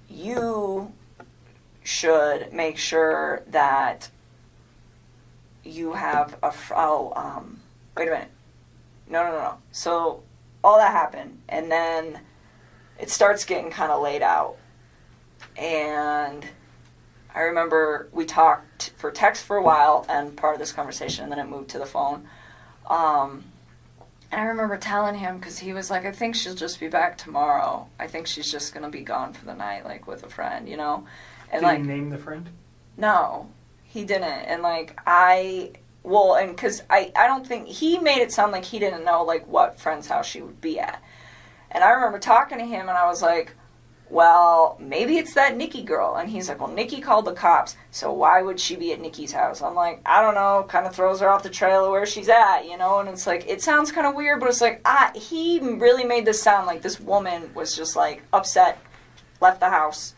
you should make sure that you have wait a minute. No. So all that happened, and then it starts getting kind of laid out. And I remember we talked for text for a while, and part of this conversation, and then it moved to the phone. And I remember telling him, because he was like, I think she'll just be back tomorrow. I think she's just going to be gone for the night, like, with a friend, you know? And Did like, he name the friend? no, he didn't. And like, because I don't think, he made it sound like he didn't know, like, what friend's house she would be at. And I remember talking to him, and I was like, well, maybe it's that Nikki girl. And he's like, well, Nikki called the cops, so why would she be at Nikki's house? I'm like, I don't know, kind of throws her off the trail of where she's at, you know? And it's like, it sounds kind of weird, but it's like, he really made this sound like this woman was just like upset, left the house,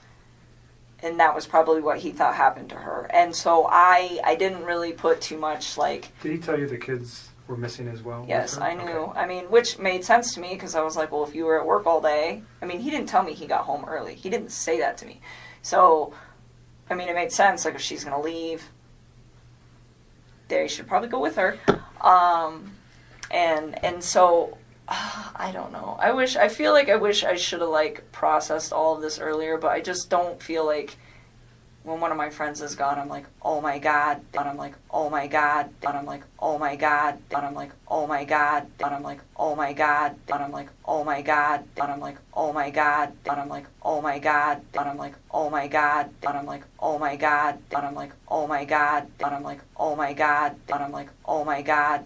and that was probably what he thought happened to her. And so I didn't really put too much, like... Did he tell you the kids were missing as well? Yes, I knew. Okay. I mean, which made sense to me, because I was like, well, if you were at work all day... I mean, he didn't tell me he got home early. He didn't say that to me. So, I mean, it made sense. Like, if she's going to leave, they should probably go with her. And so, I don't know. I feel like I wish I should have, like, processed all of this earlier, but I just don't feel like... When one of my friends is gone, I'm like, oh my God. And I'm like, oh my God. And I'm like, oh my God. And I'm like, oh my God. And I'm like, oh my God. And I'm like, oh my God. And I'm like, oh my God. And I'm like, oh my God. And I'm like, oh my God. And I'm like, oh my God. And I'm like, oh my God. And I'm like, oh my God. And I'm like, oh my God.